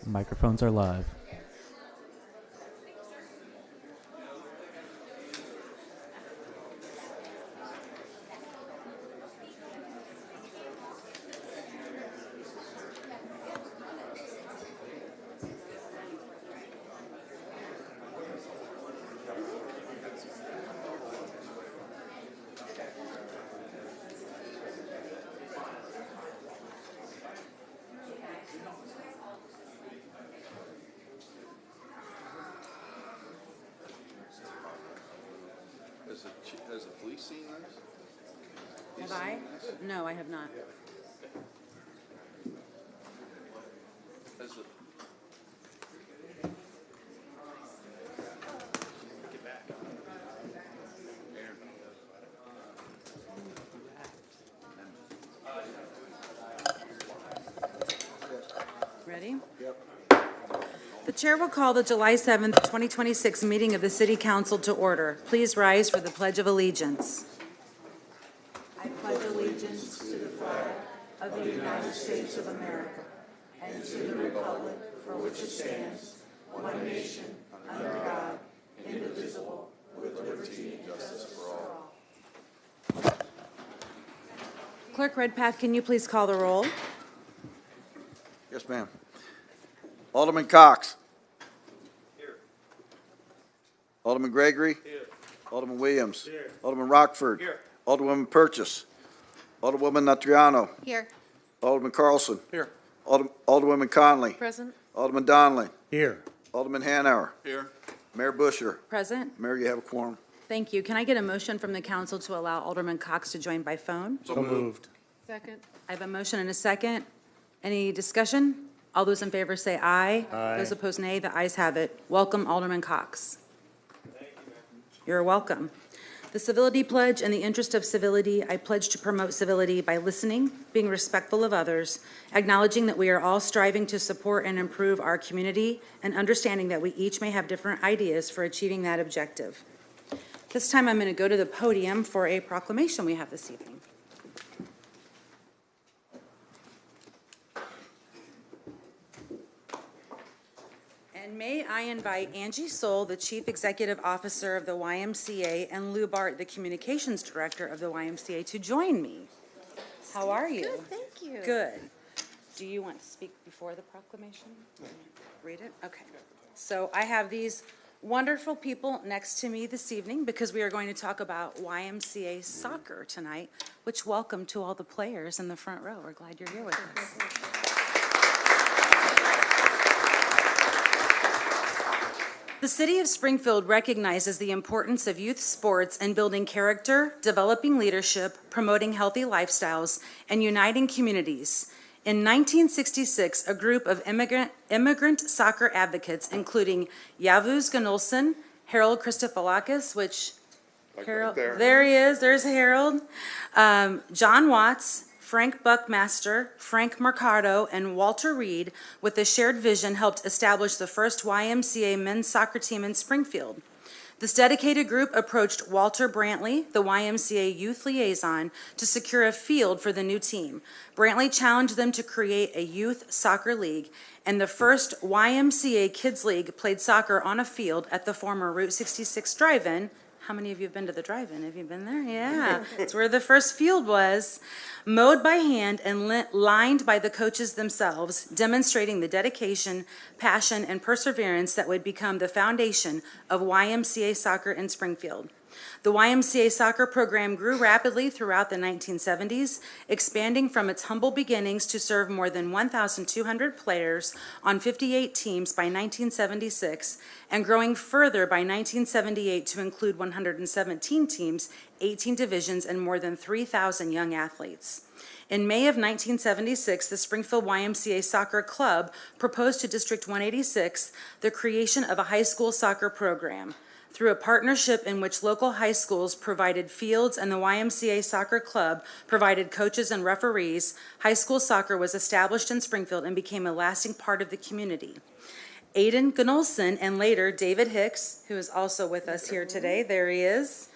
Microphones are live. Has the police seen this? Have I? No, I have not. Has the... Get back. Ready? Yep. The chair will call the July 7th, 2026 meeting of the City Council to order. Please rise for the Pledge of Allegiance. I pledge allegiance to the flag of the United States of America and to the republic for which it stands, one nation, under God, indivisible, with liberty and justice for all. Clerk Redpath, can you please call the roll? Yes, ma'am. Alderman Cox. Here. Alderman Gregory. Here. Alderman Williams. Here. Alderman Rockford. Here. Alderwoman Purchase. Alderwoman Natriano. Here. Alderman Carlson. Here. Alderwoman Conley. Present. Alderman Donnelly. Here. Alderman Hanauer. Here. Mayor Busher. Present. Mayor, you have a quorum. Thank you. Can I get a motion from the council to allow Alderman Cox to join by phone? So moved. Second. I have a motion and a second. Any discussion? All those in favor say aye. Aye. Those opposed, nay. The ayes have it. Welcome, Alderman Cox. You're welcome. The civility pledge. In the interest of civility, I pledge to promote civility by listening, being respectful of others, acknowledging that we are all striving to support and improve our community, and understanding that we each may have different ideas for achieving that objective. This time, I'm going to go to the podium for a proclamation we have this evening. And may I invite Angie Soul, the Chief Executive Officer of the YMCA, and Lou Bart, the Communications Director of the YMCA, to join me. How are you? Good, thank you. Good. Do you want to speak before the proclamation? Read it? Okay. So I have these wonderful people next to me this evening because we are going to talk about YMCA soccer tonight, which welcome to all the players in the front row. We're glad you're here with us. The City of Springfield recognizes the importance of youth sports in building character, developing leadership, promoting healthy lifestyles, and uniting communities. In 1966, a group of immigrant soccer advocates, including Yavuz Gunnarsson, Harold Christophilakis, Harold, there he is, there's Harold, John Watts, Frank Buckmaster, Frank Mercado, and Walter Reed, with a shared vision, helped establish the first YMCA men's soccer team in Springfield. This dedicated group approached Walter Brantley, the YMCA youth liaison, to secure a field for the new team. Brantley challenged them to create a youth soccer league, and the first YMCA Kids League played soccer on a field at the former Route 66 Drive-In. How many of you have been to the drive-in? Have you been there? Yeah, it's where the first field was. Mowed by hand and lined by the coaches themselves, demonstrating the dedication, passion, and perseverance that would become the foundation of YMCA soccer in Springfield. The YMCA soccer program grew rapidly throughout the 1970s, expanding from its humble beginnings to serve more than 1,200 players on 58 teams by 1976, and growing further by 1978 to include 117 teams, 18 divisions, and more than 3,000 young athletes. In May of 1976, the Springfield YMCA Soccer Club proposed to District 186 the creation of a high school soccer program. Through a partnership in which local high schools provided fields and the YMCA Soccer Club provided coaches and referees, high school soccer was established in Springfield and became a lasting part of the community. Aiden Gunnarsson and later David Hicks, who is also with us here today, there he is,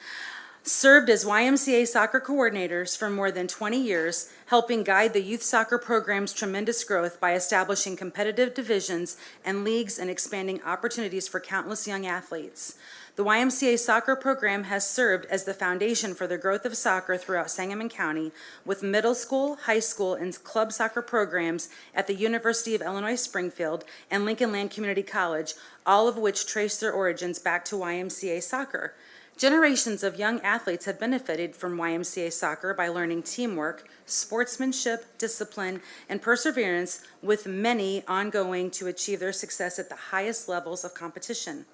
served as YMCA soccer coordinators for more than 20 years, helping guide the youth soccer program's tremendous growth by establishing competitive divisions and leagues and expanding opportunities for countless young athletes. The YMCA soccer program has served as the foundation for the growth of soccer throughout Sangamon County, with middle school, high school, and club soccer programs at the University of Illinois Springfield and Lincoln Land Community College, all of which trace their origins back to YMCA soccer. Generations of young athletes have benefited from YMCA soccer by learning teamwork, sportsmanship, discipline, and perseverance, with many ongoing to achieve their success at the highest levels of competition.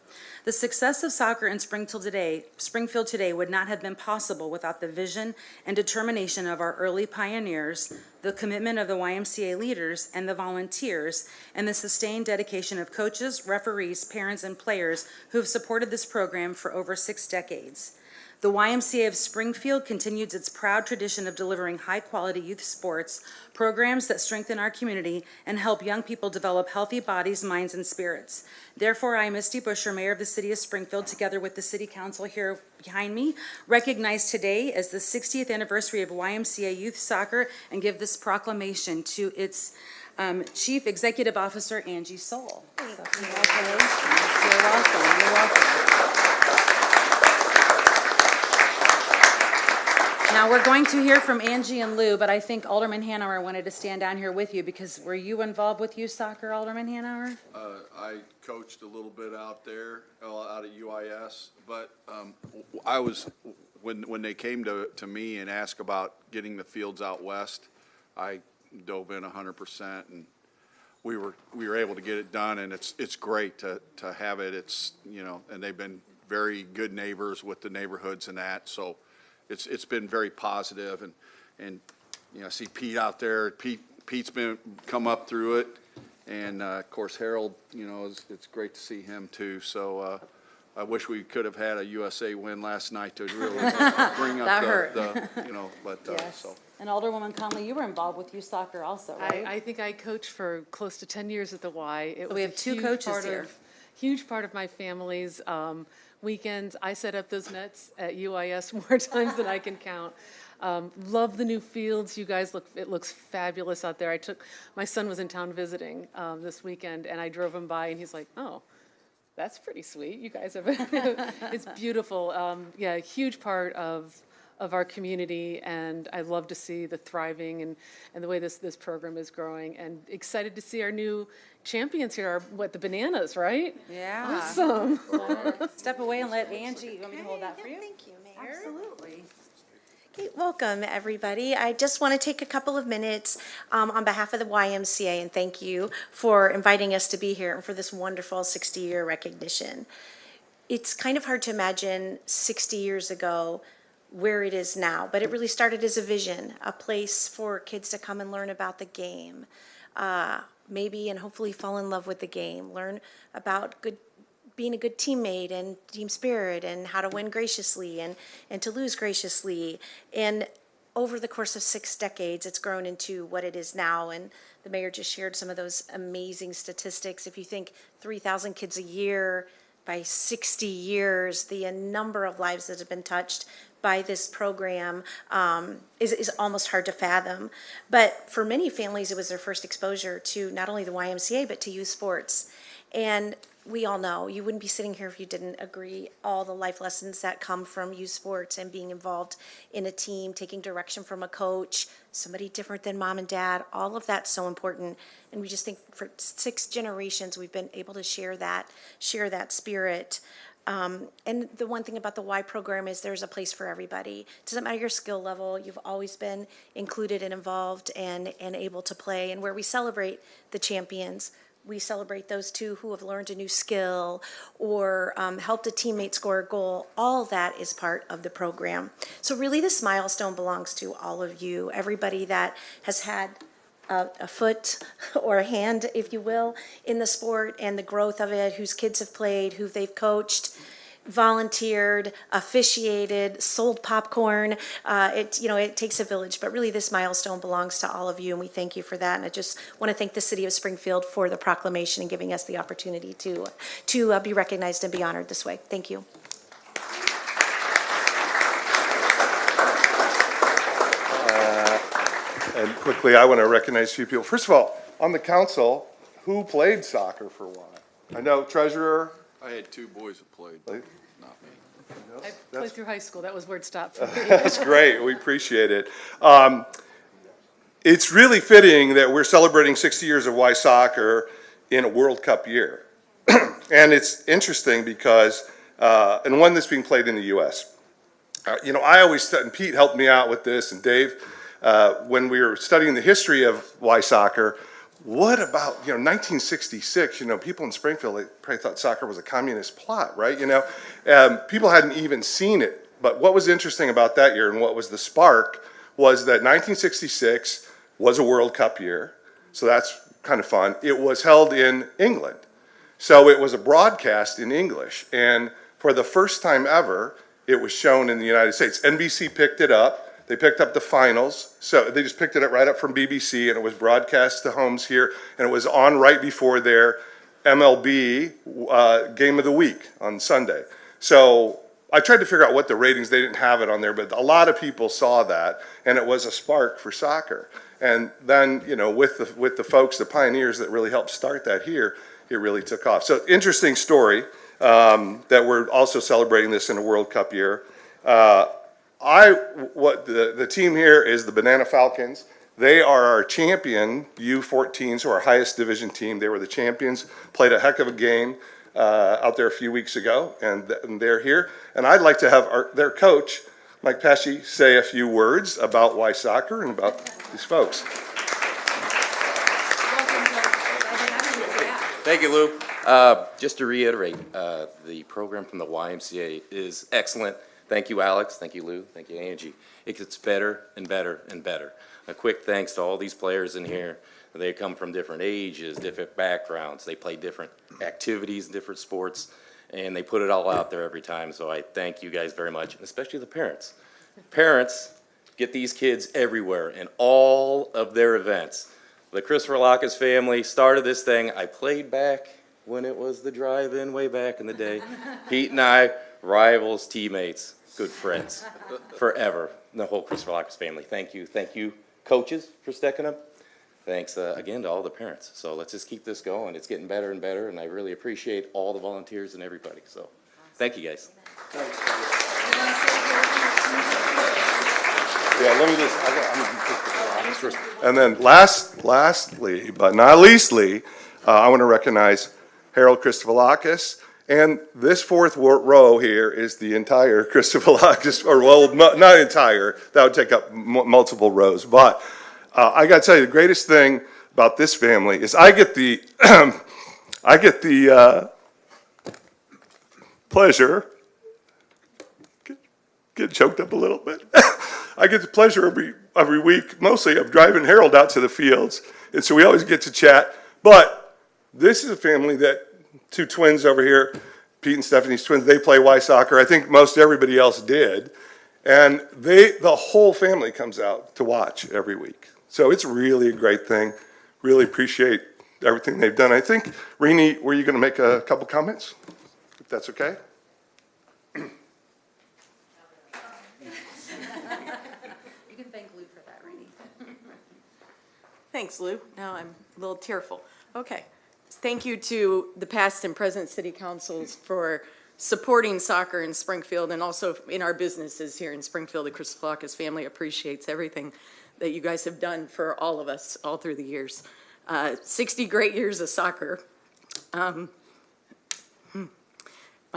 The success of soccer in Springfield today would not have been possible without the vision and determination of our early pioneers, the commitment of the YMCA leaders and the volunteers, and the sustained dedication of coaches, referees, parents, and players who have supported this program for over 6 decades. The YMCA of Springfield continues its proud tradition of delivering high-quality youth sports programs that strengthen our community and help young people develop healthy bodies, minds, and spirits. Therefore, I, Misty Busher, Mayor of the City of Springfield, together with the City Council here behind me, recognize today as the 60th anniversary of YMCA Youth Soccer and give this proclamation to its Chief Executive Officer, Angie Soul. So congratulations. You're welcome. You're welcome. Now, we're going to hear from Angie and Lou, but I think Alderman Hanauer wanted to stand down here with you, because were you involved with youth soccer, Alderman Hanauer? I coached a little bit out there, out at UIS, but I was, when they came to me and asked about getting the fields out west, I dove in 100%, and we were able to get it done, and it's great to have it. It's, you know, and they've been very good neighbors with the neighborhoods and that, so it's been very positive, and you know, I see Pete out there. Pete's been come up through it, and of course Harold, you know, it's great to see him too. So I wish we could have had a USA win last night to really bring up the you know, but Yes. so. And Alderwoman Conley, you were involved with youth soccer also, right? I think I coached for close to 10 years at the Y. So we have 2 coaches here. Huge part of my family's weekends. I set up those nets at UIS more times than I can count. Love the new fields. You guys it looks fabulous out there. My son was in town visiting this weekend, and I drove him by, and he's like, oh, that's pretty sweet. You guys have, it's beautiful. Yeah, a huge part of our community, and I love to see the thriving and the way this program is growing, and excited to see our new champions here, the Bananas, right? Yeah. Awesome. Step away and let Angie, you want me to hold that for you? Thank you, Mayor. Absolutely. Okay, welcome, everybody. I just want to take a couple of minutes on behalf of the YMCA and thank you for inviting us to be here and for this wonderful 60-year recognition. It's kind of hard to imagine 60 years ago where it is now, but it really started as a vision, a place for kids to come and learn about the game, maybe and hopefully fall in love with the game, learn about being a good teammate and team spirit and how to win graciously and to lose graciously. And over the course of 6 decades, it's grown into what it is now. And the mayor just shared some of those amazing statistics. If you think 3,000 kids a year by 60 years, the number of lives that have been touched by this program is almost hard to fathom. But for many families, it was their first exposure to not only the YMCA, but to youth sports. And we all know, you wouldn't be sitting here if you didn't agree, all the life lessons that come from youth sports and being involved in a team, taking direction from a coach, somebody different than mom and dad, all of that's so important. And we just think for 6 generations, we've been able to share that spirit. And the one thing about the Y program is there's a place for everybody. It doesn't matter your skill level, you've always been included and involved and able to play. And where we celebrate the champions, we celebrate those too who have learned a new skill or helped a teammate score a goal. All that is part of the program. So really this milestone belongs to all of you, everybody that has had a foot or a hand, if you will, in the sport and the growth of it, whose kids have played, who they've coached, volunteered, officiated, sold popcorn. It takes a village, but really this milestone belongs to all of you, and we thank you for that. And I just want to thank the City of Springfield for the proclamation and giving us the opportunity to be recognized and be honored this way. Thank you. And quickly, I want to recognize a few people. First of all, on the council, who played soccer for a while? I know treasurer. I had two boys that played, Played? not me. I played through high school. That was where it stopped for me. That's great. We appreciate it. It's really fitting that we're celebrating 60 years of Y Soccer in a World Cup year. And it's interesting because, and one that's being played in the U.S. I always, and Pete helped me out with this, and Dave, when we were studying the history of Y Soccer, what about, 1966, people in Springfield, they probably thought soccer was a communist plot, right? People hadn't even seen it. But what was interesting about that year and what was the spark was that 1966 was a World Cup year. So that's kind of fun. It was held in England. So it was a broadcast in English. And for the first time ever, it was shown in the United States. NBC picked it up. They picked up the finals, so they just picked it up right up from BBC, and it was broadcast to homes here, and it was on right before their MLB game of the week on Sunday. So I tried to figure out what the ratings, they didn't have it on there, but a lot of people saw that, and it was a spark for soccer. And then, with the folks, the pioneers that really helped start that here, it really took off. So interesting story that we're also celebrating this in a World Cup year. The team here is the Banana Falcons. They are our champion U14s, so our highest division team. They were the champions, played a heck of a game out there a few weeks ago, and they're here. And I'd like to have their coach, Mike Pesci, say a few words about Y Soccer and about these folks. Thank you, Lou. Just to reiterate, the program from the YMCA is excellent. Thank you, Alex. Thank you, Lou. Thank you, Angie. It gets better and better and better. A quick thanks to all these players in here. They come from different ages, different backgrounds. They play different activities, different sports, and they put it all out there every time. So I thank you guys very much, and especially the parents. Parents get these kids everywhere in all of their events. The Christopher Lackas family started this thing. I played back when it was the drive-in way back in the day. Pete and I, rivals, teammates, good friends, forever. The whole Christopher Lackas family. Thank you. Thank you, coaches, for stepping up. Thanks again to all the parents. So let's just keep this going. It's getting better and better, and I really appreciate all the volunteers and everybody. So thank you, guys. Yeah, let me just, and then lastly, but not leastly, I want to recognize Harold Christophilakis. And this fourth row here is the entire Christophilakis, or well, not entire, that would take up multiple rows. But I got to tell you, the greatest thing about this family is I get the, pleasure, get choked up a little bit. I get the pleasure every week, mostly, of driving Harold out to the fields. And so we always get to chat. But this is a family that, two twins over here, Pete and Stephanie's twins, they play Y Soccer. I think most everybody else did. And the whole family comes out to watch every week. So it's really a great thing. Really appreciate everything they've done. I think, Rini, were you going to make a couple comments? If that's okay? You can thank Lou for that, Rainey. Thanks, Lou. Now I'm a little tearful. Okay. Thank you to the past and present city councils for supporting soccer in Springfield and also in our businesses here in Springfield. The Christophilakis family appreciates everything that you guys have done for all of us all through the years. 60 great years of soccer. My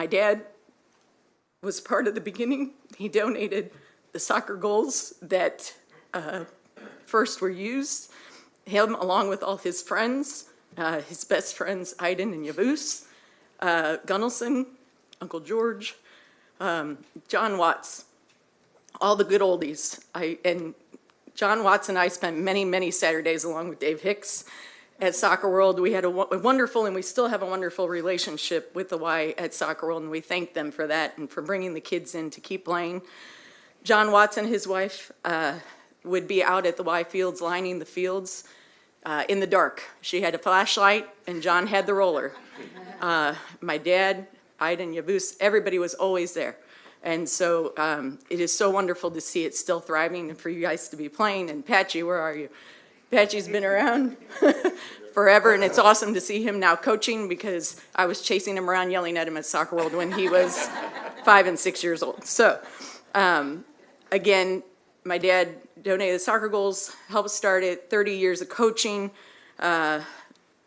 dad was part of the beginning. He donated the soccer goals that first were used. Him, along with all his friends, his best friends, Aiden and Yavuz, Gunnelson, Uncle George, John Watts, all the good oldies. And John Watts and I spent many, many Saturdays along with Dave Hicks at Soccer World. We had a wonderful, and we still have a wonderful relationship with the Y at Soccer World, and we thank them for that and for bringing the kids in to keep playing. John Watts and his wife would be out at the Y fields, lining the fields in the dark. She had a flashlight, and John had the roller. My dad, Aiden, Yavuz, everybody was always there. And so it is so wonderful to see it still thriving and for you guys to be playing. And Patchy, where are you? Patchy's been around forever, and it's awesome to see him now coaching because I was chasing him around yelling at him at Soccer World when he was 5 and 6 years old. So, again, my dad donated the soccer goals, helped start it, 30 years of coaching,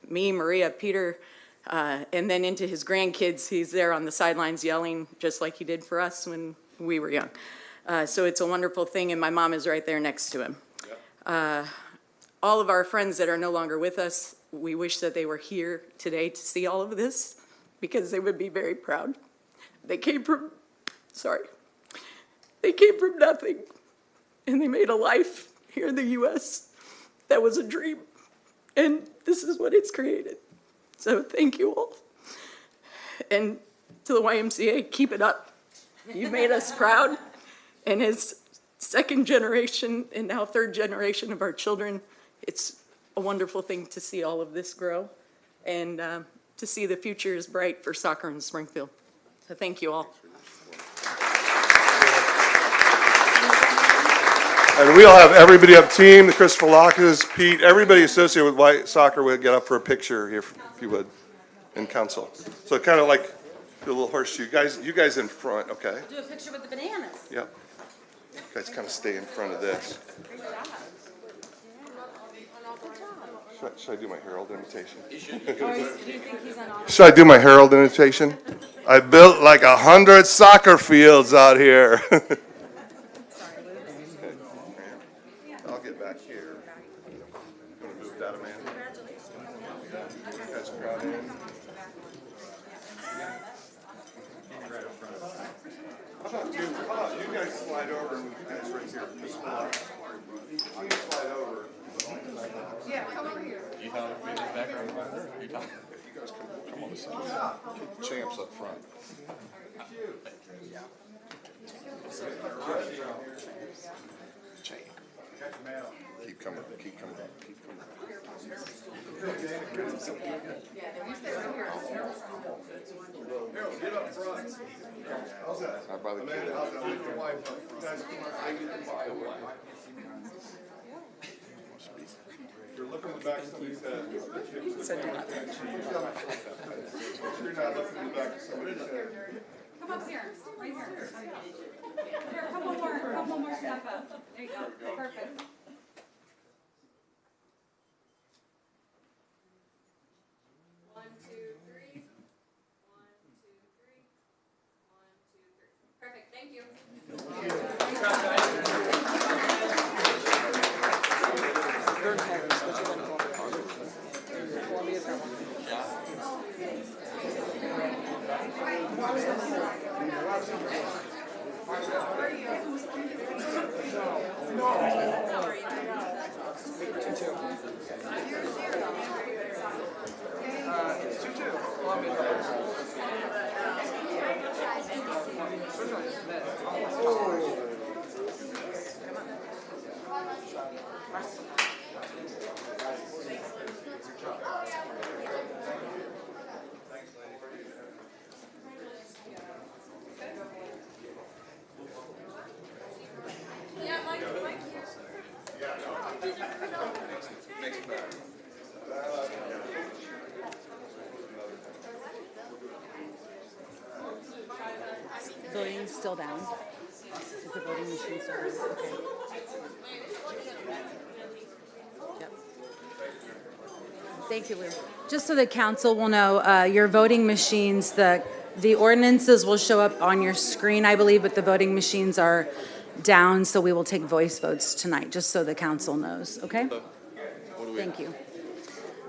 me, Maria, Peter, and then into his grandkids. He's there on the sidelines yelling just like he did for us when we were young. So it's a wonderful thing, and my mom is right there next to him. All of our friends that are no longer with us, we wish that they were here today to see all of this because they would be very proud. They came from nothing, and they made a life here in the U.S. that was a dream, and this is what it's created. So thank you all. And to the YMCA, keep it up. You've made us proud, and as second generation and now third generation of our children, it's a wonderful thing to see all of this grow and to see the future is bright for soccer in Springfield. So thank you all. And we'll have everybody up team, the Chris Falakis, Pete, everybody associated with white soccer will get up for a picture here, if you would, in council. So kind of like do a little horseshoe. You guys in front, okay? Do a picture with the bananas. Yep. You guys kind of stay in front of this. Should I do my Herald invitation? Should I do my Herald invitation? I built like 100 soccer fields out here. I'll get back here. You want to move that, Amanda? You guys crowd in. How about you guys slide over and you guys right here. Just I'm gonna slide over. Yeah, come over here. You guys come on the side. Champs up front. Keep coming, keep coming, keep coming. Get up front. How's that? I'd rather get it. You're looking in the back of somebody's head. You're not looking in the back of somebody's head. Come up here, right here. Here, couple more step up. There you go, perfect. One, two, three. Perfect, thank you. Voting still down? Is the voting machine still down? Okay. Yep. Thank you, Lou. Just so the council will know, your voting machines, the ordinances will show up on your screen, I believe, but the voting machines are down, so we will take voice votes tonight, just so the council knows, okay? Thank you.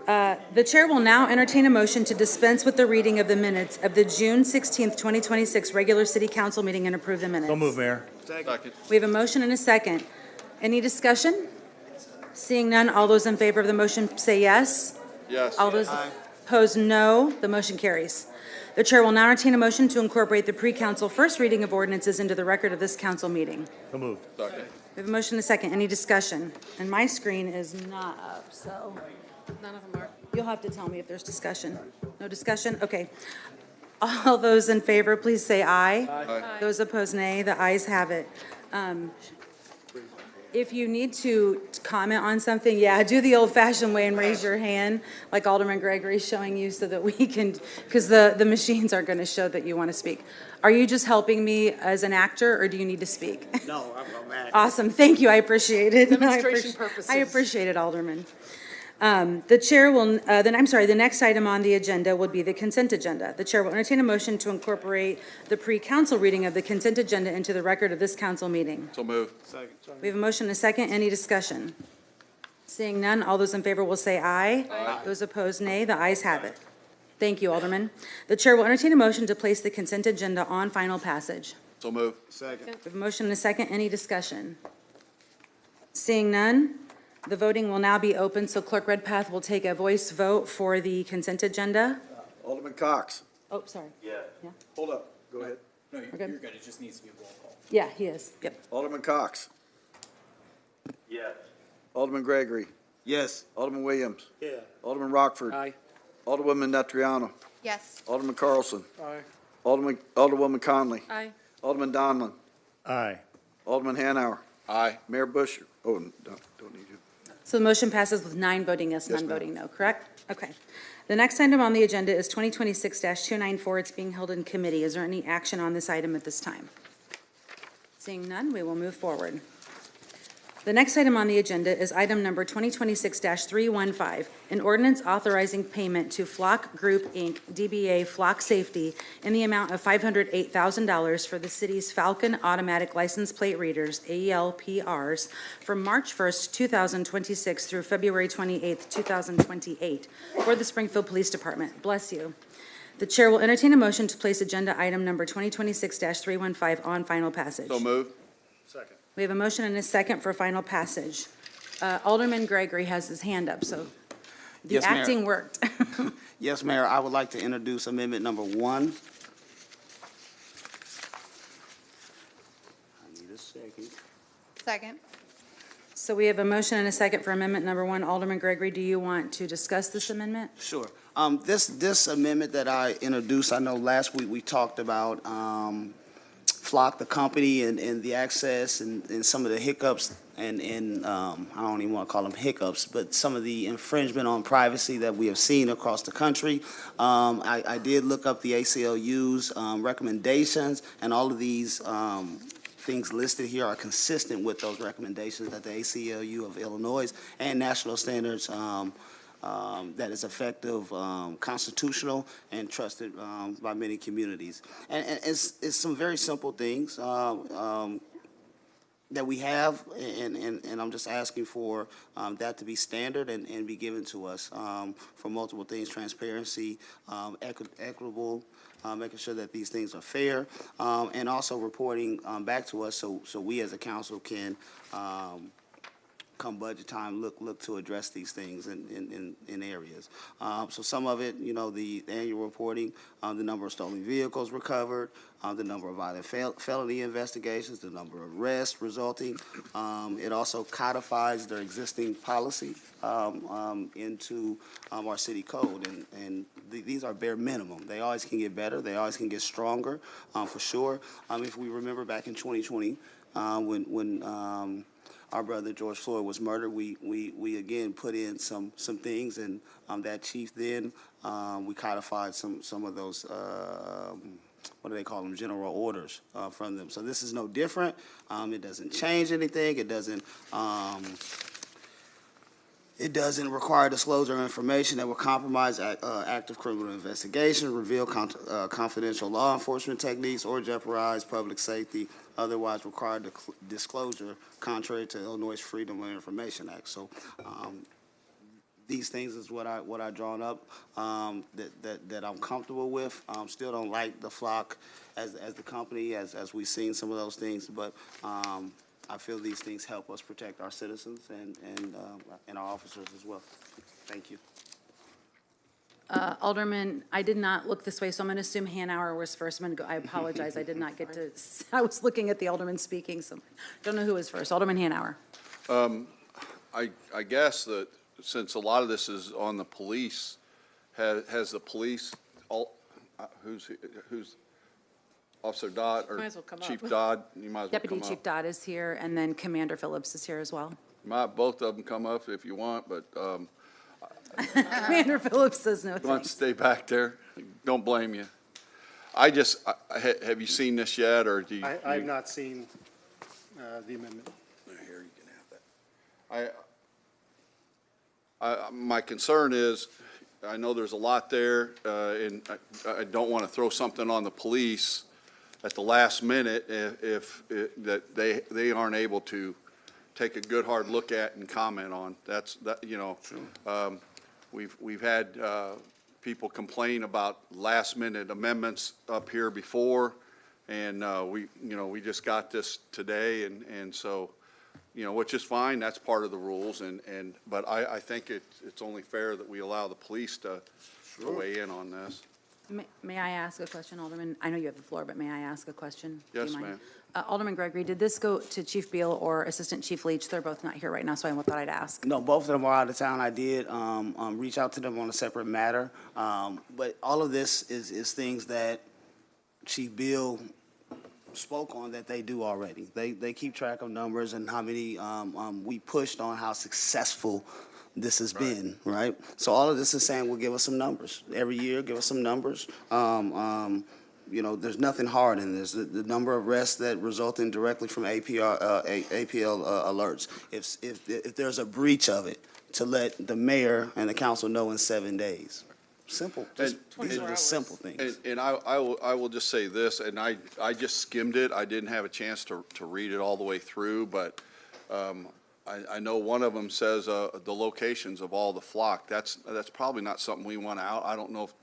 The chair will now entertain a motion to dispense with the reading of the minutes of the June 16th, 2026 regular city council meeting and approve the minutes. So move, Mayor. Second. We have a motion and a second. Any discussion? Seeing none, all those in favor of the motion say yes. Yes. All those opposed, no. The motion carries. The chair will now entertain a motion to incorporate the pre-council first reading of ordinances into the record of this council meeting. So moved. Second. We have a motion and a second. Any discussion? And my screen is not up, so None of them are. you'll have to tell me if there's discussion. No discussion? Okay. All those in favor, please say aye. Aye. Those opposed, nay. The ayes have it. If you need to comment on something, yeah, do the old-fashioned way and raise your hand, like Alderman Gregory's showing you, so that we can, because the machines aren't going to show that you want to speak. Are you just helping me as an actor, or do you need to speak? No, I'm acting. Awesome, thank you, I appreciate it. Demonstration purposes. I appreciate it, Alderman. The chair will, the next item on the agenda would be the consent agenda. The chair will entertain a motion to incorporate the pre-council reading of the consent agenda into the record of this council meeting. So move. We have a motion and a second. Any discussion? Seeing none, all those in favor will say aye. Aye. Those opposed, nay. The ayes have it. Thank you, Alderman. The chair will entertain a motion to place the consent agenda on final passage. So move. Second. We have a motion and a second. Any discussion? Seeing none, the voting will now be open, so Clerk Redpath will take a voice vote for the consent agenda. Alderman Cox. Oh, sorry. Hold up. Go ahead. No, We're good. you're good, it just needs to be a roll call. Yeah, he is. Yep. Alderman Cox. Yes. Alderman Gregory. Yes. Alderman Williams. Yeah. Alderman Rockford. Aye. Alderwoman Natriano. Yes. Alderman Carlson. Aye. Alderwoman Conley. Aye. Alderman Donlin. Aye. Alderman Hanauer. Aye. Mayor Busher. Oh, don't need you. So the motion passes with 9 voting yes, Yes, none ma'am. voting no, correct? Okay. The next item on the agenda is 2026-294. It's being held in committee. Is there any action on this item at this time? Seeing none, we will move forward. The next item on the agenda is item number 2026-315, an ordinance authorizing payment to Flock Group, Inc., DBA Flock Safety, in the amount of $508,000 for the city's Falcon Automatic License Plate Readers, ALPRs, from March 1st, 2026 through February 28th, 2028, for the Springfield Police Department. Bless you. The chair will entertain a motion to place agenda item number 2026-315 on final passage. So move. Second. We have a motion and a second for final passage. Alderman Gregory has his hand up, so the Yes, Mayor. acting worked. Yes, Mayor, I would like to introduce amendment number 1. I need a second. Second. So we have a motion and a second for amendment number 1. Alderman Gregory, do you want to discuss this amendment? Sure. This amendment that I introduced, I know last week we talked about Flock, the company, and the access and some of the hiccups and I don't even want to call them hiccups, but some of the infringement on privacy that we have seen across the country. I did look up the ACLU's recommendations, and all of these things listed here are consistent with those recommendations that the ACLU of Illinois and national standards that is effective, constitutional, and trusted by many communities. And it's some very simple things that we have, and I'm just asking for that to be standard and be given to us for multiple things: transparency, equitable, making sure that these things are fair, and also reporting back to us so we as a council can come budget time, look to address these things in areas. So some of it, the annual reporting, the number of stolen vehicles recovered, the number of violent felony investigations, the number of arrests resulting. It also codifies their existing policy into our city code, and these are bare minimum. They always can get better. They always can get stronger, for sure. If we remember back in 2020, when our brother George Floyd was murdered, we again put in some things, and that chief then we codified some of those what do they call them, general orders from them. So this is no different. It doesn't change anything. It doesn't require disclosure of information that will compromise active criminal investigation, reveal confidential law enforcement techniques, or jeopardize public safety, otherwise require disclosure contrary to Illinois Freedom of Information Act. So these things is what I drawn up that I'm comfortable with. Still don't like the Flock as the company as we've seen some of those things, but I feel these things help us protect our citizens and our officers as well. Thank you. Alderman, I did not look this way, so I'm going to assume Hanauer was first. I apologize, I did not get to, I was looking at the Alderman speaking, so don't know who was first. Alderman Hanauer. I guess that since a lot of this is on the police, has the police, who's Officer Dodd or Might as well come Chief up. Dodd? You might as well come Deputy Chief up. Dodd is here, and then Commander Phillips is here as well. Both of them come up if you want, but Commander Phillips says no you want to thanks. stay back there? Don't blame you. Have you seen this yet, or do you? I have not seen the amendment. Here, you can have that. My concern is, I know there's a lot there, and I don't want to throw something on the police at the last minute that they aren't able to take a good hard look at and comment on. We've had people complain about last minute amendments up here before, and we just got this today, and so, which is fine, that's part of the rules, but I think it's only fair that we allow the police to weigh in on this. May I ask a question, Alderman? I know you have the floor, but may I ask a question? Do you Yes, mind? ma'am. Alderman Gregory, did this go to Chief Beal or Assistant Chief Leach? They're both not here right now, so I thought I'd ask. No, both of them are out of town. I did reach out to them on a separate matter. But all of this is things that Chief Bill spoke on that they do already. They keep track of numbers and how many we pushed on how successful this has been, right? So all of this is saying, well, give us some numbers. Every year, give us some numbers. There's nothing hard in this. The number of arrests that result in directly from APL alerts. If there's a breach of it, to let the mayor and the council know in 7 days. Simple. These are just simple things. And I will just say this, and I just skimmed it. I didn't have a chance to read it all the way through, but I know one of them says the locations of all the flock. That's probably not something we want out. I don't know if,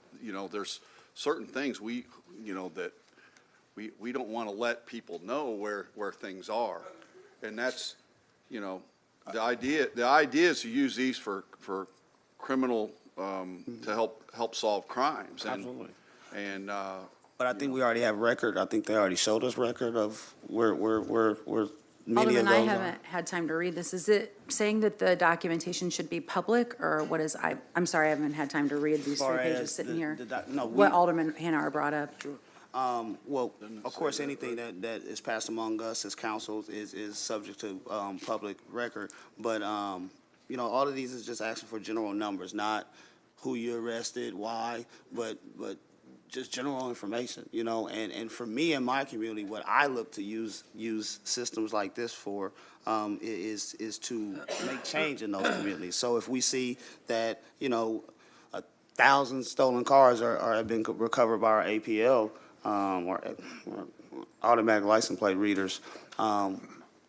there's certain things that we don't want to let people know where things are. And that's, the idea is to use these for criminal, to help solve crimes. Absolutely. And, But I think we already have record. I think they already showed us record of where many Alderman, of I those are. haven't had time to read this. Is it saying that the documentation should be public, or what is, I'm sorry, I haven't had time to read these As far 3 pages as sitting the- here. no, What we- Alderman Hanauer brought up. Well, of course, anything that is passed among us as councils is subject to public record. But, all of these is just asking for general numbers, not who you arrested, why, but just general information, And for me and my community, what I look to use systems like this for is to make change in those communities. So if we see that, 1,000 stolen cars have been recovered by our APL, or automatic license plate readers,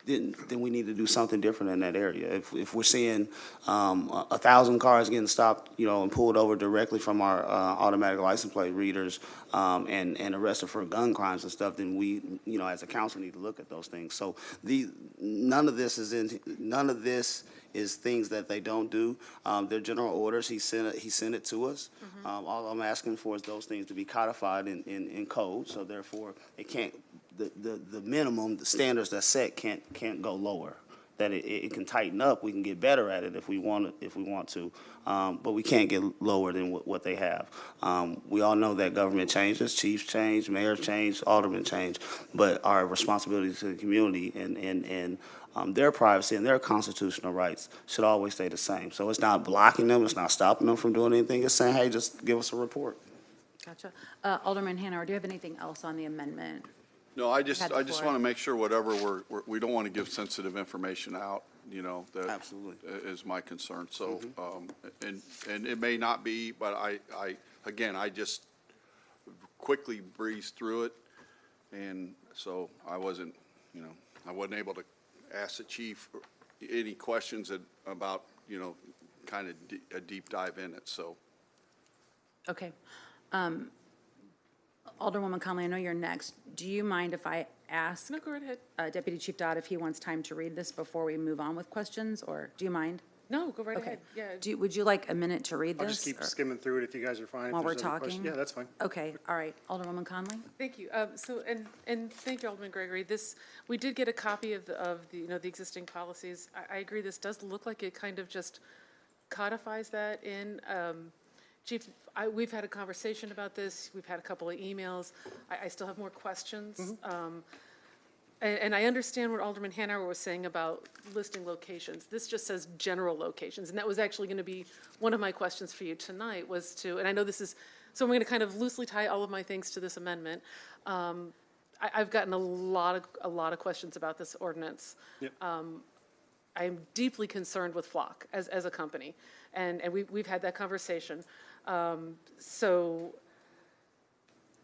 then we need to do something different in that area. If we're seeing 1,000 cars getting stopped, and pulled over directly from our automatic license plate readers, and arrested for gun crimes and stuff, then we, as a council, need to look at those things. So none of this is things that they don't do. They're general orders. He sent it to us. All I'm asking for is those things to be codified in code. So therefore, it can't. The minimum, the standards that's set can't go lower. That it can tighten up. We can get better at it if we want to, but we can't get lower than what they have. We all know that government changes, chiefs change, mayors change, aldermen change, but our responsibility to the community and their privacy and their constitutional rights should always stay the same. So it's not blocking them, it's not stopping them from doing anything. It's saying, hey, just give us a report. Gotcha. Alderman Hanauer, do you have anything else on the amendment? no, I just Had the floor. want to make sure whatever we don't want to give sensitive information out, that Absolutely. is my concern. So, and it may not be, but I just quickly breezed through it. And so I wasn't able to ask the chief any questions about, kind of a deep dive in it, so. Okay. Alderwoman Conley, I know you're next. Do you mind if I ask No, go right ahead. Deputy Chief Dodd if he wants time to read this before we move on with questions, or do you mind? No, go right Okay. ahead. Yeah. Would you like a minute to read this? I'll just keep or- skimming through it if you guys are fine. If While there's we're other questions. talking? Yeah, that's fine. Okay, all right. Alderwoman Conley? Thank you. So, and thank you, Alderman Gregory. We did get a copy of the existing policies. I agree, this does look like it kind of just codifies that in, Chief, we've had a conversation about this, we've had a couple of emails, I still have more questions. And I understand what Alderman Hanauer was saying about listing locations. This just says general locations, and that was actually going to be one of my questions for you tonight was to, and I know this is, so I'm going to kind of loosely tie all of my things to this amendment. I've gotten a lot of questions about this ordinance. Yep. I'm deeply concerned with Flock as a company, and we've had that conversation. So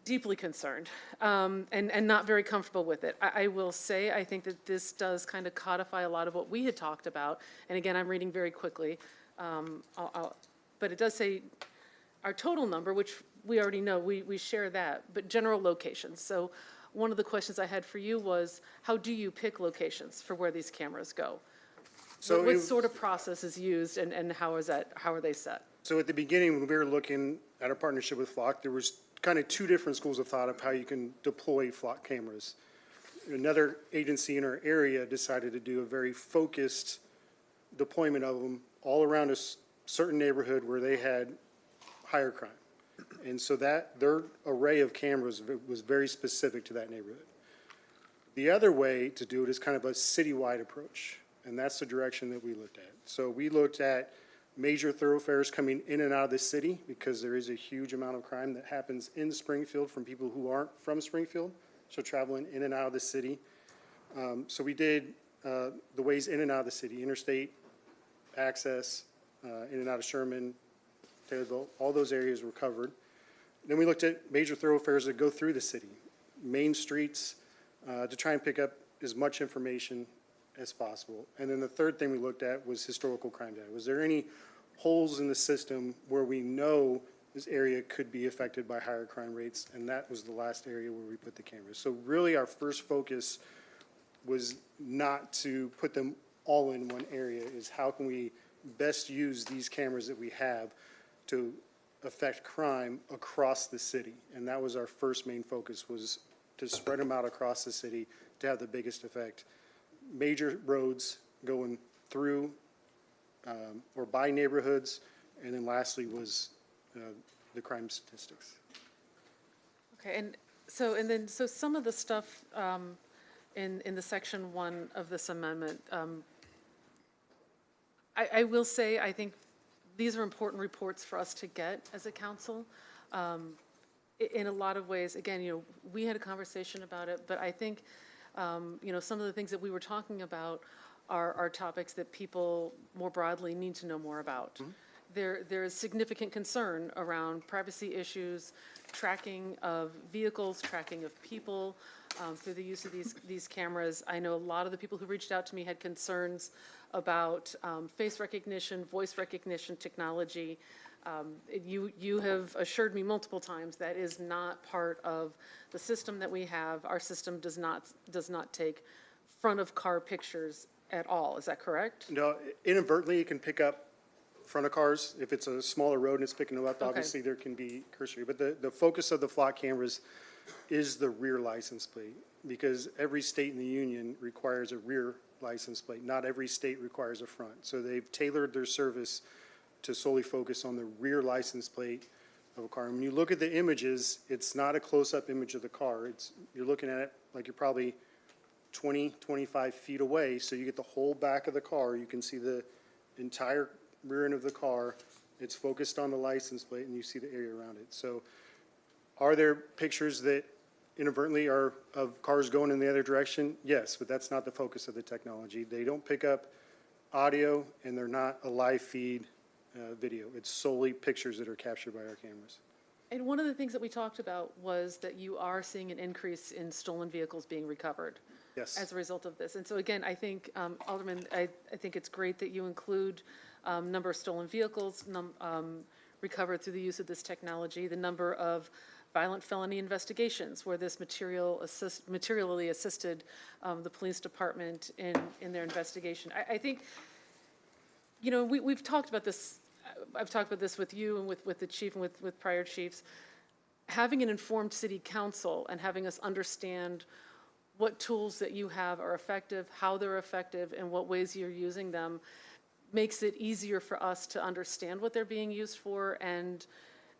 deeply concerned, and not very comfortable with it. I will say, I think that this does kind of codify a lot of what we had talked about, and again, I'm reading very quickly, but it does say our total number, which we already know, we share that, but general locations. So one of the questions I had for you was, how do you pick locations for where these cameras go? So What it- sort of process is used, and how are they set? So at the beginning, when we were looking at our partnership with Flock, there was kind of two different schools of thought of how you can deploy Flock cameras. Another agency in our area decided to do a very focused deployment of them all around a certain neighborhood where they had higher crime. And so that, their array of cameras was very specific to that neighborhood. The other way to do it is kind of a citywide approach, and that's the direction that we looked at. So we looked at major thoroughfares coming in and out of the city, because there is a huge amount of crime that happens in Springfield from people who aren't from Springfield, so traveling in and out of the city. So we did the ways in and out of the city, interstate access, in and out of Sherman, Taylorville, all those areas were covered. Then we looked at major thoroughfares that go through the city, main streets, to try and pick up as much information as possible. And then the third thing we looked at was historical crime data. Was there any holes in the system where we know this area could be affected by higher crime rates? And that was the last area where we put the cameras. So really our first focus was not to put them all in one area, is how can we best use these cameras that we have to affect crime across the city. And that was our first main focus, was to spread them out across the city to have the biggest effect. Major roads going through or by neighborhoods, and then lastly was the crime statistics. Okay, and so some of the stuff in the section 1 of this amendment, I will say, I think these are important reports for us to get as a council. In a lot of ways, again, we had a conversation about it, but I think, some of the things that we were talking about are topics that people more broadly need to know more about. There is significant concern around privacy issues, tracking of vehicles, tracking of people through the use of these cameras. I know a lot of the people who reached out to me had concerns about face recognition, voice recognition technology. You have assured me multiple times that is not part of the system that we have. Our system does not take front of car pictures at all. Is that correct? No, inadvertently, it can pick up front of cars. If it's a smaller road and it's picking them up, Okay. obviously there can be cursory. But the focus of the flock cameras is the rear license plate, because every state in the union requires a rear license plate. Not every state requires a front. So they've tailored their service to solely focus on the rear license plate of a car. And when you look at the images, it's not a close-up image of the car. You're looking at it like you're probably 20, 25 feet away, so you get the whole back of the car. You can see the entire rear end of the car. It's focused on the license plate, and you see the area around it. So are there pictures that inadvertently are of cars going in the other direction? Yes, but that's not the focus of the technology. They don't pick up audio, and they're not a live feed video. It's solely pictures that are captured by our cameras. And one of the things that we talked about was that you are seeing an increase in stolen vehicles being recovered. Yes. As a result of this. And so again, I think, Alderman, I think it's great that you include number of stolen vehicles recovered through the use of this technology, the number of violent felony investigations where this materially assisted the police department in their investigation. I think, we've talked about this, I've talked about this with you and with the chief and with prior chiefs. Having an informed city council and having us understand what tools that you have are effective, how they're effective, and what ways you're using them makes it easier for us to understand what they're being used for and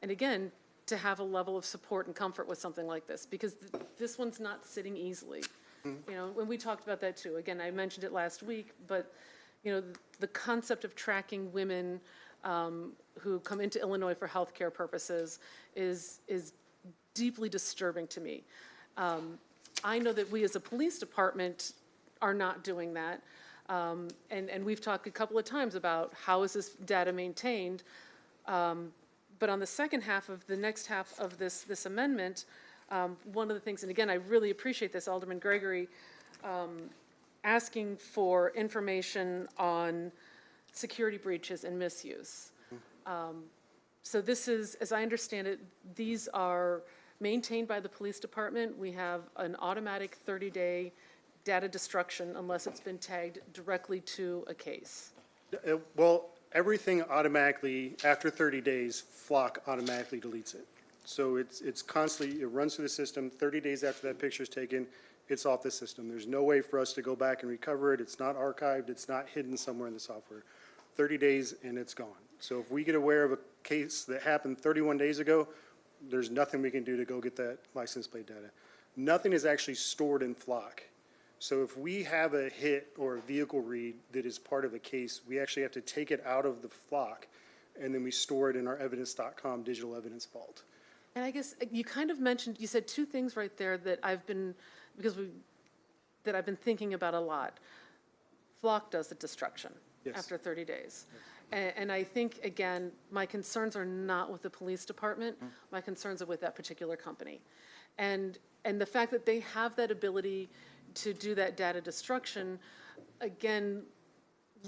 And again, to have a level of support and comfort with something like this, because this one's not sitting easily. You know, when we talked about that too, again, I mentioned it last week, but, you know, the concept of tracking women who come into Illinois for healthcare purposes is deeply disturbing to me. I know that we as a police department are not doing that. And we've talked a couple of times about how is this data maintained. But on the second half of the next half of this amendment, one of the things, and again, I really appreciate this, Alderman Gregory, asking for information on security breaches and misuse. So this is, as I understand it, these are maintained by the police department. We have an automatic 30-day data destruction unless it's been tagged directly to a case. Well, everything automatically, after 30 days, Flock automatically deletes it. So it's constantly, it runs through the system, 30 days after that picture's taken, it's off the system. There's no way for us to go back and recover it. It's not archived, it's not hidden somewhere in the software. 30 days and it's gone. So if we get aware of a case that happened 31 days ago, there's nothing we can do to go get that license plate data. Nothing is actually stored in Flock. So if we have a hit or a vehicle read that is part of a case, we actually have to take it out of the Flock, and then we store it in our evidence.com digital evidence vault. And I guess you kind of mentioned, you said two things right there that I've been thinking about a lot. Flock does the destruction after 30 days. And I think, again, my concerns are not with the police department. My concerns are with that particular company. And the fact that they have that ability to do that data destruction, again,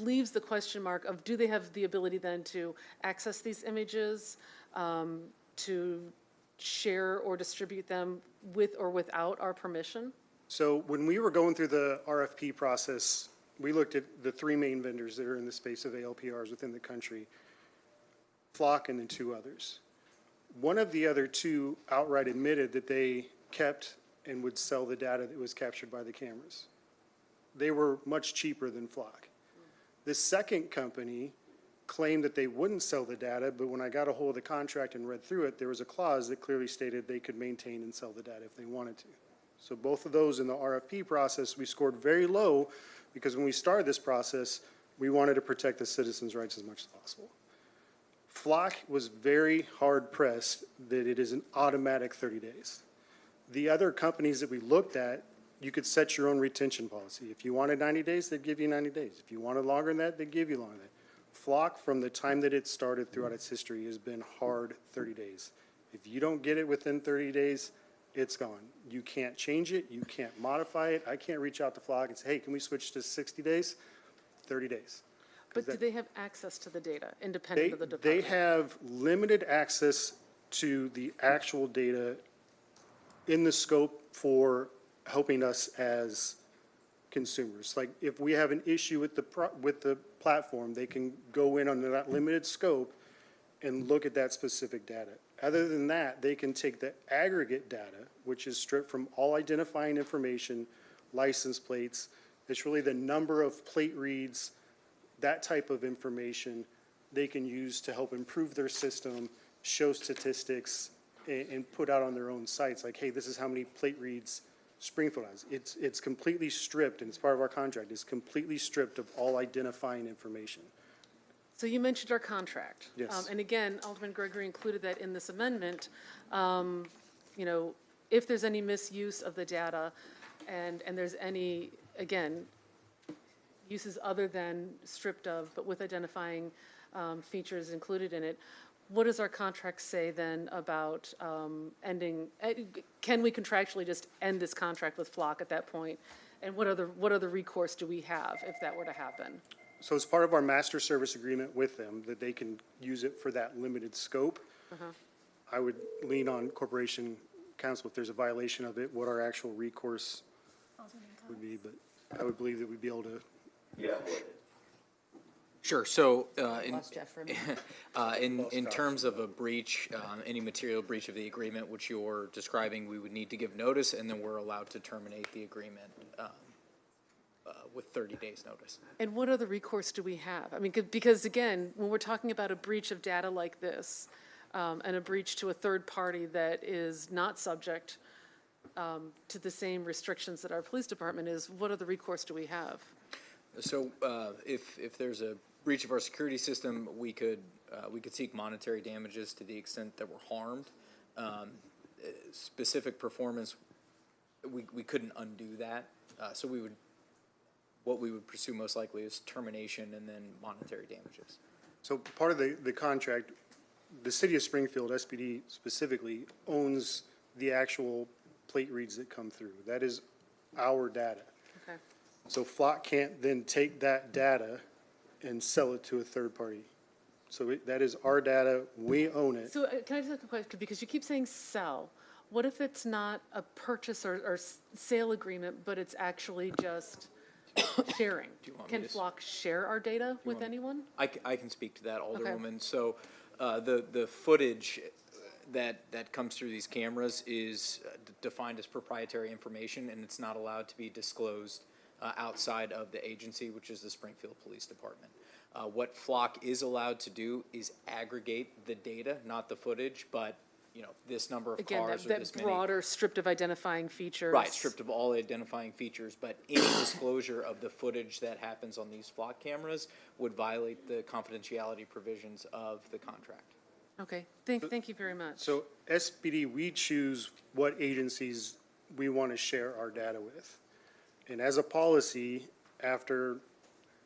leaves the question mark of, do they have the ability then to access these images, to share or distribute them with or without our permission? So when we were going through the RFP process, we looked at the three main vendors that are in the space of ALPRs within the country, Flock and then two others. One of the other two outright admitted that they kept and would sell the data that was captured by the cameras. They were much cheaper than Flock. The second company claimed that they wouldn't sell the data, but when I got a hold of the contract and read through it, there was a clause that clearly stated they could maintain and sell the data if they wanted to. So both of those in the RFP process, we scored very low because when we started this process, we wanted to protect the citizens' rights as much as possible. Flock was very hard pressed that it is an automatic 30 days. The other companies that we looked at, you could set your own retention policy. If you wanted 90 days, they'd give you 90 days. If you wanted longer than that, they'd give you longer than that. Flock, from the time that it started throughout its history, has been hard 30 days. If you don't get it within 30 days, it's gone. You can't change it. You can't modify it. I can't reach out to Flock and say, hey, can we switch to 60 days? 30 days. But do they have access to the data independent of the They department? have limited access to the actual data in the scope for helping us as consumers. Like, if we have an issue with the platform, they can go in under that limited scope and look at that specific data. Other than that, they can take the aggregate data, which is stripped from all identifying information, license plates. It's really the number of plate reads, that type of information they can use to help improve their system, show statistics, and put out on their own sites, like, hey, this is how many plate reads Springfield has. It's completely stripped, and it's part of our contract, it's completely stripped of all identifying information. So you mentioned our contract. Yes. And again, Alderman Gregory included that in this amendment. You know, if there's any misuse of the data and there's any, again, uses other than stripped of, but with identifying features included in it, what does our contract say then about ending? Can we contractually just end this contract with Flock at that point? And what other recourse do we have if that were to happen? So as part of our master service agreement with them, that they can use it for that limited scope, I would lean on Corporation Counsel if there's a violation of it, what our actual recourse would be, but I would believe that we'd be able to. Sure, so, Lost Jeff for a minute. in terms of a breach, any material breach of the agreement which you're describing, we would need to give notice, and then we're allowed to terminate the agreement, with 30 days' notice. And what other recourse do we have? I mean, because again, when we're talking about a breach of data like this, and a breach to a third party that is not subject to the same restrictions that our police department is, what other recourse do we have? So if there's a breach of our security system, we could seek monetary damages to the extent that we're harmed. Specific performance, we couldn't undo that. So what we would pursue most likely is termination and then monetary damages. So part of the contract, the city of Springfield, SPD specifically, owns the actual plate reads that come through. That is our data. Okay. So Flock can't then take that data and sell it to a third party. So that is our data, we own it. So can I just ask a question, because you keep saying sell. What if it's not a purchase or sale agreement, but it's actually just sharing? Can Flock share our data with anyone? I can speak to that, Alderwoman. So the footage that comes through these cameras is defined as proprietary information, and it's not allowed to be disclosed outside of the agency, which is the Springfield Police Department. What Flock is allowed to do is aggregate the data, not the footage, but this number of Again, cars or that this many. broader stripped of identifying features. Right, stripped of all identifying features, but any disclosure of the footage that happens on these Flock cameras would violate the confidentiality provisions of the contract. Okay, thank you very much. So SPD, we choose what agencies we want to share our data with. And as a policy, after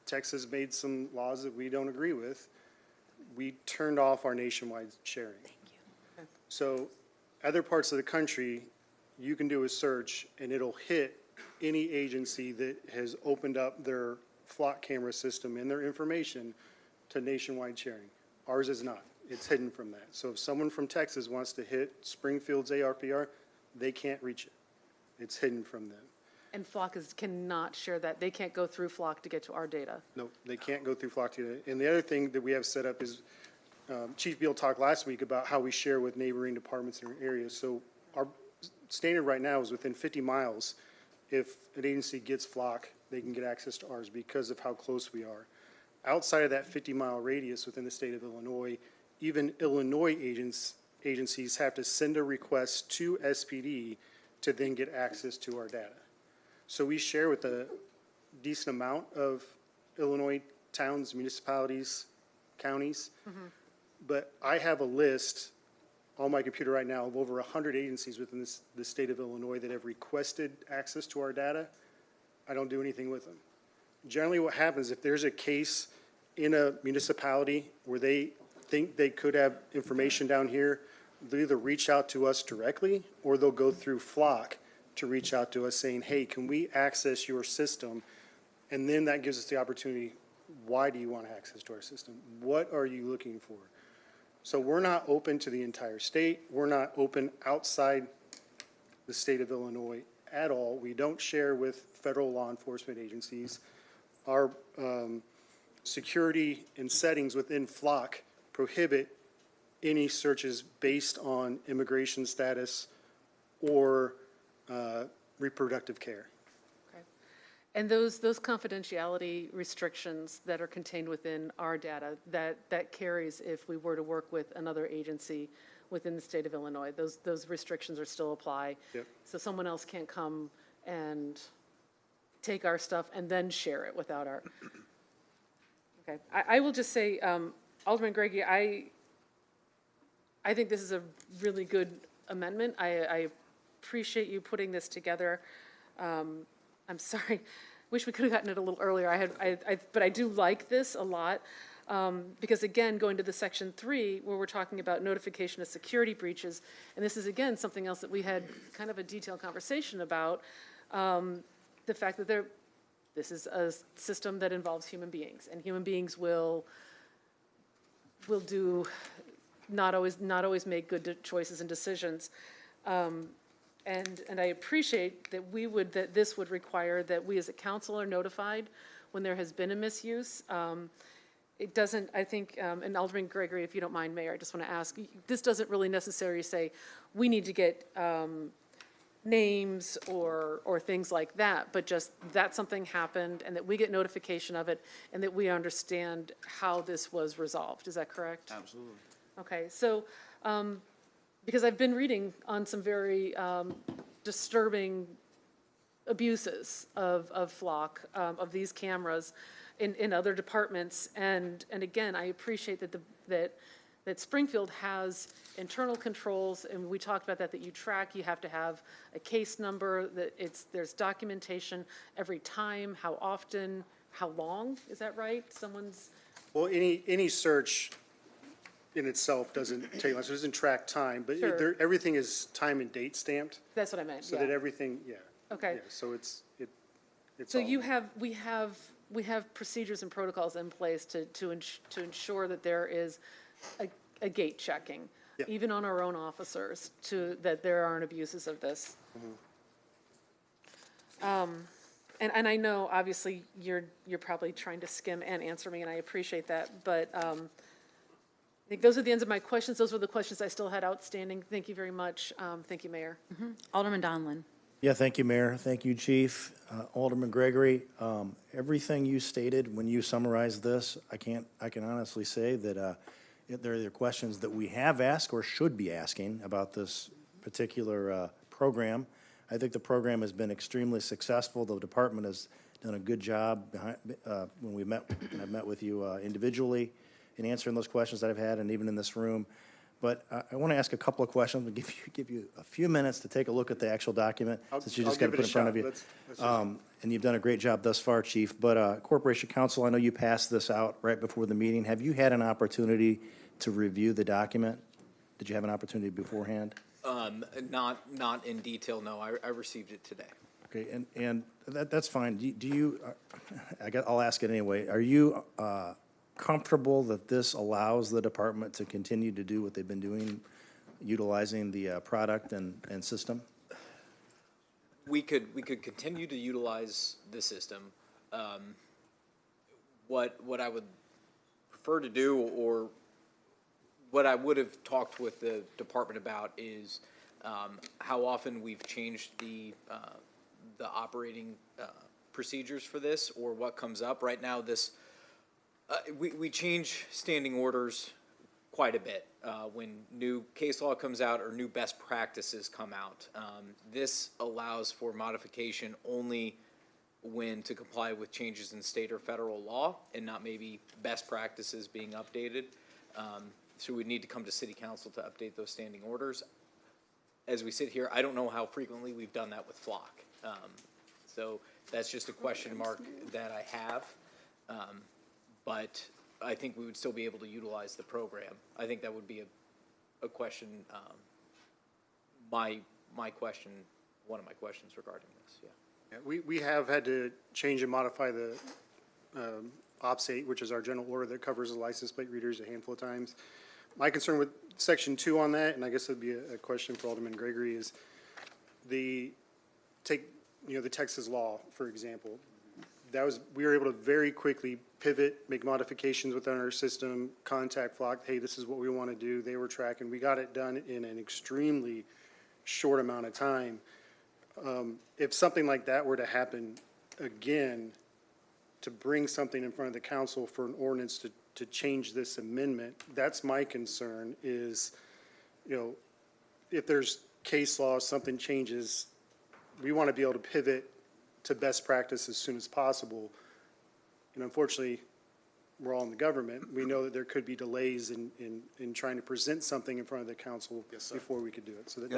Texas made some laws that we don't agree with, we turned off our nationwide sharing. So other parts of the country, you can do a search and it'll hit any agency that has opened up their Flock camera system and their information to nationwide sharing. Ours is not. It's hidden from that. So if someone from Texas wants to hit Springfield's ARPR, they can't reach it. It's hidden from them. And Flock cannot share that. They can't go through Flock to get to our data. No, they can't go through Flock data. And the other thing that we have set up is, Chief Beal talked last week about how we share with neighboring departments in our areas. So our standard right now is within 50 miles. If an agency gets Flock, they can get access to ours because of how close we are. Outside of that 50-mile radius within the state of Illinois, even Illinois agencies have to send a request to SPD to then get access to our data. So we share with a decent amount of Illinois towns, municipalities, counties. But I have a list on my computer right now of over 100 agencies within the state of Illinois that have requested access to our data. I don't do anything with them. Generally what happens, if there's a case in a municipality where they think they could have information down here, they'll either reach out to us directly or they'll go through Flock to reach out to us saying, hey, can we access your system? And then that gives us the opportunity, why do you want access to our system? What are you looking for? So we're not open to the entire state. We're not open outside the state of Illinois at all. We don't share with federal law enforcement agencies. Our security and settings within Flock prohibit any searches based on immigration status or reproductive care. And those confidentiality restrictions that are contained within our data, that carries if we were to work with another agency within the state of Illinois. Those restrictions are still apply. Yep. So someone else can't come and take our stuff and then share it without our. Okay, I will just say, Alderman Greggy, I think this is a really good amendment. I appreciate you putting this together. I'm sorry, wish we could have gotten it a little earlier. But I do like this a lot, because again, going to the section 3, where we're talking about notification of security breaches, and this is again, something else that we had kind of a detailed conversation about, the fact that this is a system that involves human beings, and human beings will do, not always make good choices and decisions. And I appreciate that this would require that we as a council are notified when there has been a misuse. It doesn't, I think, and Alderman Gregory, if you don't mind, Mayor, I just want to ask, this doesn't really necessarily say we need to get names or things like that, but just that something happened and that we get notification of it and that we understand how this was resolved. Is that correct? Absolutely. Okay, so because I've been reading on some very disturbing abuses of Flock, of these cameras in other departments. And again, I appreciate that Springfield has internal controls, and we talked about that you track, you have to have a case number, that there's documentation every time, how often, how long, is that right? Well, any search in itself doesn't take, so it doesn't track time, but Sure. everything is time and date stamped, That's what I meant, so yeah. that everything, Okay. yeah, so it's So all- we have procedures and protocols in place to ensure that there is a gate checking, Yeah. even on our own officers, that there aren't abuses of this. And I know, obviously, you're probably trying to skim and answer me, and I appreciate that, but I think those are the ends of my questions. Those were the questions I still had outstanding. Thank you very much. Thank you, Mayor. Alderman Donlin. Yeah, thank you, Mayor. Thank you, Chief. Alderman Gregory, everything you stated when you summarized this, I can honestly say that there are questions that we have asked or should be asking about this particular program. I think the program has been extremely successful. The department has done a good job when I've met with you individually in answering those questions that I've had, and even in this room. But I want to ask a couple of questions. We'll give you a few minutes to take a look at the actual document, since you just got to I'll put it in front of give you. it a shot. And you've done a great job thus far, Chief. But Corporation Counsel, I know you passed this out right before the meeting. Have you had an opportunity to review the document? Did you have an opportunity beforehand? Not in detail, no. I received it today. Okay, and that's fine. Do you, I'll ask it anyway. Are you comfortable that this allows the department to continue to do what they've been doing, utilizing the product and system? We could continue to utilize the system. What I would prefer to do, or what I would have talked with the department about, is how often we've changed the operating procedures for this, or what comes up. Right now, we change standing orders quite a bit when new case law comes out or new best practices come out. This allows for modification only when to comply with changes in state or federal law, and not maybe best practices being updated. So we need to come to city council to update those standing orders. As we sit here, I don't know how frequently we've done that with Flock. So that's just a question mark that I have. But I think we would still be able to utilize the program. I think that would be a question, one of my questions regarding this, yeah. Yeah, we have had to change and modify the OPS-8, which is our general order that covers the license plate readers, a handful of times. My concern with Section 2 on that, and I guess it'd be a question for Alderman Gregory, is the Texas law, for example. We were able to very quickly pivot, make modifications within our system, contact Flock, hey, this is what we want to do. They were tracking. We got it done in an extremely short amount of time. If something like that were to happen again, to bring something in front of the council for an ordinance to change this amendment, that's my concern is, if there's case law, something changes, we want to be able to pivot to best practice as soon as possible. And unfortunately, we're all in the government. We know that there could be delays in trying to present something in front of the council before we could do it. So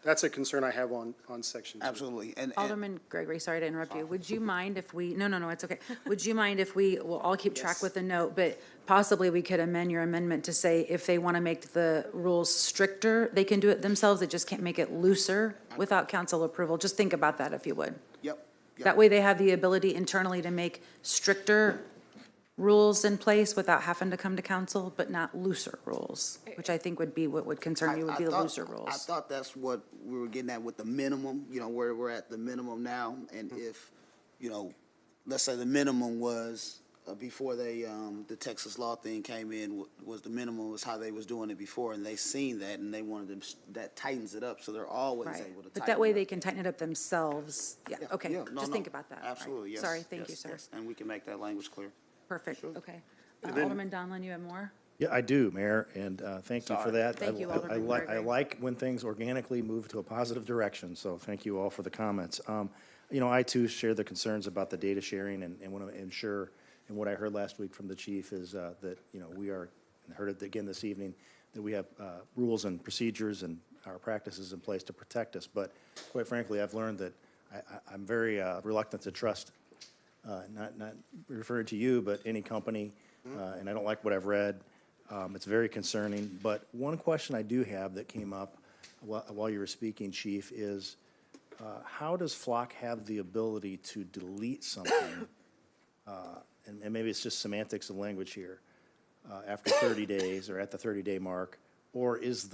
that's a concern I have on Section 2. Absolutely. And Alderman Gregory, sorry to interrupt you. Would you mind if we, no, it's okay. Would you mind if we'll all keep track with a note, but possibly we could amend your amendment to say if they want to make the rules stricter, they can do it themselves. They just can't make it looser without council approval. Just think about that if you would. Yep. That way they have the ability internally to make stricter rules in place without having to come to council, but not looser rules, which I think would be what would concern you, would be the looser rules. I thought that's what we were getting at with the minimum, where we're at the minimum now. And if, let's say the minimum was, before the Texas law thing came in, was the minimum was how they was doing it before, and they seen that, and they wanted that tightens it up, so they're always Right. able to tighten it up. But that way they can tighten it up themselves. Yeah, okay, Yeah, no, just no, think about that. Right. Absolutely, yes. Sorry, thank yes, you, sir. yes. And we can make that language clear. Perfect, okay. And then- Alderman Donlin, you have more? Yeah, I do, Mayor, and thank you for that. Thank you, I Alderman like, I Gregory. like when things organically move to a positive direction, so thank you all for the comments. You know, I too share the concerns about the data sharing and want to ensure, and what I heard last week from the chief is that, you know, we are, and heard it again this evening, that we have rules and procedures and our practices in place to protect us. But quite frankly, I've learned that I'm very reluctant to trust, not referring to you, but any company, and I don't like what I've read. It's very concerning. But one question I do have that came up while you were speaking, Chief, is how does Flock have the ability to delete something, and maybe it's just semantics of language here, after 30 days or at the 30-day mark, or is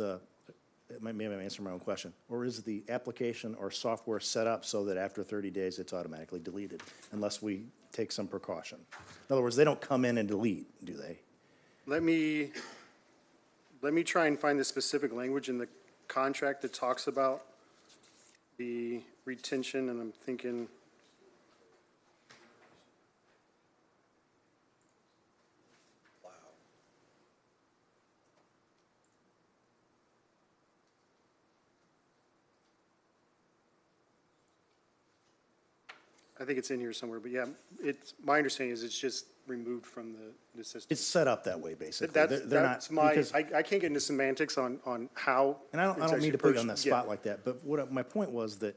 maybe I'm answering my own question, or is the application or software set up so that after 30 days it's automatically deleted unless we take some precaution? In other words, they don't come in and delete, do they? Let me try and find the specific language in the contract that talks about the retention, and I'm thinking, I think it's in here somewhere, but yeah, my understanding is it's just removed from the system. It's set up that way, basically. That's They're not, because- I can't get into semantics on how. And I it's don't mean to put you on that actually spot like that, but my point was that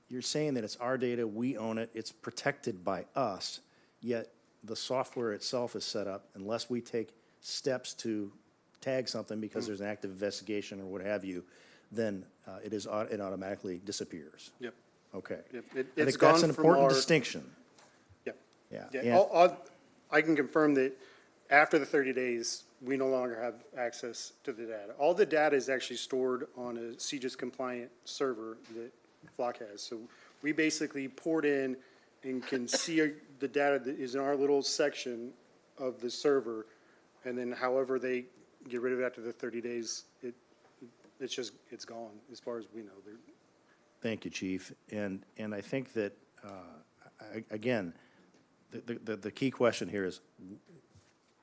you're saying that it's our data, we own it, it's protected by us, yet the software itself is set up, unless we take steps to tag something because there's an active investigation or what have you, then it automatically disappears. Yep, Okay. yep. I It's think gone that's an from important our- distinction. Yep. Yeah. Yeah, I can confirm that after the 30 days, we no longer have access to the data. All the data is actually stored on a CGIS compliant server that Flock has. So we basically port in and can see the data that is in our little section of the server, and then however they get rid of it after the 30 days, it's gone, as far as we know. Thank you, Chief. And I think that, again, the key question here is,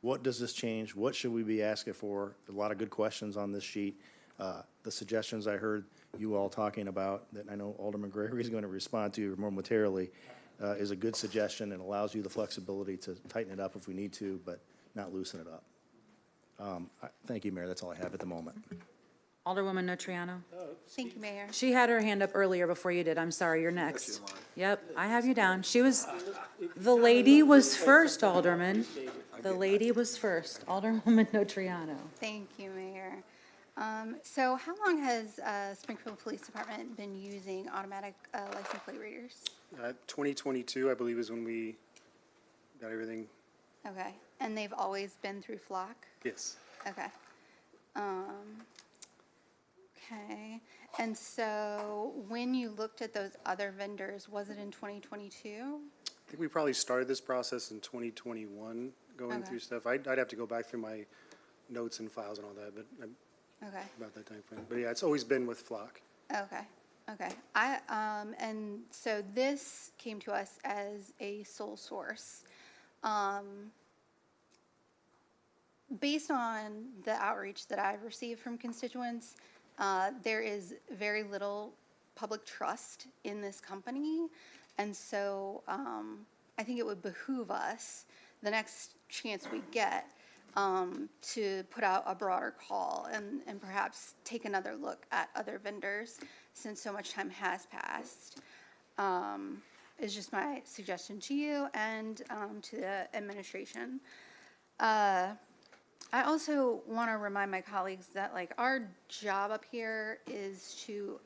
what does this change? What should we be asking for? A lot of good questions on this sheet. The suggestions I heard you all talking about, that I know Alderman Gregory is going to respond to momentarily, is a good suggestion and allows you the flexibility to tighten it up if we need to, but not loosen it up. Thank you, Mayor. That's all I have at the moment. Alderwoman Notriano? Thank you, Mayor. She had her hand up earlier before you did. I'm sorry, you're next. Yep, I have you down. The lady was first, Alderman. The lady was first. Alderwoman Notriano. Thank you, Mayor. So how long has Springfield Police Department been using automatic license plate readers? 2022, I believe, is when we got everything. Okay, and they've always been through Flock? Yes. Okay. Okay, and so when you looked at those other vendors, was it in 2022? I think we probably started this process in 2021, going Okay. through stuff. I'd have to go back through my notes and files and all that, but Okay. about that time frame. But yeah, it's always been with Flock. Okay, okay. And so this came to us as a sole source. Based on the outreach that I've received from constituents, there is very little public trust in this company. And so I think it would behoove us, the next chance we get, to put out a broader call and perhaps take another look at other vendors since so much time has passed. Is just my suggestion to you and to the administration. I also want to remind my colleagues that like our job up here is to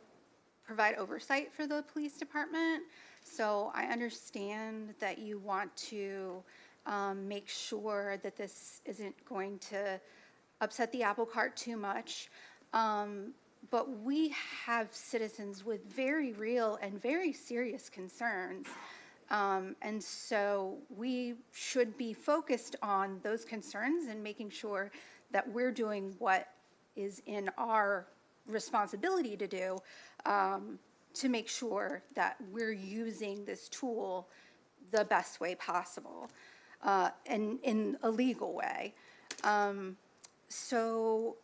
provide oversight for the police department. So I understand that you want to make sure that this isn't going to upset the apple cart too much. But we have citizens with very real and very serious concerns. And so we should be focused on those concerns and making sure that we're doing what is in our responsibility to do to make sure that we're using this tool the best way possible and in a legal way. So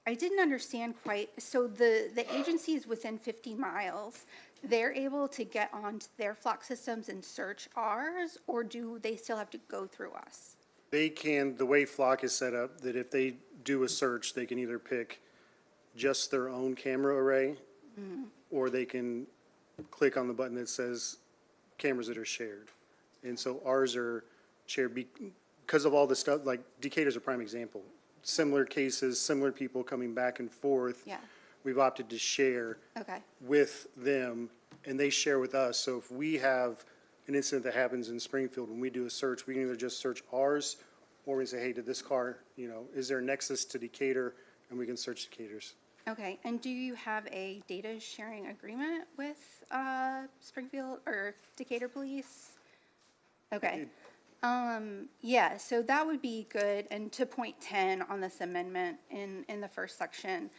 I didn't understand quite, so the agencies within 50 miles, they're able to get onto their flock systems and search ours, or do they still have to go through us? They can, the way Flock is set up, that if they do a search, they can either pick just their own camera array, or they can click on the button that says cameras that are shared. And so ours are shared because of all the stuff, like Decatur's a prime example. Similar cases, similar people coming back and forth. Yeah. We've opted to share Okay, with them, and they share with us. So if we have an incident that happens in Springfield, when we do a search, we can either just search ours, or we say, hey, did this car, is there a nexus to Decatur? And we can search Decatur's. okay. And do you have a data sharing agreement with Springfield or Decatur Police? Okay. Yeah, so that would be good. And to point 10 on this amendment in the first section,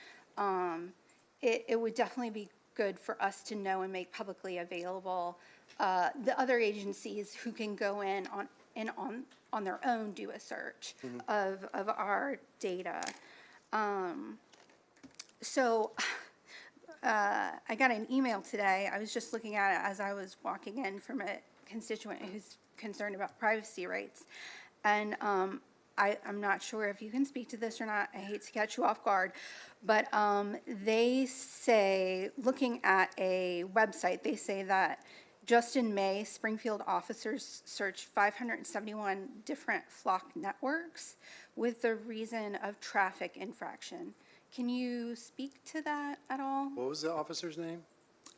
it would definitely be good for us to know and make publicly available the other agencies who can go in on their own, do a search of our data. So I got an email today. I was just looking at it as I was walking in from a constituent who's concerned about privacy rights. And I'm not sure if you can speak to this or not. I hate to catch you off guard. But they say, looking at a website, they say that just in May, Springfield officers searched 571 different flock networks with the reason of traffic infraction. Can you speak to that at all? What was the officer's name?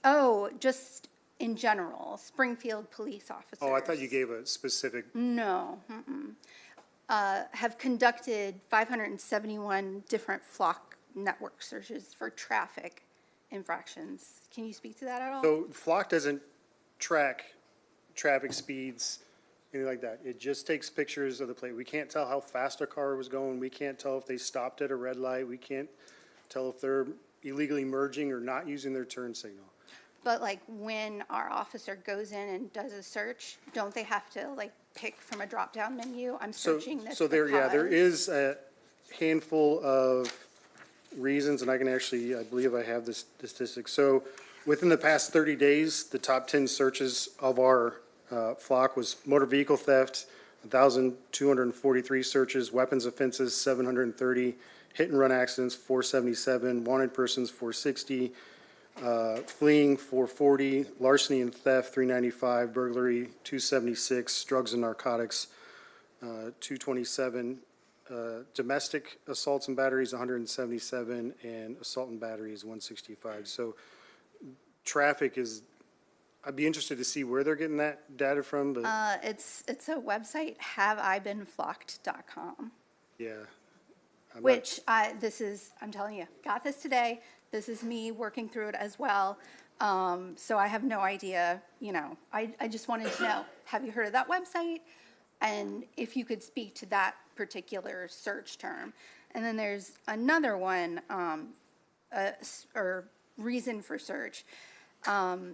Oh, just in general, Springfield police officers. Oh, I thought you gave a specific, No. Have conducted 571 different flock network searches for traffic infractions. Can you speak to that at all? so Flock doesn't track traffic speeds, anything like that. It just takes pictures of the plate. We can't tell how fast a car was going. We can't tell if they stopped at a red light. We can't tell if they're illegally merging or not using their turn signal. But like when our officer goes in and does a search, don't they have to like pick from a drop-down menu? I'm So, searching this so there, yeah, there because- is a handful of reasons, and I can actually, I believe I have this statistic. So within the past 30 days, the top 10 searches of our flock was motor vehicle theft, 1,243 searches, weapons offenses, 730, hit and run accidents, 477, wanted persons, 460, fleeing, 440, larceny and theft, 395, burglary, 276, drugs and narcotics, 227, domestic assaults and batteries, 177, and assault and batteries, 165. So traffic is, I'd be interested to see where they're getting that data from, but It's a website, haveibeenflocked.com, yeah. I'm not- which I'm telling you, got this today. This is me working through it as well. So I have no idea, I just wanted to know, have you heard of that website? And if you could speak to that particular search term. And then there's another one, or reason for search.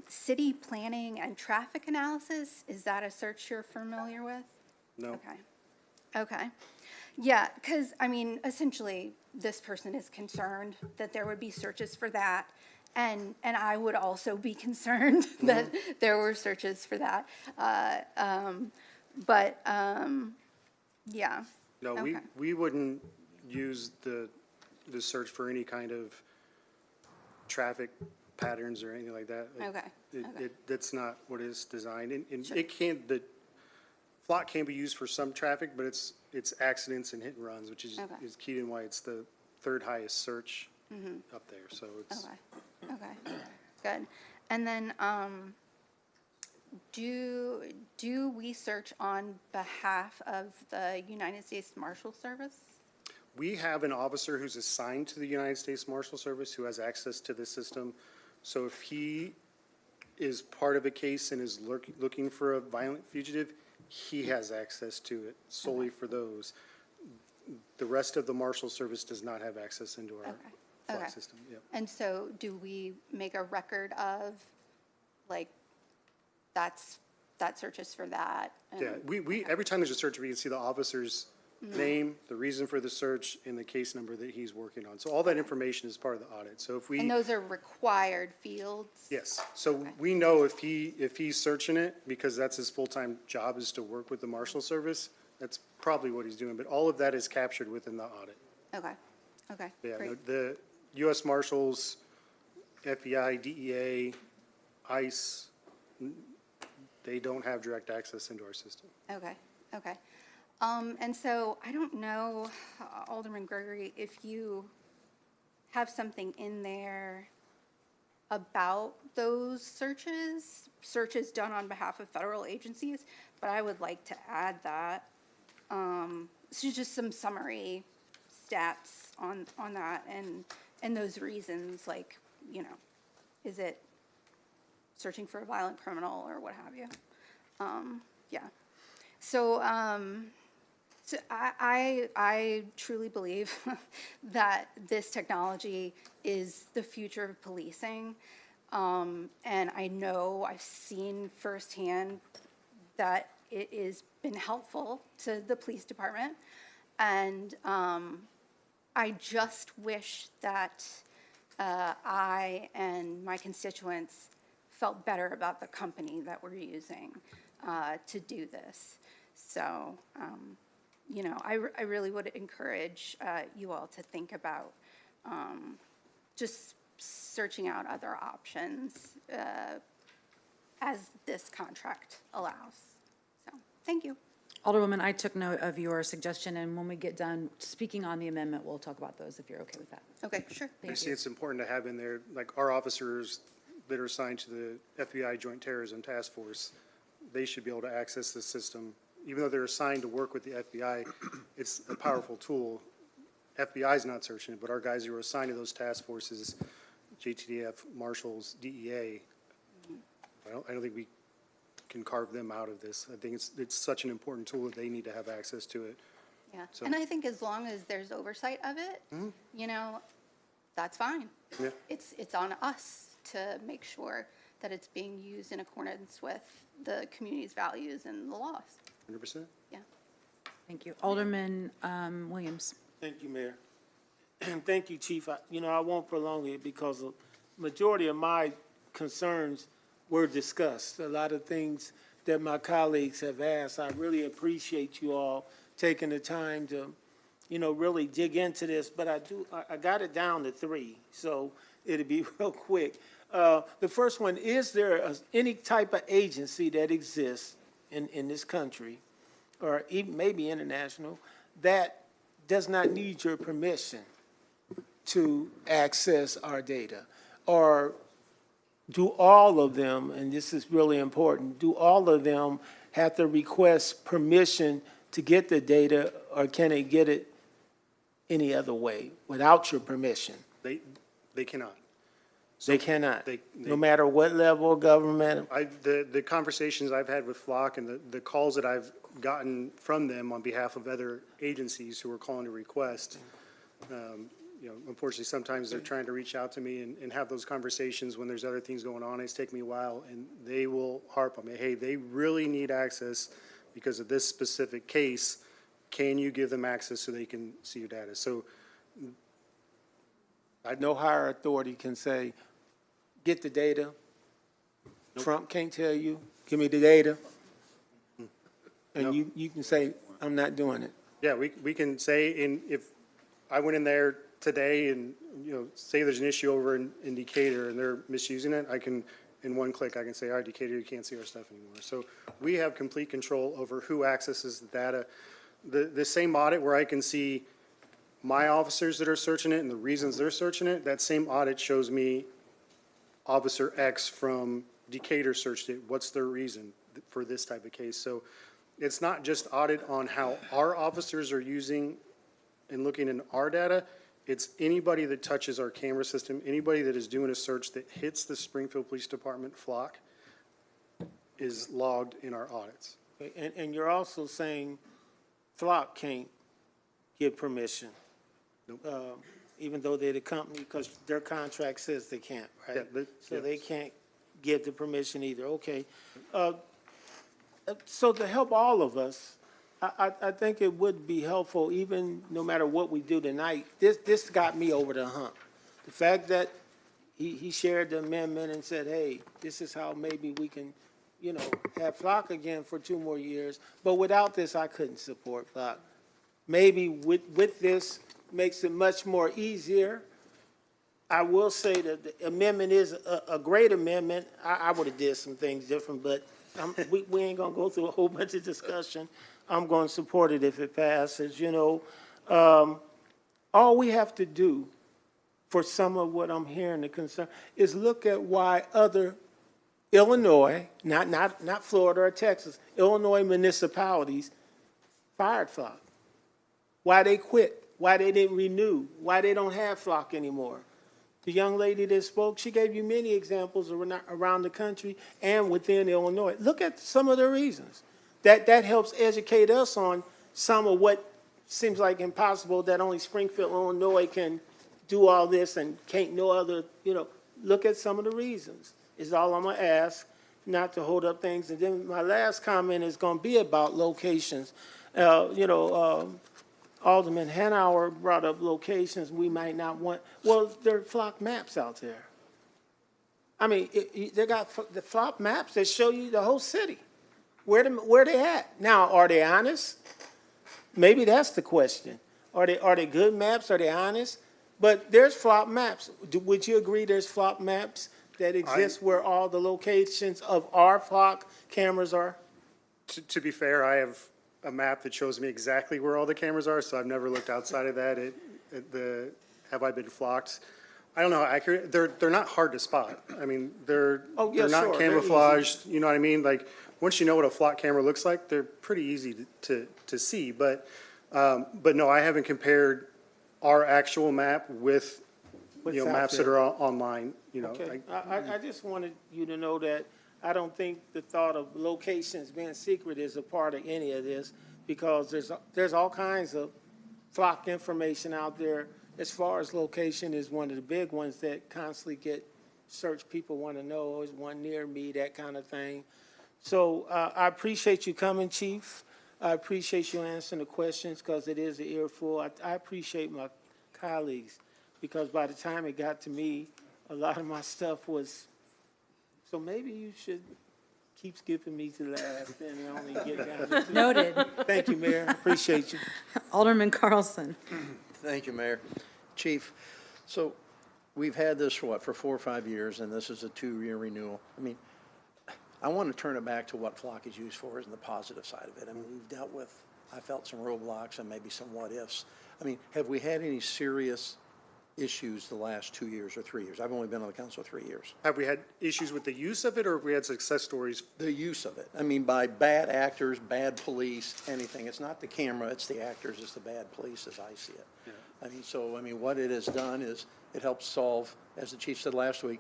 City planning and traffic analysis, is that a search you're familiar with? No. Okay. Yeah, because, essentially, this person is concerned that there would be searches for that, and I would also be concerned that there were searches for that. Yeah. No, Okay. we wouldn't use the search for any kind of traffic patterns or anything like that. Okay. That's not what it's designed. And it can't, the flock can be used for some traffic, but it's accidents and hit and runs, which is Okay. key to why it's the third highest search up there, so it's. Okay, good. And then, do we search on behalf of the United States Marshal Service? We have an officer who's assigned to the United States Marshal Service who has access to the system. So if he is part of a case and is looking for a violent fugitive, he has access to it solely for those. The rest of the Marshal Service does not have access into our Okay. flock system. Yep. And so do we make a record of, like, that searches for that? Yeah, we every time there's a search, we can see the officer's name, the reason for the search, and the case number that he's working on. So all that information is part of the audit. So if we. And those are required fields? Yes, so we know if he's searching it, because that's his full-time job is to work with the Marshal Service, that's probably what he's doing, but all of that is captured within the audit. Okay, okay, Yeah, great. the US Marshals, FBI, DEA, ICE, they don't have direct access into our system. Okay, okay. And so I don't know, Alderman Gregory, if you have something in there about those searches done on behalf of federal agencies, but I would like to add that. So just some summary stats on that and those reasons, like, you know, is it searching for a violent criminal or what have you? Yeah. So, so I truly believe that this technology is the future of policing. And I know I've seen firsthand that it has been helpful to the police department. And I just wish that I and my constituents felt better about the company that we're using to do this. So, you know, I really would encourage you all to think about just searching out other options as this contract allows. So, thank you. Alderwoman, I took note of your suggestion, and when we get done speaking on the amendment, we'll talk about those if you're okay with that. Okay, sure. I see it's important to have in there, like, our officers that are assigned to the FBI Joint Terrorism Task Force, they should be able to access the system. Even though they're assigned to work with the FBI, it's a powerful tool. FBI's not searching it, but our guys who are assigned to those task forces, JTDF, Marshals, DEA, I don't think we can carve them out of this. I think it's such an important tool that they need to have access to it. Yeah, So- and I think as long as there's oversight of it, you know, that's fine. Yeah. It's on us to make sure that it's being used in accordance with the community's values and the laws. 100%? Yeah. Thank you. Alderman Williams. Thank you, Mayor. And thank you, Chief. I won't prolong it because the majority of my concerns were discussed. A lot of things that my colleagues have asked. I really appreciate you all taking the time to, really dig into this. But I got it down to 3, so it'll be real quick. The first one, is there any type of agency that exists in this country, or even maybe international, that does not need your permission to access our data? Or do all of them, and this is really important, do all of them have to request permission to get the data, or can they get it any other way without your permission? They cannot. They cannot, They- no matter what level of government? The conversations I've had with Flock and the calls that I've gotten from them on behalf of other agencies who are calling to request, unfortunately, sometimes they're trying to reach out to me and have those conversations when there's other things going on. It's taken me a while, and they will harp on me, hey, they really need access because of this specific case. Can you give them access so they can see your data? So No higher authority can say, get the data. Trump can't tell you, give me the data. And you can say, I'm not doing it. yeah, we can say, if I went in there today and, say there's an issue over in Decatur and they're misusing it, I can, in one click, I can say, all right, Decatur, you can't see our stuff anymore. So we have complete control over who accesses the data. The same audit where I can see my officers that are searching it and the reasons they're searching it, that same audit shows me Officer X from Decatur searched it. What's their reason for this type of case? So it's not just audit on how our officers are using and looking in our data. It's anybody that touches our camera system, anybody that is doing a search that hits the Springfield Police Department flock is logged in our audits. And you're also saying Flock can't give permission? Nope. Even though they're the company, because their contract says they can't, right? Yeah, So they can't give the permission either, okay. So to help all of us, I think it would be helpful, even no matter what we do tonight. This got me over the hump. The fact that he shared the amendment and said, hey, this is how maybe we can, have Flock again for 2 more years. But without this, I couldn't support Flock. Maybe with this, makes it much more easier. I will say that the amendment is a great amendment. I would have did some things different, but we ain't gonna go through a whole bunch of discussion. I'm gonna support it if it passes, All we have to do for some of what I'm hearing, the concern, is look at why other Illinois, not Florida or Texas, Illinois municipalities fired Flock. Why they quit, why they didn't renew, why they don't have Flock anymore. The young lady that spoke, she gave you many examples around the country and within Illinois. Look at some of the reasons. That helps educate us on some of what seems like impossible, that only Springfield, Illinois can do all this and can't no other, look at some of the reasons, is all I'm gonna ask, not to hold up things. And then my last comment is gonna be about locations. Alderman Hanauer brought up locations we might not want. Well, there are Flock maps out there. I mean, they got the Flock maps that show you the whole city, where they at. Now, are they honest? Maybe that's the question. Are they good maps? Are they honest? But there's Flock maps. Would you agree there's Flock maps that exist where all the locations of our Flock cameras are? To be fair, I have a map that shows me exactly where all the cameras are, so I've never looked outside of that at the have I been flocked. I don't know how accurate. They're not hard to spot. I mean, they're not camouflaged. You know what I mean? Like, once you know what a flock camera looks like, they're pretty easy to see. But no, I haven't compared our actual map with maps that are online. Okay. I just wanted you to know that I don't think the thought of locations being secret is a part of any of this, because there's all kinds of Flock information out there. As far as location is one of the big ones that constantly get searched. People want to know, is one near me, that kind of thing. So I appreciate you coming, Chief. I appreciate you answering the questions, because it is an earful. I appreciate my colleagues, because by the time it got to me, a lot of my stuff was, so maybe you should keep skipping me to last and only get down to. Noted. Thank you, Mayor. Appreciate you. Alderman Carlson. Thank you, Mayor. Chief, so we've had this for 4 or 5 years, and this is a 2-year renewal. I mean, I want to turn it back to what Flock is used for, is the positive side of it. I mean, we've dealt with, I felt some roadblocks and maybe some what-ifs. I mean, have we had any serious issues the last 2 years or 3 years? I've only been on the council 3 years. Have we had issues with the use of it, or have we had success stories? The use of it. I mean, by bad actors, bad police, anything. It's not the camera, it's the actors, it's the bad police as I see it. Yeah. I mean, what it has done is it helps solve, as the chief said last week,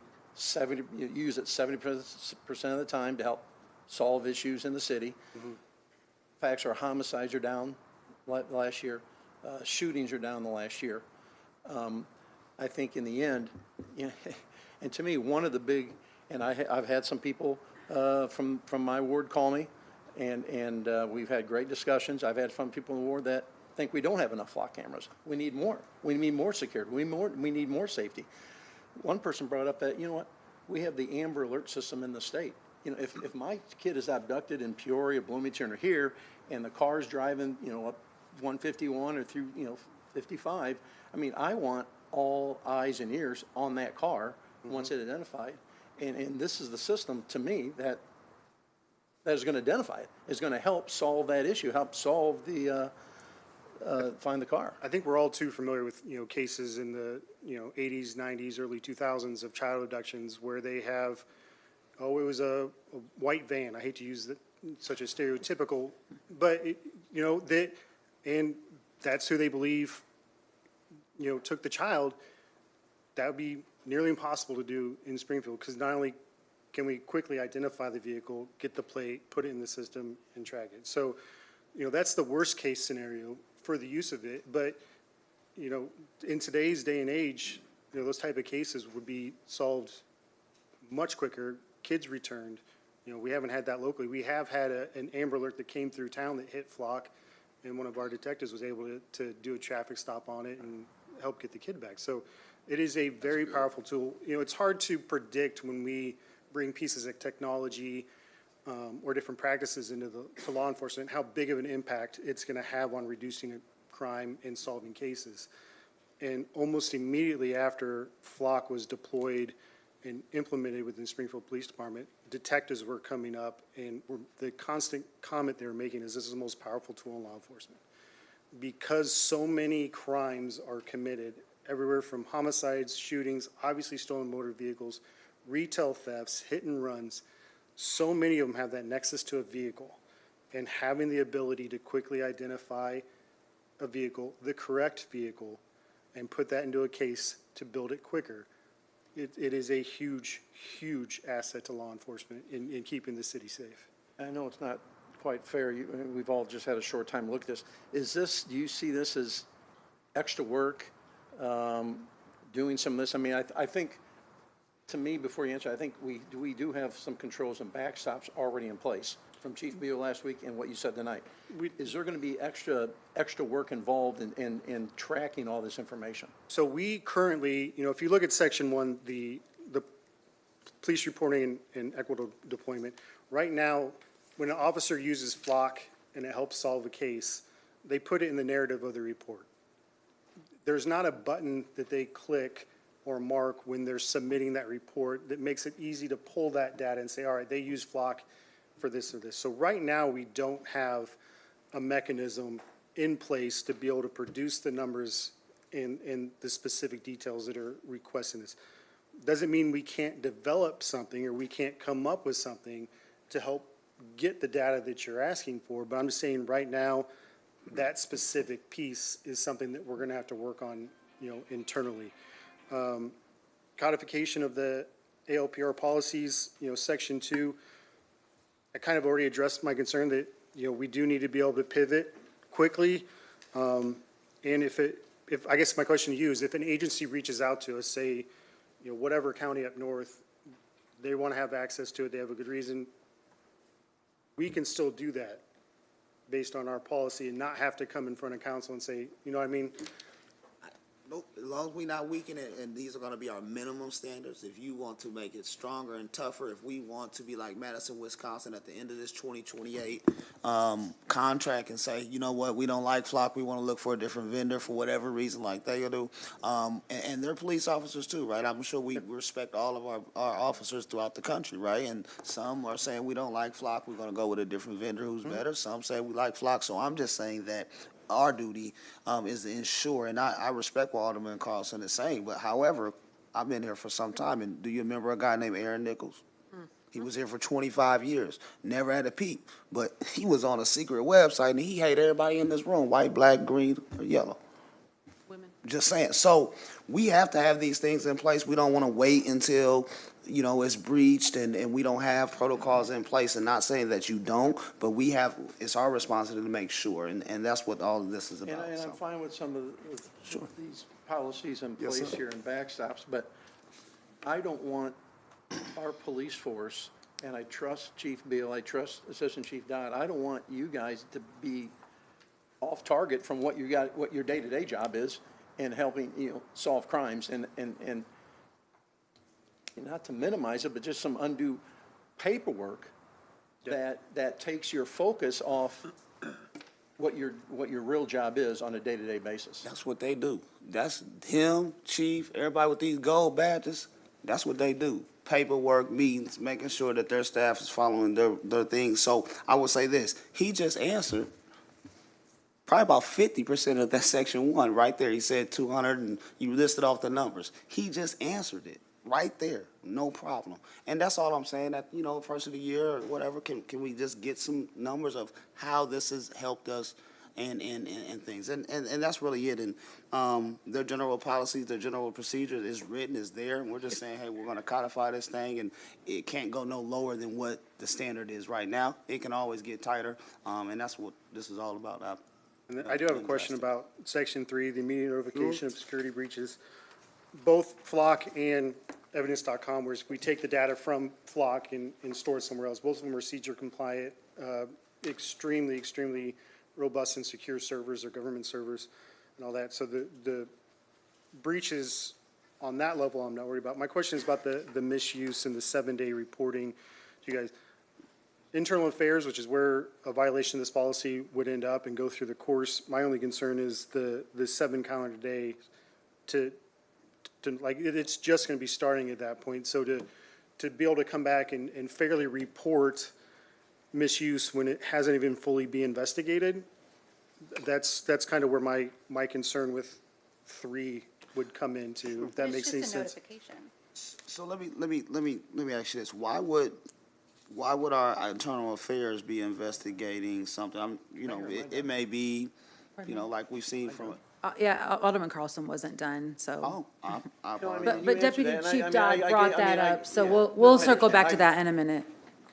you use it 70% of the time to help solve issues in the city. Mm-hmm. Facts are homicides are down last year. Shootings are down the last year. I think in the end, and to me, one of the big, and I've had some people from my ward call me, and we've had great discussions. I've had some people in the ward that think we don't have enough Flock cameras. We need more. We need more security. We need more safety. One person brought up that, we have the Amber Alert system in the state. If my kid is abducted in Peoria, Bloomington, or here, and the car's driving, up 151 or through, 55, I mean, I want all eyes and ears on that car once it's identified. And this is the system, to me, that is going to identify it, is going to help solve that issue, help solve the, find the car. I think we're all too familiar with, cases in the, 80s, 90s, early 2000s of child abductions where they have, it was a white van. I hate to use such a stereotypical, but, and that's who they believe, took the child. That would be nearly impossible to do in Springfield, because not only can we quickly identify the vehicle, get the plate, put it in the system, and track it. So, that's the worst case scenario for the use of it. But, in today's day and age, those type of cases would be solved much quicker, kids returned. We haven't had that locally. We have had an Amber Alert that came through town that hit Flock, and one of our detectives was able to do a traffic stop on it and help get the kid back. So it is a very powerful tool. You know, it's hard to predict when we bring pieces of technology or different practices into to law enforcement, how big of an impact it's going to have on reducing crime and solving cases. And almost immediately after Flock was deployed and implemented within Springfield Police Department, detectives were coming up, and the constant comment they were making is this is the most powerful tool in law enforcement. Because so many crimes are committed, everywhere from homicides, shootings, obviously stolen motor vehicles, retail thefts, hit and runs, so many of them have that nexus to a vehicle. And having the ability to quickly identify a vehicle, the correct vehicle, and put that into a case to build it quicker, it is a huge, huge asset to law enforcement in keeping the city safe. I know it's not quite fair. We've all just had a short time to look at this. Do you see this as extra work, doing some of this? I mean, I think, to me, before you answer, I think we do have some controls and backstops already in place from Chief Beal last week and what you said tonight. Is there going to be extra work involved in tracking all this information? So we currently, you know, if you look at Section 1, the police reporting and equitable deployment, right now, when an officer uses Flock and it helps solve a case, they put it in the narrative of the report. There's not a button that they click or mark when they're submitting that report that makes it easy to pull that data and say, all right, they use Flock for this or this. So right now, we don't have a mechanism in place to be able to produce the numbers in the specific details that are requesting this. Doesn't mean we can't develop something or we can't come up with something to help get the data that you're asking for, but I'm just saying right now, that specific piece is something that we're gonna have to work on, you know, internally. Codification of the ALPR policies, you know, Section 2, I kind of already addressed my concern that, you know, we do need to be able to pivot quickly. And if I guess my question to you is, if an agency reaches out to us, say, you know, whatever county up north, they want to have access to it, they have a good reason, we can still do that based on our policy and not have to come in front of council and say, you know what I mean? Nope, as long as we not weaken it, and these are gonna be our minimum standards. If you want to make it stronger and tougher, if we want to be like Madison, Wisconsin at the end of this 2028 contract and say, you know what, we don't like Flock, we wanna look for a different vendor for whatever reason like they do. And they're police officers too, right? I'm sure we respect all of our officers throughout the country, right? And some are saying we don't like Flock, we're gonna go with a different vendor who's better. Some say we like Flock, so I'm just saying that our duty is to ensure, and I respect what Alderman Carlson is saying, but however, I've been here for some time, and do you remember a guy named Aaron Nichols? He was here for 25 years, never had a peep, but he was on a secret website, and he hated everybody in this room, white, black, green, or yellow. Women. Just saying. So we have to have these things in place. We don't want to wait until, you know, it's breached and we don't have protocols in place, and not saying that you don't, but we have, it's our responsibility to make sure, and that's what all of this is about. And I'm fine with some of these policies in place here and backstops, but I don't want our police force, and I trust Chief Beal, I trust Assistant Chief Dodd, I don't want you guys to be off target from what your day-to-day job is in helping, you know, solve crimes and not to minimize it, but just some undue paperwork that takes your focus off what your real job is on a day-to-day basis. That's what they do. That's him, Chief, everybody with these gold badges, that's what they do. Paperwork, meetings, making sure that their staff is following their things. So I would say this, he just answered probably about 50% of that Section 1 right there. He said 200, and you listed off the numbers. He just answered it right there, no problem. And that's all I'm saying, that, you know, first of the year or whatever, can we just get some numbers of how this has helped us and things. And that's really it. And their general policies, their general procedure is written, is there, and we're just saying, hey, we're going to codify this thing, and it can't go no lower than what the standard is right now. It can always get tighter, and that's what this is all about. And I do have a question about Section 3, the immediate notification of security breaches. Both Flock and Evidence.com, where we take the data from Flock and store it somewhere else, both of them are seizure compliant, extremely robust and secure servers or government servers and all that. So the breaches on that level, I'm not worried about. My question is about the misuse and the 7-day reporting. You guys, internal affairs, which is where a violation of this policy would end up and go through the course. My only concern is the 7 calendar day to like, it's just going to be starting at that point. So to be able to come back and fairly report misuse when it hasn't even fully been investigated, that's kind of where my concern with 3 would come into, if that makes any sense. It's just a notification. So let me ask you this. Why would our internal affairs be investigating something? It may be, like we've seen from. Yeah, Alderman Carlson wasn't done, so. Oh, I apologize. But you answered Deputy that, and Chief I Dodd mean, brought I that mean, up, so yeah. we'll No, circle back to I- that in a minute.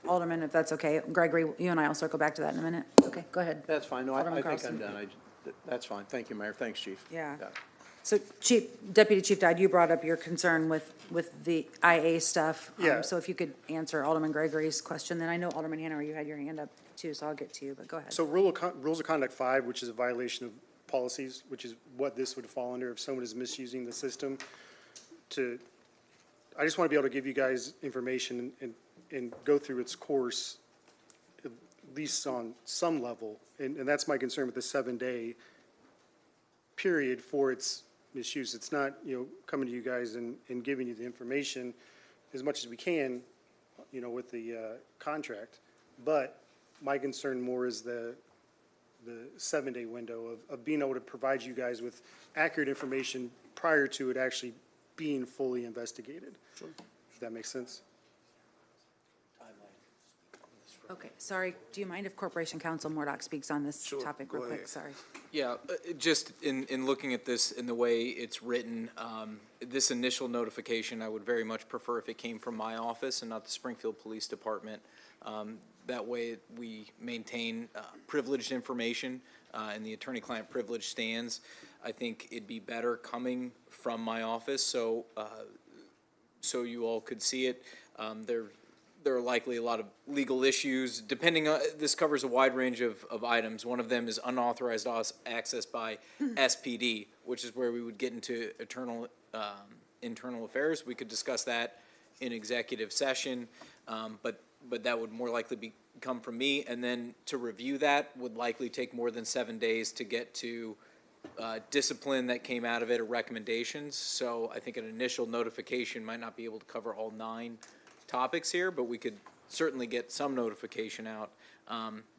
Alderman, if that's okay. Gregory, you and I will circle back to that in a minute. Okay, go ahead. That's fine. No, Alderman I think Carlson. I'm done. That's fine. Thank you, Mayor. Thanks, Chief. Yeah. So Deputy Chief Dodd, you brought up your concern with the IA stuff. Yeah. So if you could answer Alderman Gregory's question, then I know Alderman Hanover, you had your hand up too, so I'll get to you, but go ahead. So Rules of Conduct 5, which is a violation of policies, which is what this would fall under if someone is misusing the system I just want to be able to give you guys information and go through its course, at least on some level. And that's my concern with the 7-day period for its misuse. It's not, coming to you guys and giving you the information as much as we can, with the contract. But my concern more is the 7-day window of being able to provide you guys with accurate information prior to it actually being fully investigated. Sure. If that makes sense. Okay, sorry, do you mind if Corporation Counsel Mordock speaks on this topic real quick? Sorry. Yeah, just in looking at this in the way it's written, this initial notification, I would very much prefer if it came from my office and not the Springfield Police Department. That way we maintain privileged information and the attorney-client privilege stands. I think it'd be better coming from my office so you all could see it. There are likely a lot of legal issues, depending on, this covers a wide range of items. One of them is unauthorized access by SPD, which is where we would get into internal affairs. We could discuss that in executive session, but that would more likely come from me. And then to review that would likely take more than 7 days to get to discipline that came out of it or recommendations. So I think an initial notification might not be able to cover all 9 topics here, but we could certainly get some notification out.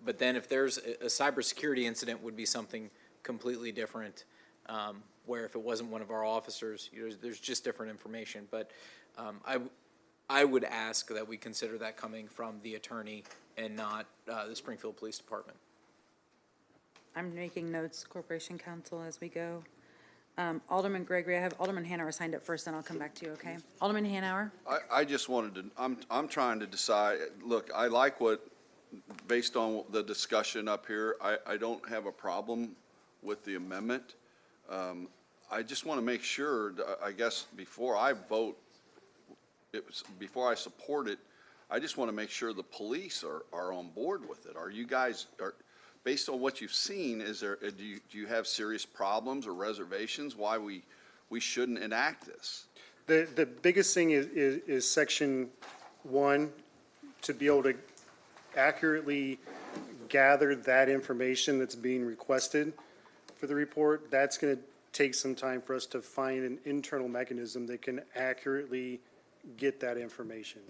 But then if there's a cybersecurity incident would be something completely different, where if it wasn't one of our officers, there's just different information. But I would ask that we consider that coming from the attorney and not the Springfield Police Department. I'm making notes, Corporation Counsel, as we go. Alderman Gregory, I have Alderman Hanauer signed up first, then I'll come back to you, okay? Alderman Hanauer? I just wanted to, I'm trying to decide, look, I like based on the discussion up here, I don't have a problem with the amendment. I just want to make sure, I guess, before I vote, before I support it, I just want to make sure the police are on board with it. Are you guys, based on what you've seen, do you have serious problems or reservations why we shouldn't enact this? The biggest thing is Section 1, to be able to accurately gather that information that's being requested for the report. That's going to take some time for us to find an internal mechanism that can accurately get that information.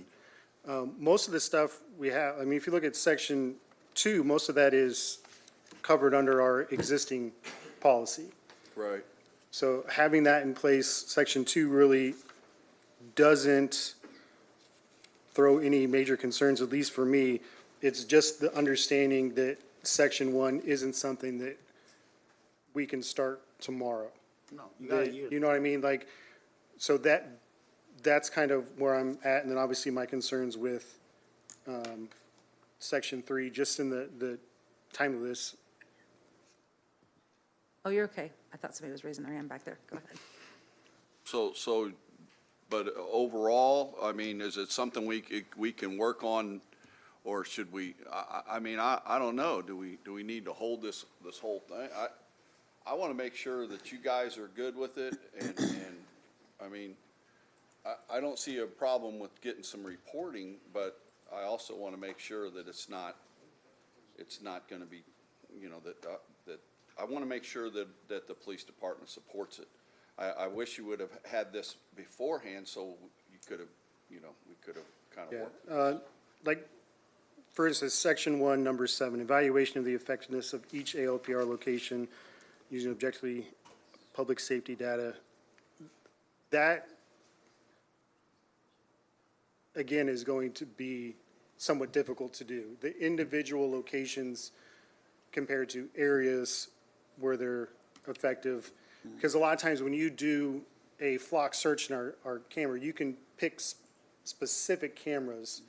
Most of the stuff we have, I mean, if you look at Section 2, most of that is covered under our existing policy. Right. So having that in place, Section 2 really doesn't throw any major concerns, at least for me. It's just the understanding that Section 1 isn't something that we can start tomorrow. No, you got a year. You know what I mean? Like, so that's kind of where I'm at, and then obviously my concerns with Section 3, just in the time of this. Oh, you're okay. I thought somebody was raising their hand back there. Go ahead. But overall, I mean, is it something we can work on Or should we, I mean, I don't know. Do we need to hold this whole thing? I want to make sure that you guys are good with it, and I mean, I don't see a problem with getting some reporting, but I also want to make sure that it's not going to be, you know, that I want to make sure that the police department supports it. I wish you would have had this beforehand, so you could have, you know, we could have kind of worked. Like, for instance, section 1, number 7, evaluation of the effectiveness of each ALPR location using objectively public safety data. That, again, is going to be somewhat difficult to do. The individual locations compared to areas where they're effective. Because a lot of times when you do a flock search in our camera, you can pick specific cameras.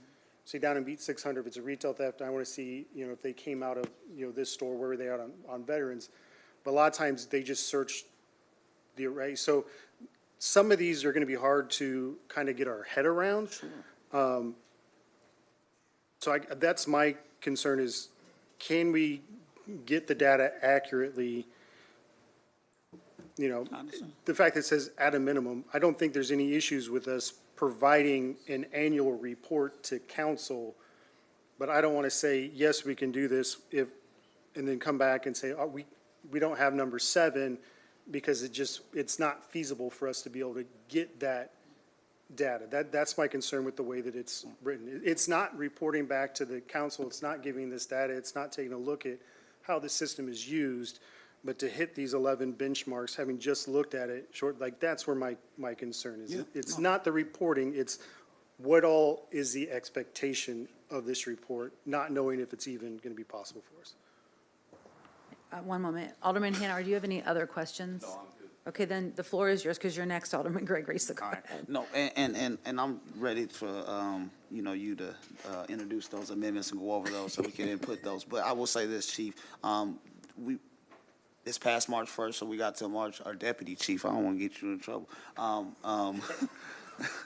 Say down in Beat 600, if it's a retail theft, I want to see, you know, if they came out of, you know, this store, where were they out on Veterans? But a lot of times they just search the array. So some of these are going to be hard to kind of get our head around. That's my concern is, can we get the data accurately? You know, the fact that it says at a minimum, I don't think there's any issues with us providing an annual report to council, but I don't want to say, yes, we can do this and then come back and say, oh, we don't have number 7 because it's not feasible for us to be able to get that data. That's my concern with the way that it's written. It's not reporting back to the council. It's not giving this data. It's not taking a look at how the system is used. But to hit these 11 benchmarks, having just looked at it that's where my concern is. It's not the reporting, it's what all is the expectation of this report, not knowing if it's even going to be possible for us. One moment. Alderman Hanauer, do you have any other questions? No, I'm good. Okay, then the floor is yours because you're next, Alderman Gregory. So go ahead. No, and I'm ready for, you know, you to introduce those amendments and go over those so we can input those. But I will say this, Chief, it's past March 1st, so we got till March, our deputy chief, I don't want to get you in trouble. No,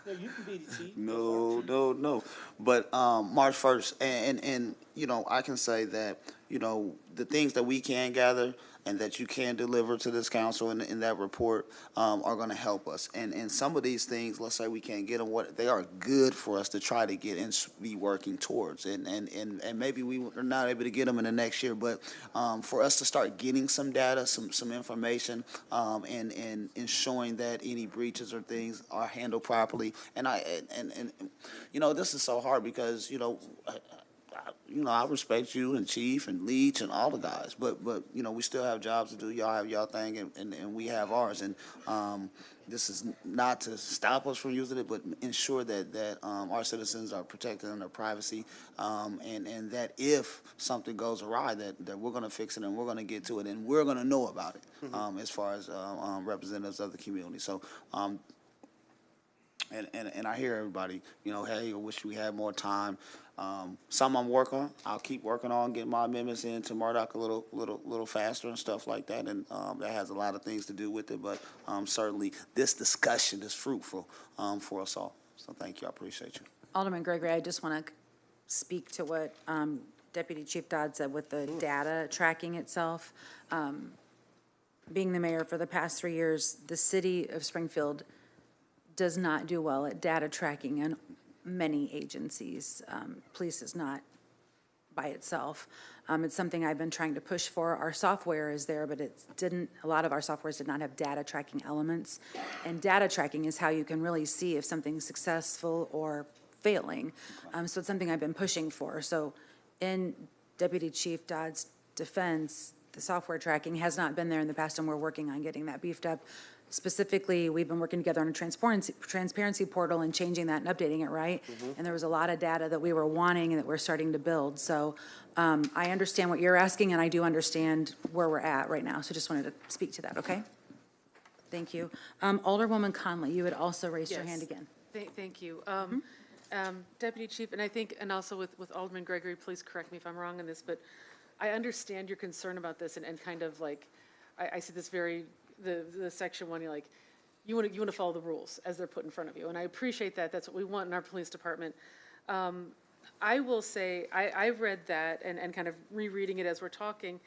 you can be the chief. No. But March 1st, and you know, I can say that, you know, the things that we can gather and that you can deliver to this council in that report are going to help us. And some of these things, let's say we can't get them, they are good for us to try to get and be working towards. And maybe we are not able to get them in the next year, but for us to start getting some data, some information, and ensuring that any breaches or things are handled properly. And you know, this is so hard because, you know, I respect you and Chief and Leach and all the guys, but you know, we still have jobs to do. Y'all have y'all thing, and we have ours. And this is not to stop us from using it, but ensure that our citizens are protected in their privacy, and that if something goes awry, that we're going to fix it and we're going to get to it and we're going to know about it, as far as representatives of the community. So. And I hear everybody, you know, hey, I wish we had more time. Some I'm working on. I'll keep working on getting my amendments into Murdoch a little faster and stuff like that. And that has a lot of things to do with it. But certainly this discussion is fruitful for us all. So thank you. I appreciate you. Alderman Gregory, I just want to speak to what Deputy Chief Dodd said with the data tracking itself. Being the mayor for the past 3 years, the city of Springfield does not do well at data tracking in many agencies. Police is not by itself. It's something I've been trying to push for. Our software is there, but a lot of our softwares did not have data tracking elements. And data tracking is how you can really see if something's successful or failing. So it's something I've been pushing for. So in Deputy Chief Dodd's defense, the software tracking has not been there in the past, and we're working on getting that beefed up. Specifically, we've been working together on a transparency portal and changing that and updating it, right? And there was a lot of data that we were wanting and that we're starting to build. So I understand what you're asking, and I do understand where we're at right now. So just wanted to speak to that, okay? Thank you. Alderwoman Conley, you had also raised your hand again. Thank you. Deputy Chief, and I think, and also with Alderman Gregory, please correct me if I'm wrong on this, but I understand your concern about this and kind of like, I see this the section 1, you're like, you want to follow the rules as they're put in front of you, and I appreciate that. That's what we want in our police department. I will say, I read that and kind of rereading it as we're talking,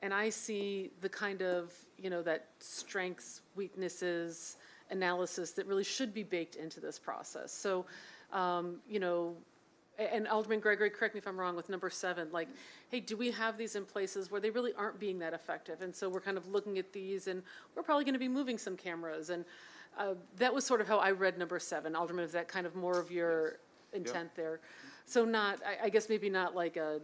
and I see the kind of, that strengths, weaknesses, analysis that really should be baked into this process. So, and Alderman Gregory, correct me if I'm wrong, with number 7, like, hey, do we have these in places where they really aren't being that effective? And so we're kind of looking at these, and we're probably going to be moving some cameras. And that was sort of how I read number 7. Alderman, is that kind of more of your intent there? So not, I guess maybe not like a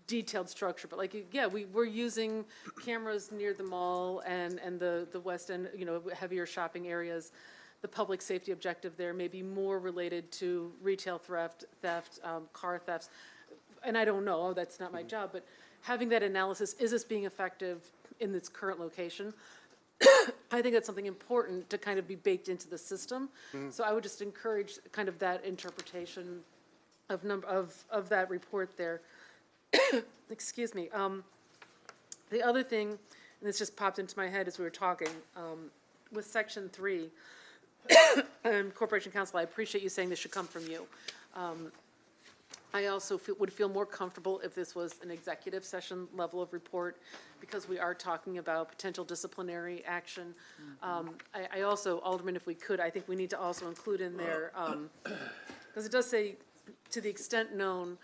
detailed structure, but like, yeah, we're using cameras near the mall and the West End, heavier shopping areas. The public safety objective there may be more related to retail theft, car thefts. And I don't know, that's not my job, but having that analysis, is this being effective in its current location? I think that's something important to kind of be baked into the system. So I would just encourage kind of that interpretation of that report there. Excuse me. The other thing, and this just popped into my head as we were talking, with section 3, Corporation Counsel, I appreciate you saying this should come from you. I also would feel more comfortable if this was an executive session level of report, because we are talking about potential disciplinary action. I also, Alderman, if we could, I think we need to also include in there, because it does say, to the extent known,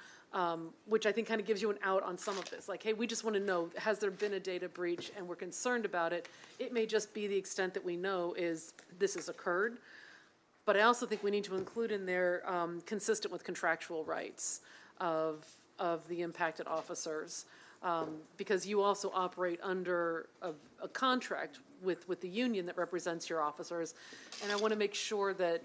which I think kind of gives you an out on some of this. Like, hey, we just want to know, has there been a data breach, and we're concerned about it. It may just be the extent that we know is this has occurred. But I also think we need to include in there, consistent with contractual rights of the impacted officers. Because you also operate under a contract with the union that represents your officers. And I want to make sure that,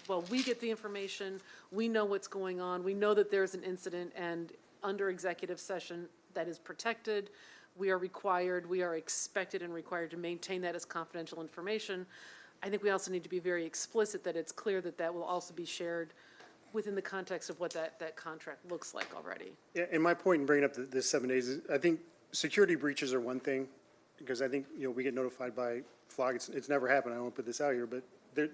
well, we get the information, we know what's going on, we know that there's an incident, and under executive session that is protected, we are expected and required to maintain that as confidential information. I think we also need to be very explicit that it's clear that that will also be shared within the context of what that contract looks like already. Yeah, and my point in bringing up the 7 days is, I think security breaches are one thing, because I think, we get notified by FLOG. It's never happened, I won't put this out here, but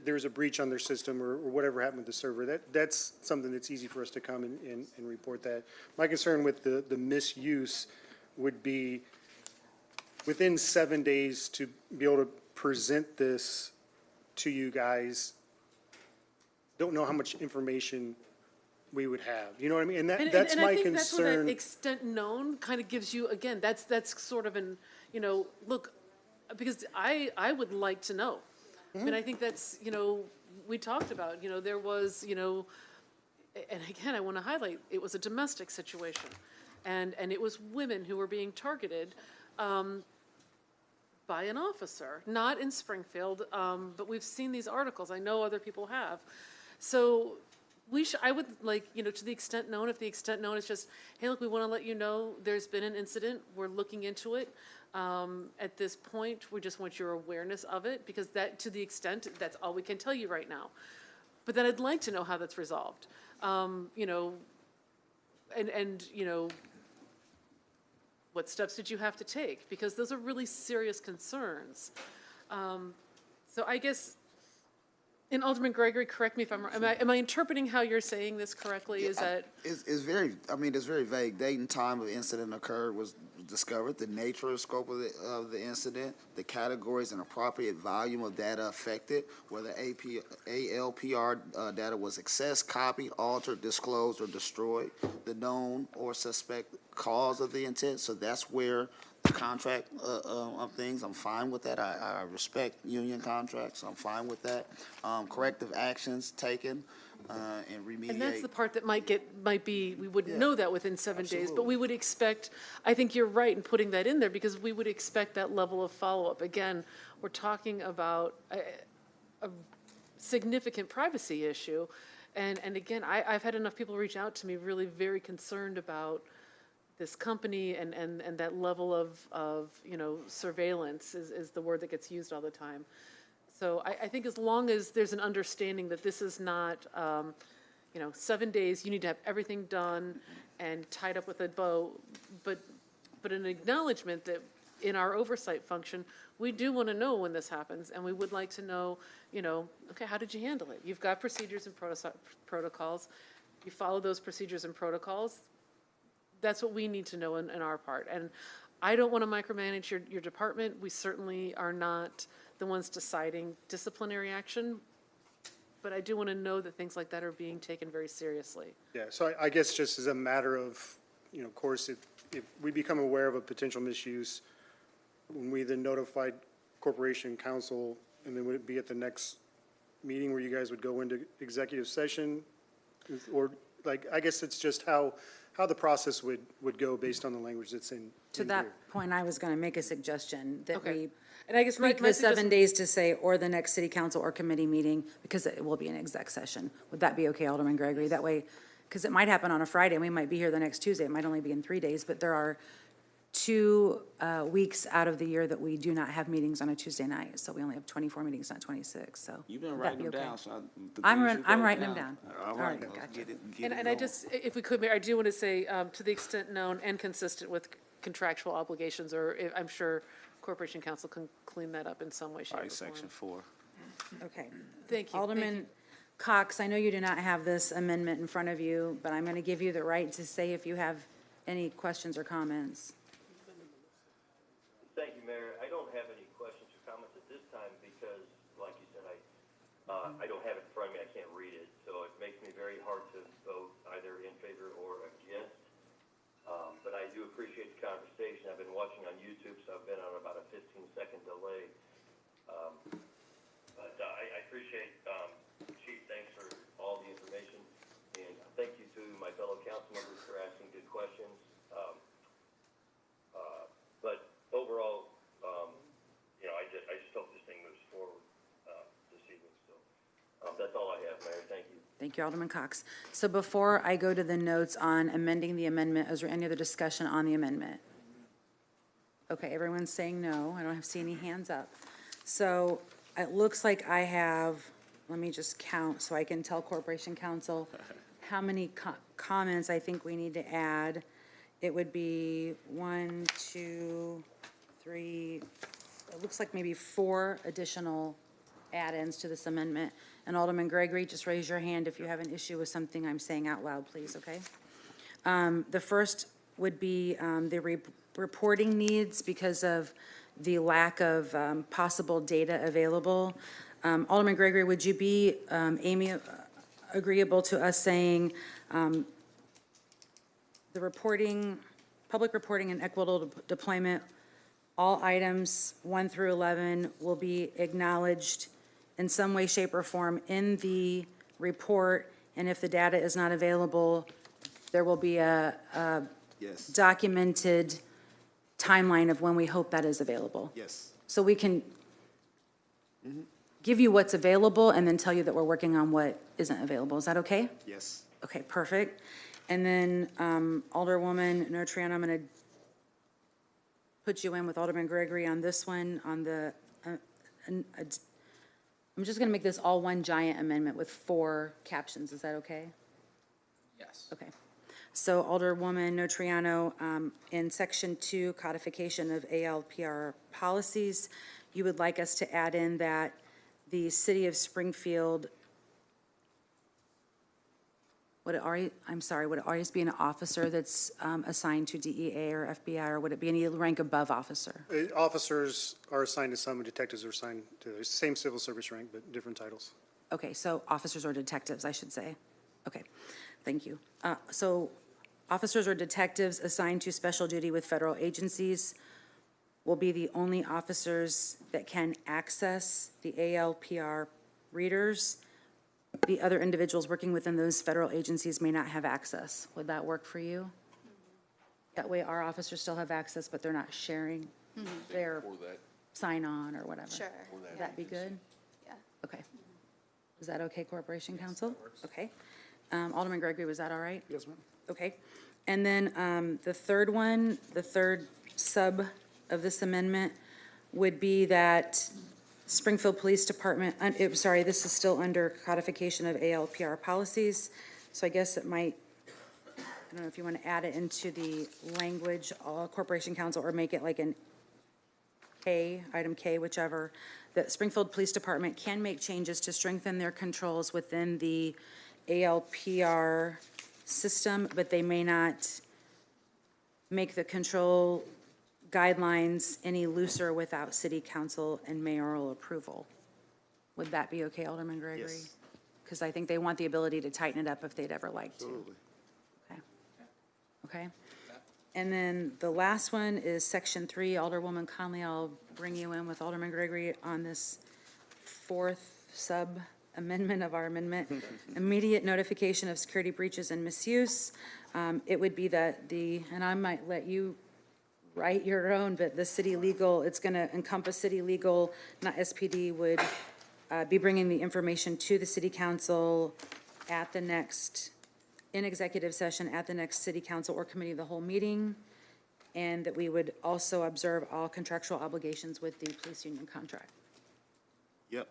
there's a breach on their system or whatever happened with the server. That's something that's easy for us to come and report that. My concern with the misuse would be within 7 days to be able to present this to you guys. Don't know how much information we would have. You know what I mean? And that's my I think concern. that's where that extent known kind of gives you, again, that's sort of an, look, because I would like to know. I mean, I think that's, we talked about, there was, and again, I want to highlight, it was a domestic situation. And it was women who were being targeted by an officer, not in Springfield, but we've seen these articles. I know other people have. So I would like, to the extent known, if the extent known is just, hey, look, we want to let you know there's been an incident. We're looking into it. At this point, we just want your awareness of it, because that, to the extent, that's all we can tell you right now. But then I'd like to know how that's resolved. What steps did you have to take? Because those are really serious concerns. So I guess, and Alderman Gregory, correct me if I'm wrong, am I interpreting how you're saying this correctly? Is that? It's very, it's very vague. Date and time of the incident occurred was discovered, the nature and scope of the incident, the categories and appropriate volume of data affected, whether ALPR data was accessed, copied, altered, disclosed, or destroyed, the known or suspect cause of the intent. So that's where the contract of things, I'm fine with that. I respect union contracts. I'm fine with that. Corrective actions taken and remediate. And that's the part that might be, we wouldn't know that within 7 days, but we would expect, I think you're right in putting that in there, because we would expect that level of follow-up. Again, we're talking about a significant privacy issue. And again, I've had enough people reach out to me really very concerned about this company and that level of surveillance is the word that gets used all the time. So I think as long as there's an understanding that this is not, 7 days, you need to have everything done and tied up with a bow, but an acknowledgement that in our oversight function, we do want to know when this happens, and we would like to know, okay, how did you handle it? You've got procedures and protocols. you follow those procedures and protocols. That's what we need to know in our part. And I don't want to micromanage your department. We certainly are not the ones deciding disciplinary action, but I do want to know that things like that are being taken very seriously. Yeah, so I guess just as a matter of, of course, if we become aware of a potential misuse, when we then notified Corporation Counsel, and then would it be at the next meeting where you guys would go into executive session? Or, like, I guess it's just how the process would go based on the language that's in To in that here. point, I was going to make a suggestion that Okay. we And I guess my tweak the suggestion- 7 days to say, or the next city council or committee meeting, because it will be an exec session. Would that be okay, Alderman Gregory? That way, because it might happen on a Friday, and we might be here the next Tuesday. It might only be in 3 days, but there are 2 weeks out of the year that we do not have meetings on a Tuesday night. So we only have 24 meetings, not 26, so. You've been would that writing be them okay? down, so. I'm writing them down. All right, right, gotcha. get it And I going. just, if we could, Mayor, I do want to say, to the extent known and consistent with contractual obligations, or I'm sure Corporation Counsel can clean that up in some way, shape, or Right, form. section 4. Okay. Thank you. Alderman Cox, I know you do not have this amendment in front of you, but I'm going to give you the right to say if you have any questions or comments. Thank you, Mayor. I don't have any questions or comments at this time because, like you said, I don't have it in front of me. I can't read it. So it makes me very hard to vote either in favor or against. But I do appreciate the conversation. I've been watching on YouTube, so I've been on about a 15-second delay. But I appreciate, Chief, thanks for all the information. And thank you to my fellow council members for asking good questions. But overall, I just hope this thing moves forward this evening. So that's all I have, Mayor. Thank you. Thank you, Alderman Cox. So before I go to the notes on amending the amendment, is there any other discussion on the amendment? Okay, everyone's saying no. I don't see any hands up. So it looks like I have, let me just count so I can tell Corporation Counsel how many comments I think we need to add. It would be 1, 2, 3, it looks like maybe 4 additional add-ins to this amendment. And Alderman Gregory, just raise your hand if you have an issue with something I'm saying out loud, please, okay? The first would be the reporting needs because of the lack of possible data available. Alderman Gregory, would you be, Amy, agreeable to us saying the reporting, public reporting and equitable deployment, all items 1 through 11 will be acknowledged in some way, shape, or form in the report, and if the data is not available, there will be a Yes, documented timeline of when we hope that is available. yes. So we can give you what's available and then tell you that we're working on what isn't available. Is that okay? Yes. Okay, perfect. And then Alderwoman Notriano, I'm going to put you in with Alderman Gregory on this one, on the, I'm just going to make this all one giant amendment with 4 captions. Is that okay? Yes. Okay. So Alderwoman Notriano, in Section 2, codification of ALPR policies, you would like us to add in that the city of Springfield, would it always be an officer that's assigned to DEA or FBI, or would it be any rank above officer? Officers are assigned to some, and detectives are assigned to the same civil service rank, but different titles. Okay, so officers or detectives, I should say. Okay, thank you. So officers or detectives assigned to special duty with federal agencies will be the only officers that can access the ALPR readers. The other individuals working within those federal agencies may not have access. Would that work for you? That way our officers still have access, but they're not sharing their sign-on or whatever. Sure. Would that be good? Yeah. Okay. Is that okay, Corporation Counsel? Okay. Alderman Gregory, was that all right? Yes, ma'am. Okay. And then the third one, the third sub of this amendment would be that Springfield Police Department, sorry, this is still under codification of ALPR policies, so I guess it might, I don't know if you want to add it into the language, Corporation Counsel, or make it like an K, item K, whichever, that Springfield Police Department can make changes to strengthen their controls within the ALPR system, but they may not make the control guidelines any looser without city council and mayoral approval. Would that be okay, Alderman Gregory? Yes. Because I think they want the ability to tighten it up if they'd ever like to. Absolutely. Okay. Okay. And then the last one is Section 3. Alderwoman Conley, I'll bring you in with Alderman Gregory on this fourth sub-amendment of our amendment. Immediate notification of security breaches and misuse. It would be that and I might let you write your own, but the city legal, it's going to encompass city legal, not SPD, would be bringing the information to the city council at the next, in executive session, at the next city council or committee of the whole meeting, and that we would also observe all contractual obligations with the police union contract. Yep.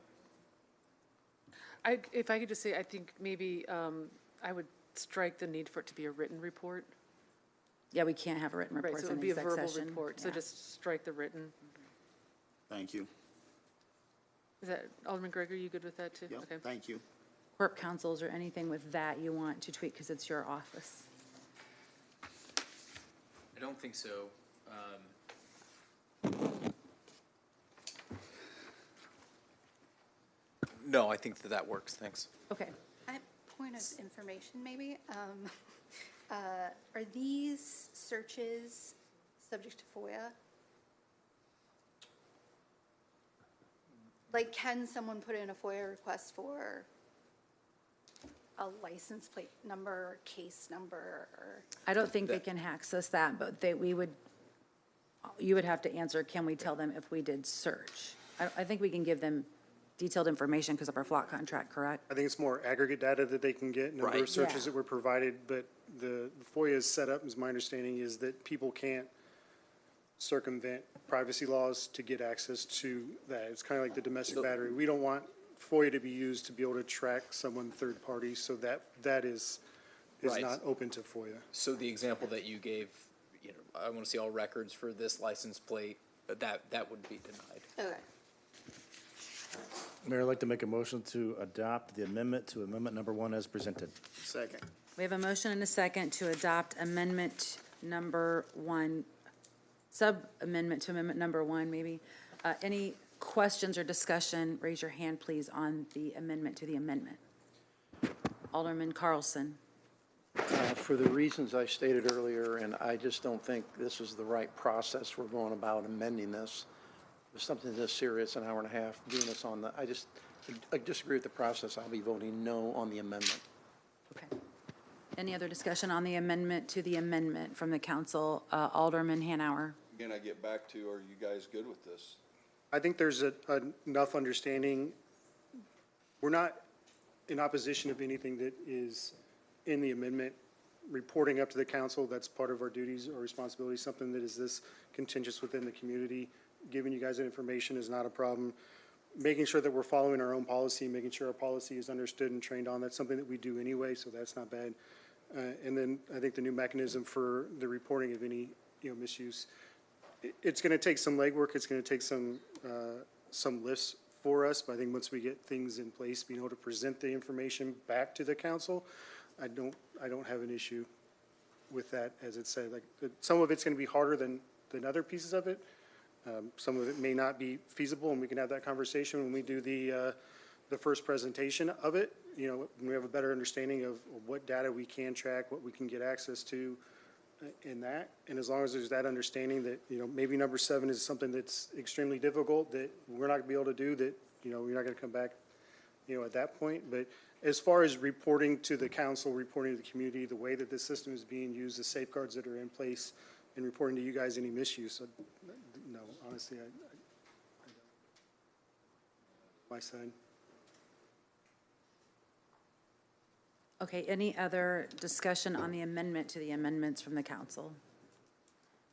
If I could just say, I think maybe I would strike the need for it to be a written report. Yeah, we can't have a written Right, report so it in would be a exec verbal session. report, so Yeah. just strike the written. Thank you. Is that, Alderman Gregory, you good with that too? Yep, Okay. thank you. Corp councils or anything with that you want to tweak because it's your office. I don't think so. No, I think that works, thanks. Okay. I have a point of information, maybe. Are these searches subject to FOIA? Like, can someone put in a FOIA request for a license plate number or case number or? I don't think they can access that, but you would have to answer, can we tell them if we did search? I think we can give them detailed information because of our flock contract, correct? I think it's more aggregate data that they can get, number Right. of searches Yeah. that were provided, but the FOIA is set up, as my understanding is that people can't circumvent privacy laws to get access to that. It's kind of like the domestic battery. We don't want FOIA to be used to be able to track someone third party, so that is Right. not open to FOIA. So the example that you gave, you know, I want to see all records for this license plate, that would be denied. Okay. Mayor, I'd like to make a motion to adopt the amendment to amendment number 1 as presented. Second. We have a motion and a second to adopt amendment number 1, sub-amendment to amendment number 1, maybe. Any questions or discussion, raise your hand, please, on the amendment to the amendment. Alderman Carlson. For the reasons I stated earlier, and I just don't think this is the right process we're going about amending this. With something this serious, an hour and a half, doing this on I disagree with the process. I'll be voting no on the amendment. Okay. Any other discussion on the amendment to the amendment from the council? Alderman Hanauer. Again, I get back to, are you guys good with this? I think there's enough understanding. We're not in opposition of anything that is in the amendment. Reporting up to the council, that's part of our duties or responsibilities, something that is this contentious within the community. Giving you guys that information is not a problem. Making sure that we're following our own policy, making sure our policy is understood and trained on, that's something that we do anyway, so that's not bad. And then I think the new mechanism for the reporting of any, misuse, it's going to take some legwork, it's going to take some lifts for us, but I think once we get things in place, being able to present the information back to the council, I don't have an issue with that, as it said. Like, some of it's going to be harder than other pieces of it. Some of it may not be feasible, and we can have that conversation when we do the first presentation of it. When we have a better understanding of what data we can track, what we can get access to in that. And as long as there's that understanding that, maybe number 7 is something that's extremely difficult that we're not gonna be able to do, that, we're not gonna come back, at that point. But as far as reporting to the council, reporting to the community, the way that this system is being used, the safeguards that are in place, and reporting to you guys any misuse, no, honestly, I don't. My side. Okay, any other discussion on the amendment to the amendments from the council?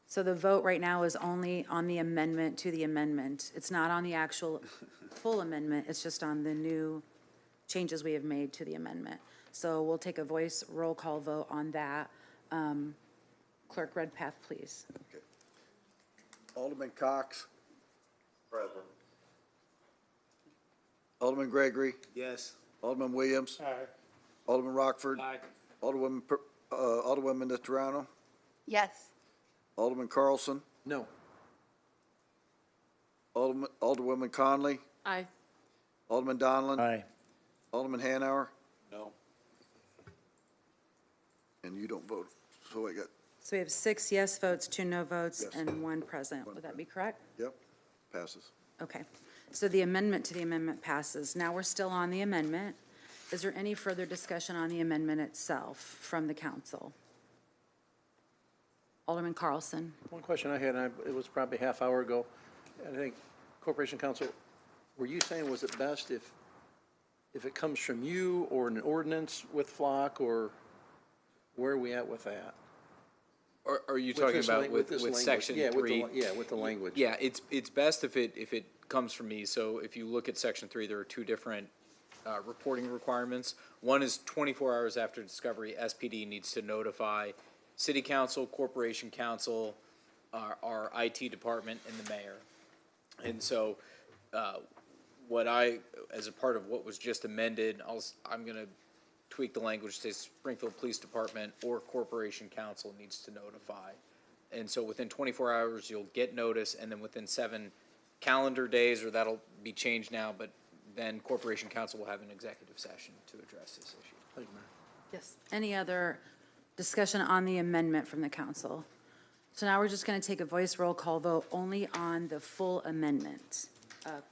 So the vote right now is only on the amendment to the amendment. It's not on the actual full amendment, it's just on the new changes we have made to the amendment. So we'll take a voice roll call vote on that. Clerk Redpath, please. Okay. Alderman Cox, Present. Alderman Gregory, Yes. Alderman Williams, Alderman Rockford. Aye. Alderwoman Natarano. Yes. Alderman Carlson. No. Alderwoman Conley. Aye. Alderman Donlin. Aye. Alderman Hanauer. No. And you don't vote, so I got, So we have 6 yes votes, 2 no votes, Yes. and 1 present. Would that be correct? yep, passes. Okay. So the amendment to the amendment passes. Now we're still on the amendment. Is there any further discussion on the amendment itself from the council? Alderman Carlson. One question I had, and it was probably a half hour ago, and I think Corporation Counsel, were you saying, was it best if it comes from you or an ordinance with Flock, or where are we at with that? Are you With talking this about lang- with this language. section Yeah, with the 3? yeah, with the language. Yeah, it's best if it comes from me. So if you look at section 3, there are 2 different reporting requirements. One is 24 hours after discovery, SPD needs to notify city council, corporation council, our IT department, and the mayor. And so as a part of what was just amended, I'm going to tweak the language to Springfield Police Department or Corporation Council needs to notify. And so within 24 hours, you'll get notice, and then within 7 calendar days, or that'll be changed now, but then Corporation Council will have an executive session to address this issue. Yes. Any other discussion on the amendment from the council? So now we're just going to take a voice roll call vote only on the full amendment.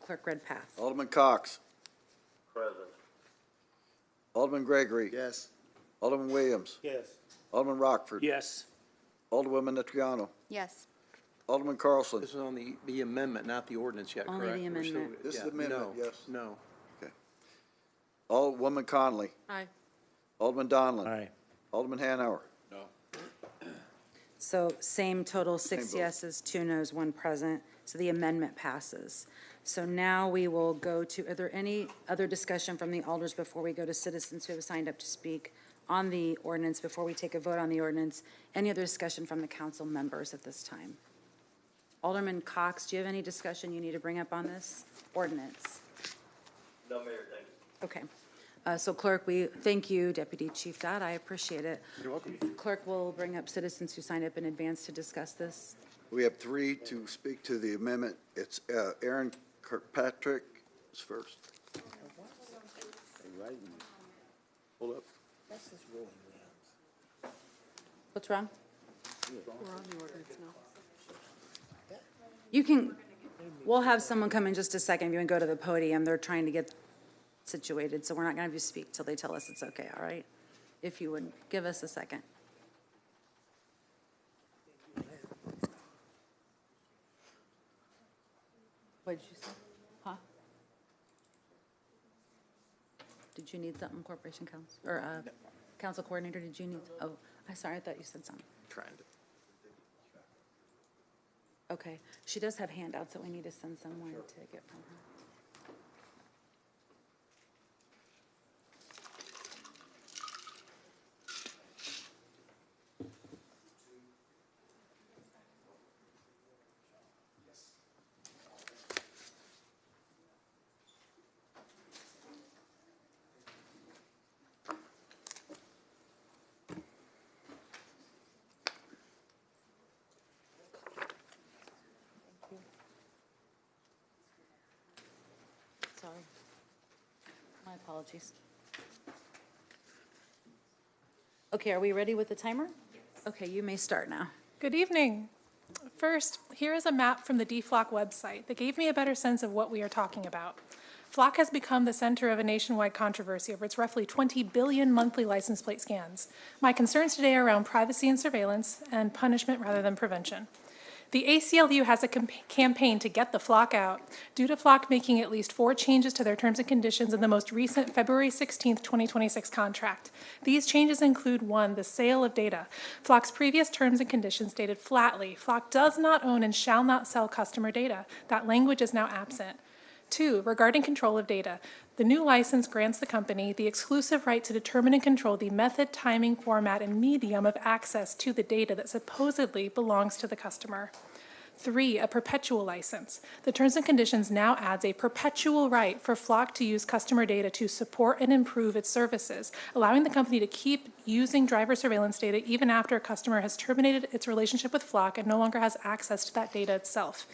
Clerk Redpath. Alderman Cox. Present. Alderman Gregory. Yes. Alderman Williams. Yes. Alderman Rockford. Yes. Alderwoman Natriano. Yes. Alderman Carlson. This is on the amendment, not the ordinance yet, correct? Only the We're still- amendment. This is yeah, amendment, no, yes. No. Alderwoman Conley. Aye. Alderman Donlin. Aye. Alderman Hanauer. So same total, 6 vote. yeses, 2 noes, 1 present. So the amendment passes. So now we will go to, are there any other discussion from the alders before we go to citizens who have signed up to speak on the ordinance, before we take a vote on the ordinance? Any other discussion from the council members at this time? Alderman Cox, do you have any discussion you need to bring up on this ordinance? No, Mayor, thank you. Okay. So clerk, we thank you, Deputy Chief Dodd. I appreciate it. You're welcome. Clerk will bring up citizens who signed up in advance to discuss this. We have 3 to speak to the amendment. It's Aaron Kirkpatrick is first. Hold up. What's wrong? We're on the ordinance now. You can, we'll have someone come in just a second. You can go to the podium. They're trying to get situated, so we're not going to have you speak till they tell us it's okay, all right? If you would give us a second. What did you say? Huh? Did you need something, Corporation Council, or Council Coordinator, did you need, oh, I'm sorry, I thought you said something. Trying to. Okay, she does have handouts that we need to send someone to get from her. Sorry. My apologies. Okay, are we ready with the timer? Okay, you may start now. Good evening. First, here is a map from the DFLOC website that gave me a better sense of what we are talking about. FLOC has become the center of a nationwide controversy over its roughly 20 billion monthly license plate scans. My concerns today are around privacy and surveillance and punishment rather than prevention. The ACLU has a campaign to get the FLOC out, due to FLOC making at least 4 changes to their terms and conditions in the most recent February 16, 2026 contract. These changes include 1, the sale of data. FLOC's previous terms and conditions stated flatly, FLOC does not own and shall not sell customer data. That language is now absent. 2, regarding control of data. The new license grants the company the exclusive right to determine and control the method, timing, format, and medium of access to the data that supposedly belongs to the customer. 3, a perpetual license. The terms and conditions now adds a perpetual right for Flock to use customer data to support and improve its services, allowing the company to keep using driver surveillance data even after a customer has terminated its relationship with Flock and no longer has access to that data itself.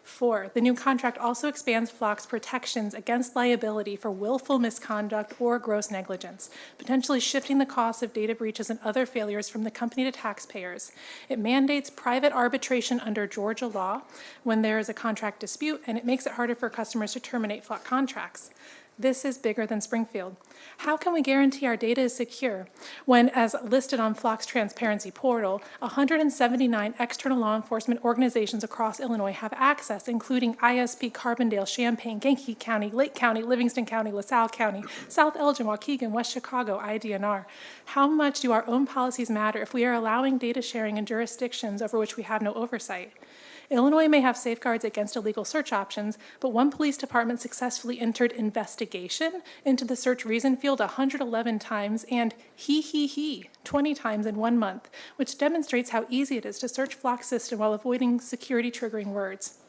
4, the new contract also expands Flock's protections against liability for willful misconduct or gross negligence, potentially shifting the cost of data breaches and other failures from the company to taxpayers. It mandates private arbitration under Georgia law when there is a contract dispute, and it makes it harder for customers to terminate Flock contracts. This is bigger than Springfield. How can we guarantee our data is secure when, as listed on Flock's transparency portal, 179 external law enforcement organizations across Illinois have access, including ISP, Carbondale, Champaign, Kankakee County, Lake County, Livingston County, LaSalle County, South Elgin, Waukegan, West Chicago, IDNR? How much do our own policies matter if we are allowing data sharing in jurisdictions over which we have no oversight? Illinois may have safeguards against illegal search options, but one police department successfully entered investigation into the search reason field 111 times and 20 times in 1 month, which demonstrates how easy it is to search Flock's system while avoiding security triggering words.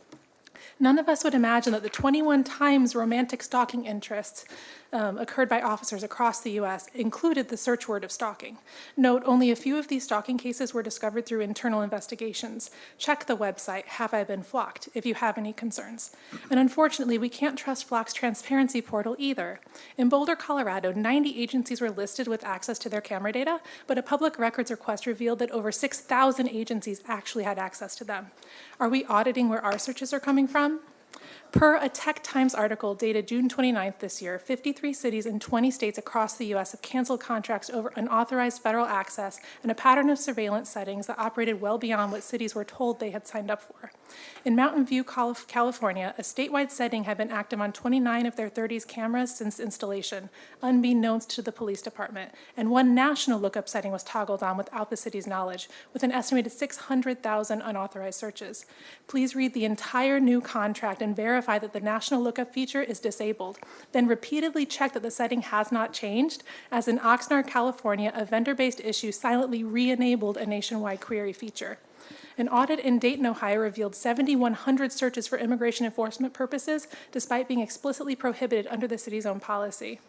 None of us would imagine that the 21 times romantic stalking interests occurred by officers across the U.S. included the search word of stalking. Note, only a few of these stalking cases were discovered through internal investigations. Check the website, Have I Been Flocked, if you have any concerns. And unfortunately, we can't trust Flock's transparency portal either. In Boulder, Colorado, 90 agencies were listed with access to their camera data, but a public records request revealed that over 6,000 agencies actually had access to them. Are we auditing where our searches are coming from? Per a Tech Times article dated June 29th this year, 53 cities in 20 states across the U.S. have canceled contracts over unauthorized federal access and a pattern of surveillance settings that operated well beyond what cities were told they had signed up for. In Mountain View, California, a statewide setting had been active on 29 of their 30 cameras since installation, unbeknownst to the police department, and one national lookup setting was toggled on without the city's knowledge, with an estimated 600,000 unauthorized searches. Please read the entire new contract and verify that the national lookup feature is disabled. Then repeatedly check that the setting has not changed, as in Oxnard, California, a vendor-based issue silently re-enabled a nationwide query feature. An audit in Dayton, Ohio revealed 7,100 searches for immigration enforcement purposes, despite being explicitly prohibited under the city's own policy.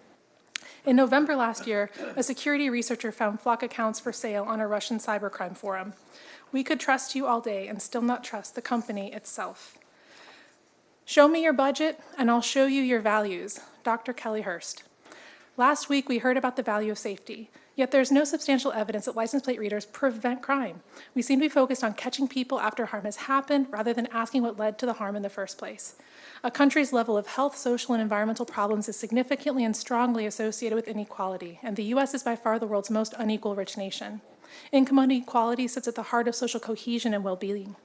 In November last year, a security researcher found Flock accounts for sale on a Russian cybercrime forum. We could trust you all day and still not trust the company itself. Show me your budget, and I'll show you your values. Dr. Kelly Hurst. Last week, we heard about the value of safety, yet there's no substantial evidence that license plate readers prevent crime. We seem to be focused on catching people after harm has happened rather than asking what led to the harm in the first place. A country's level of health, social, and environmental problems is significantly and strongly associated with inequality, and the U.S. is by far the world's most unequal rich nation. Income inequality sits at the heart of social cohesion and well-being.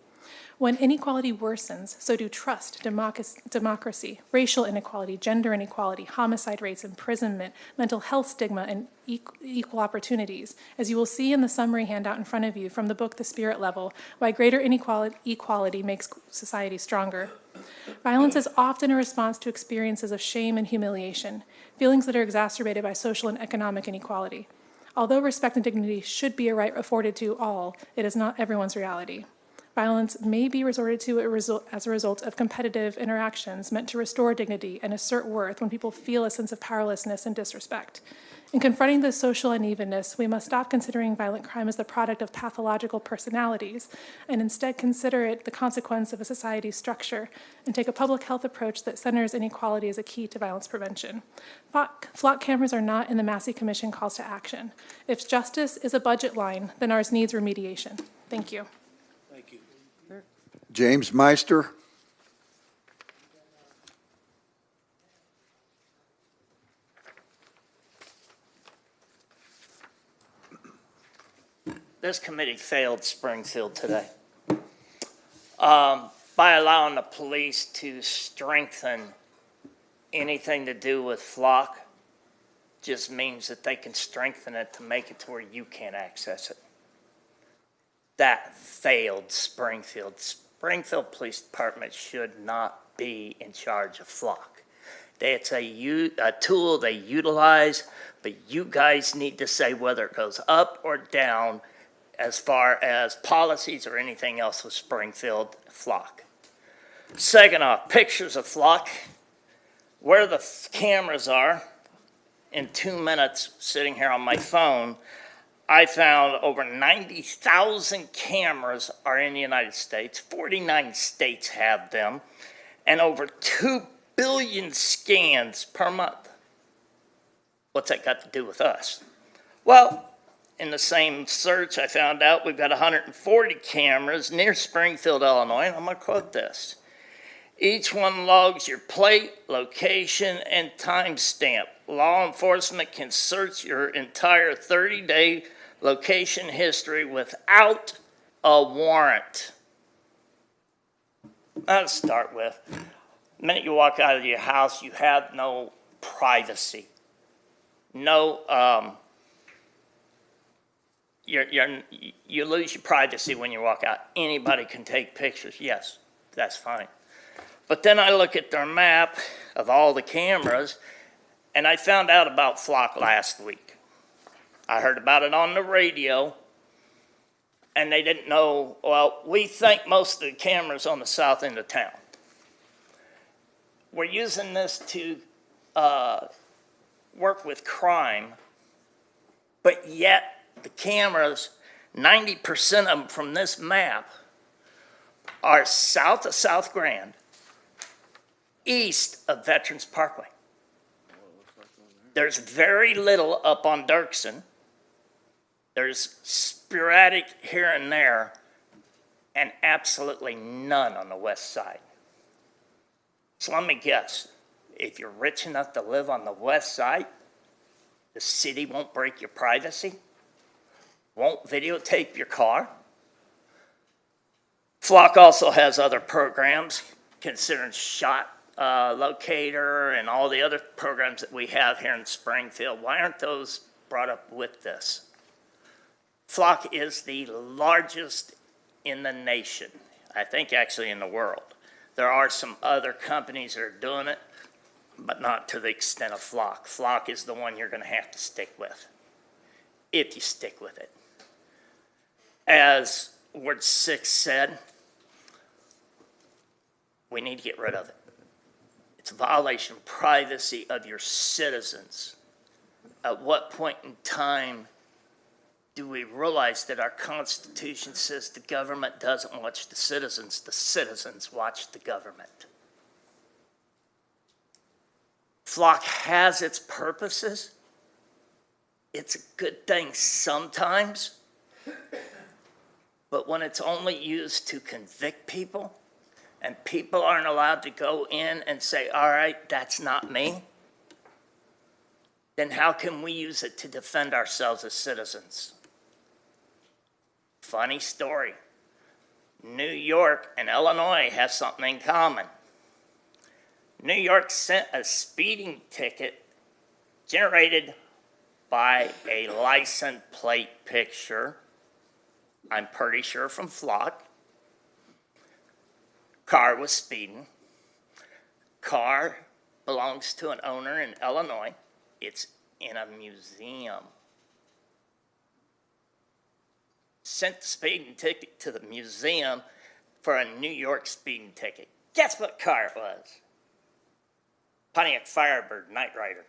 When inequality worsens, so do trust, democracy, racial inequality, gender inequality, homicide rates, imprisonment, mental health stigma, and equal opportunities, as you will see in the summary handout in front of you from the book The Spirit Level, Why Greater Equality Makes Society Stronger. Violence is often a response to experiences of shame and humiliation, feelings that are exacerbated by social and economic inequality. Although respect and dignity should be a right afforded to all, it is not everyone's reality. Violence may be resorted to as a result of competitive interactions meant to restore dignity and assert worth when people feel a sense of powerlessness and disrespect. In confronting this social unevenness, we must stop considering violent crime as the product of pathological personalities and instead consider it the consequence of a society's structure and take a public health approach that centers inequality as a key to violence prevention. Flock cameras are not in the Massey Commission calls to action. If justice is a budget line, then ours needs remediation. Thank you. James Meister. This committee failed Springfield today by allowing the police to strengthen anything to do with Flock. Just means that they can strengthen it to make it to where you can't access it. That failed Springfield. Springfield Police Department should not be in charge of Flock. It's a tool they utilize, but you guys need to say whether it goes up or down as far as policies or anything else with Springfield Flock. Second off, pictures of Flock, where the cameras are. In 2 minutes, sitting here on my phone, I found over 90,000 cameras are in the United States. 49 states have them, and over 2 billion scans per month. What's that got to do with us? Well, in the same search, I found out we've got 140 cameras near Springfield, Illinois, and I'm going to quote this. Each one logs your plate, location, and timestamp. Law enforcement can search your entire 30-day location history without a warrant. Now, to start with, the minute you walk out of your house, you have no privacy. No, you lose your privacy when you walk out. Anybody can take pictures. Yes, that's fine. But then I look at their map of all the cameras, and I found out about Flock last week. I heard about it on the radio, and they didn't know, well, we think most of the cameras on the south end of town. We're using this to work with crime, but yet the cameras, 90% of them from this map are south of South Grand, east of Veterans Parkway. There's very little up on Dirksen. There's sporadic here and there, and absolutely none on the west side. So let me guess, if you're rich enough to live on the west side, the city won't break your privacy, won't videotape your car. Flock also has other programs, considering shot locator and all the other programs that we have here in Springfield. Why aren't those brought up with this? Flock is the largest in the nation, I think actually in the world. There are some other companies that are doing it, but not to the extent of Flock. Flock is the one you're going to have to stick with, if you stick with it. As Ward 6 said, we need to get rid of it. It's a violation of privacy of your citizens. At what point in time do we realize that our Constitution says the government doesn't watch the citizens watch the government? Flock has its purposes. It's a good thing sometimes, but when it's only used to convict people, and people aren't allowed to go in and say, all right, that's not me, then how can we use it to defend ourselves as citizens? Funny story. New York and Illinois have something in common. New York sent a speeding ticket generated by a license plate picture, I'm pretty sure from Flock. Car was speeding. Car belongs to an owner in Illinois. It's in a museum. Sent the speeding ticket to the museum for a New York speeding ticket. Guess what car it was? Pontiac Firebird Knight Rider.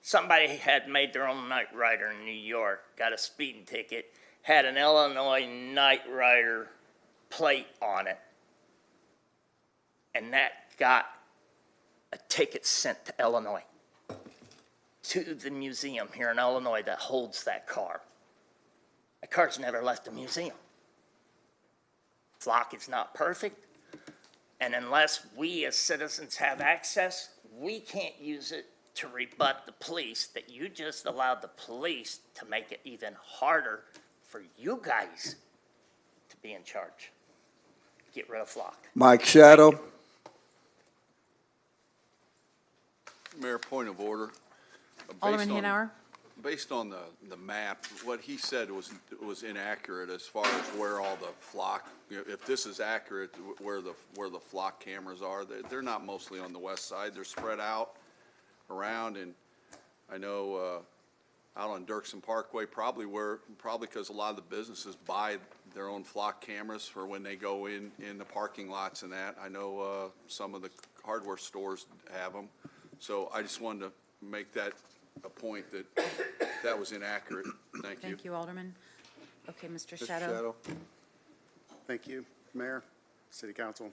Somebody had made their own Knight Rider in New York, got a speeding ticket, had an Illinois Knight Rider plate on it, and that got a ticket sent to Illinois, to the museum here in Illinois that holds that car. That car's never left the museum. Flock is not perfect, and unless we as citizens have access, we can't use it to rebut the police, that you just allowed the police to make it even harder for you guys to be in charge. Get rid of Flock. Mike Shadow. Mayor, point of order. Alderman Hanauer. Based on the map, what he said was inaccurate as far as where all the Flock, if this is accurate, where the Flock cameras are, they're not mostly on the west side. They're spread out around, and I know out on Dirksen Parkway, probably because a lot of the businesses buy their own flock cameras for when they go in the parking lots and that. I know some of the hardware stores have them. So I just wanted to make that a point that was inaccurate. Thank you. Thank you, Alderman. Okay, Mr. Mr. Shadow. Shadow. Thank you, Mayor, City Council.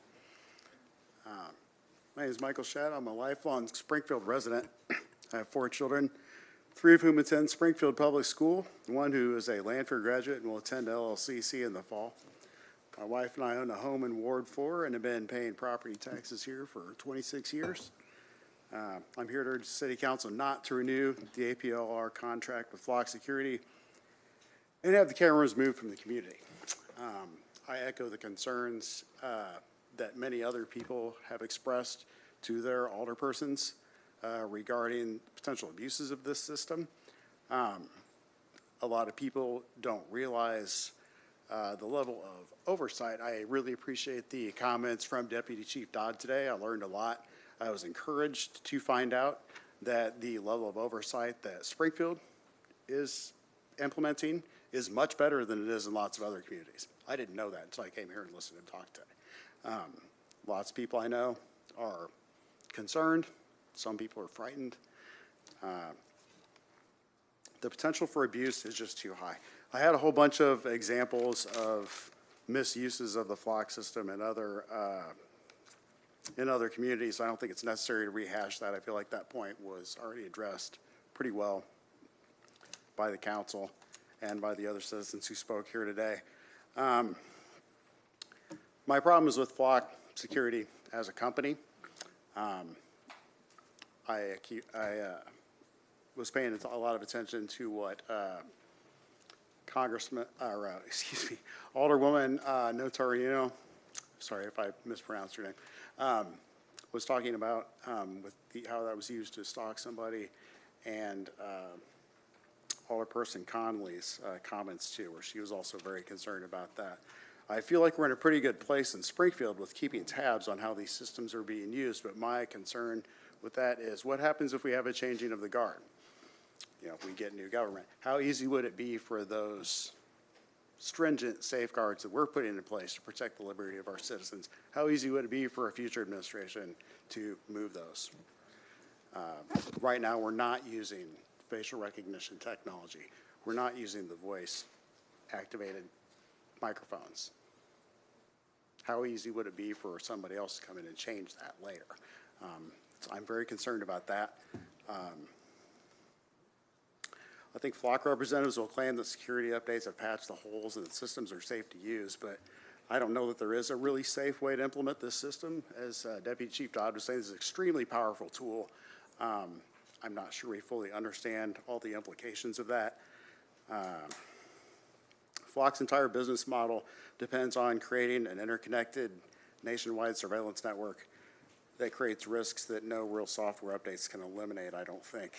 My name is Michael Shadow. I'm a lifelong Springfield resident. I have 4 children, 3 of whom attend Springfield Public School, one who is a Lanphier graduate and will attend LLCC in the fall. My wife and I own a home in Ward 4 and have been paying property taxes here for 26 years. I'm here to urge the City Council not to renew the APLR contract with Flock Security and have the cameras moved from the community. I echo the concerns that many other people have expressed to their alderpersons regarding potential abuses of this system. A lot of people don't realize the level of oversight. I really appreciate the comments from Deputy Chief Dodd today. I learned a lot. I was encouraged to find out that the level of oversight that Springfield is implementing is much better than it is in lots of other communities. I didn't know that until I came here and listened and talked today. Lots of people I know are concerned. Some people are frightened. The potential for abuse is just too high. I had a whole bunch of examples of misuses of the flock system in other communities. I don't think it's necessary to rehash that. I feel like that point was already addressed pretty well by the council and by the other citizens who spoke here today. My problem is with Flock Security as a company. I was paying a lot of attention to what Alderwoman Notarino, sorry if I mispronounced your name, was talking about with how that was used to stalk somebody, and Alderperson Conley's comments too, where she was also very concerned about that. I feel like we're in a pretty good place in Springfield with keeping tabs on how these systems are being used, but my concern with that is what happens if we have a changing of the guard? You know, if we get new government, how easy would it be for those stringent safeguards that we're putting in place to protect the liberty of our citizens? How easy would it be for a future administration to move those? Right now, we're not using facial recognition technology. We're not using the voice-activated microphones. How easy would it be for somebody else to come in and change that later? So I'm very concerned about that. I think Flock representatives will claim that security updates have patched the holes and the systems are safe to use, but I don't know that there is a really safe way to implement this system. As Deputy Chief Dodd was saying, this is an extremely powerful tool. I'm not sure we fully understand all the implications of that. Flock's entire business model depends on creating an interconnected nationwide surveillance network that creates risks that no real software updates can eliminate, I don't think.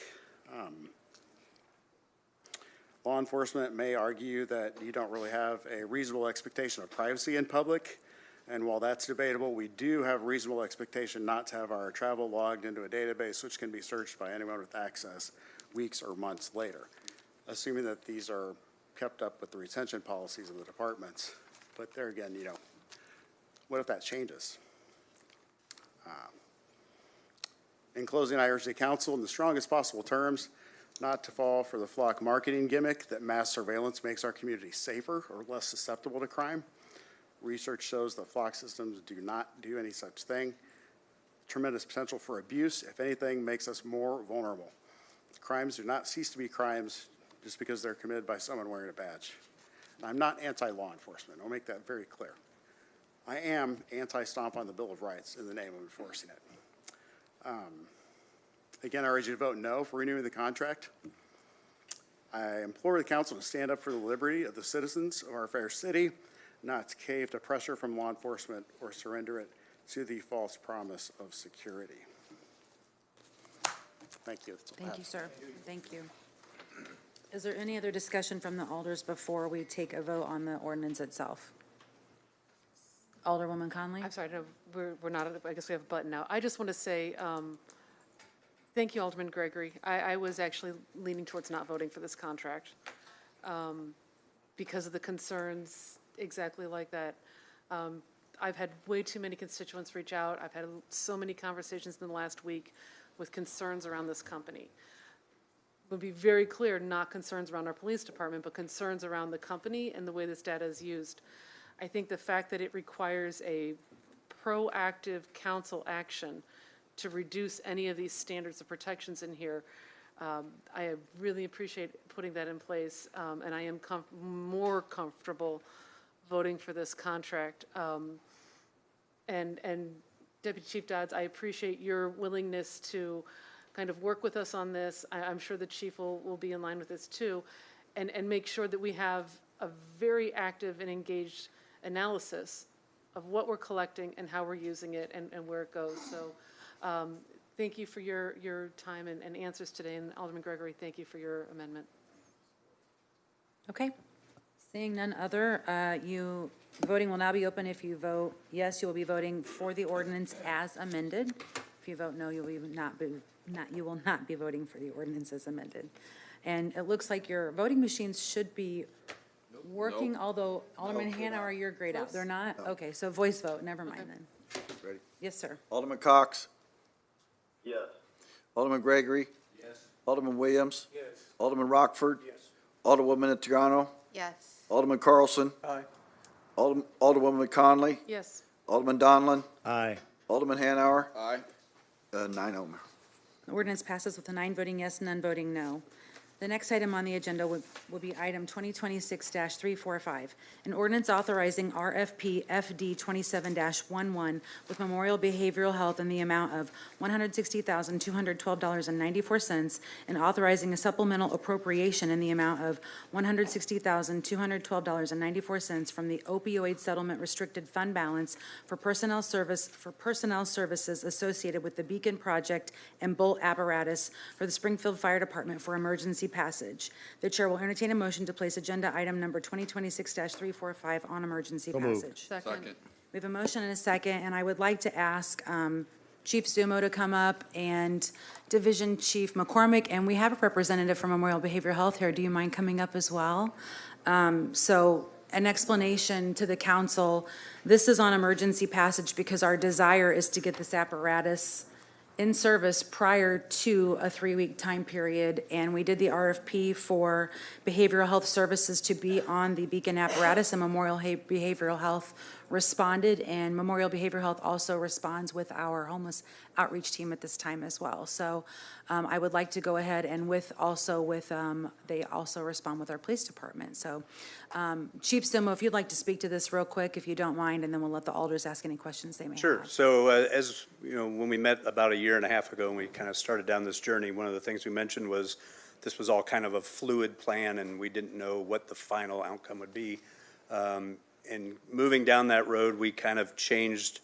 Law enforcement may argue that you don't really have a reasonable expectation of privacy in public, and while that's debatable, we do have a reasonable expectation not to have our travel logged into a database which can be searched by anyone with access weeks or months later, assuming that these are kept up with the retention policies of the departments. But there again, you know, what if that changes? In closing, I urge the council in the strongest possible terms not to fall for the Flock marketing gimmick that mass surveillance makes our community safer or less susceptible to crime. Research shows that Flock systems do not do any such thing. Tremendous potential for abuse, if anything, makes us more vulnerable. Crimes do not cease to be crimes just because they're committed by someone wearing a badge. I'm not anti-law enforcement. I'll make that very clear. I am anti-stomp on the Bill of Rights in the name of enforcing it. Again, I urge you to vote no for renewing the contract. I implore the council to stand up for the liberty of the citizens of our fair city, not to cave to pressure from law enforcement or surrender it to the false promise of security. Thank you. Thank you, sir. Thank you. Is there any other discussion from the alders before we take a vote on the ordinance itself? Alderwoman Conley? I'm sorry, no, we're not, I guess we have a button now. I just want to say, Thank you, Alderman Gregory. I was actually leaning towards not voting for this contract because of the concerns exactly like that. I've had way too many constituents reach out. I've had so many conversations in the last week with concerns around this company. Would be very clear, not concerns around our police department, but concerns around the company and the way this data is used. I think the fact that it requires a proactive council action to reduce any of these standards of protections in here, I really appreciate putting that in place, and I am more comfortable voting for this contract. And Deputy Chief Dodds, I appreciate your willingness to kind of work with us on this. I'm sure the chief will be in line with this too, and make sure that we have a very active and engaged analysis of what we're collecting and how we're using it and where it goes. So thank you for your time and answers today. And Alderman Gregory, thank you for your amendment. Okay. Seeing none other, voting will now be open. If you vote yes, you will be voting for the ordinance as amended. If you vote no, you will not be voting for the ordinance as amended. And it looks like your voting machines should be working, although Alderman Hanauer, you're grayed out. They're not? Okay, so voice vote, never mind then. Ready? Yes, sir. Alderman Cox? Yes. Alderman Gregory? Yes. Alderman Williams? Yes. Alderman Rockford? Yes. Alderwoman Integrano? Yes. Alderman Carlson? Aye. Alderwoman Conley? Yes. Alderman Donlin? Aye. Alderman Hanauer? Aye. 9-0. The ordinance passes with a 9 voting yes, none voting no. The next item on the agenda will be item 2026-345, an ordinance authorizing RFP FD 27-11 with Memorial Behavioral Health in the amount of $160,212.94 and authorizing a supplemental appropriation in the amount of $160,212.94 from the opioid settlement restricted fund balance for personnel services associated with the Beacon Project and Bolt apparatus for the Springfield Fire Department for emergency passage. The chair will entertain a motion to place agenda item number 2026-345 on emergency passage. Second. We have a motion and a second, and I would like to ask Chief Zumo to come up and Division Chief McCormick, and we have a representative from Memorial Behavioral Health here. Do you mind coming up as well? So an explanation to the council. This is on emergency passage because our desire is to get this apparatus in service prior to a 3-week time period, and we did the RFP for behavioral health services to be on the Beacon apparatus, and Memorial Behavioral Health responded, and Memorial Behavioral Health also responds with our homeless outreach team at this time as well. So I would like to go ahead and they also respond with our police department. So Chief Zumo, if you'd like to speak to this real quick, if you don't mind, and then we'll let the alders ask any questions they may have. Sure. So as you know, when we met about a year and a half ago and we kind of started down this journey, one of the things we mentioned was this was all kind of a fluid plan and we didn't know what the final outcome would be. And moving down that road, we kind of changed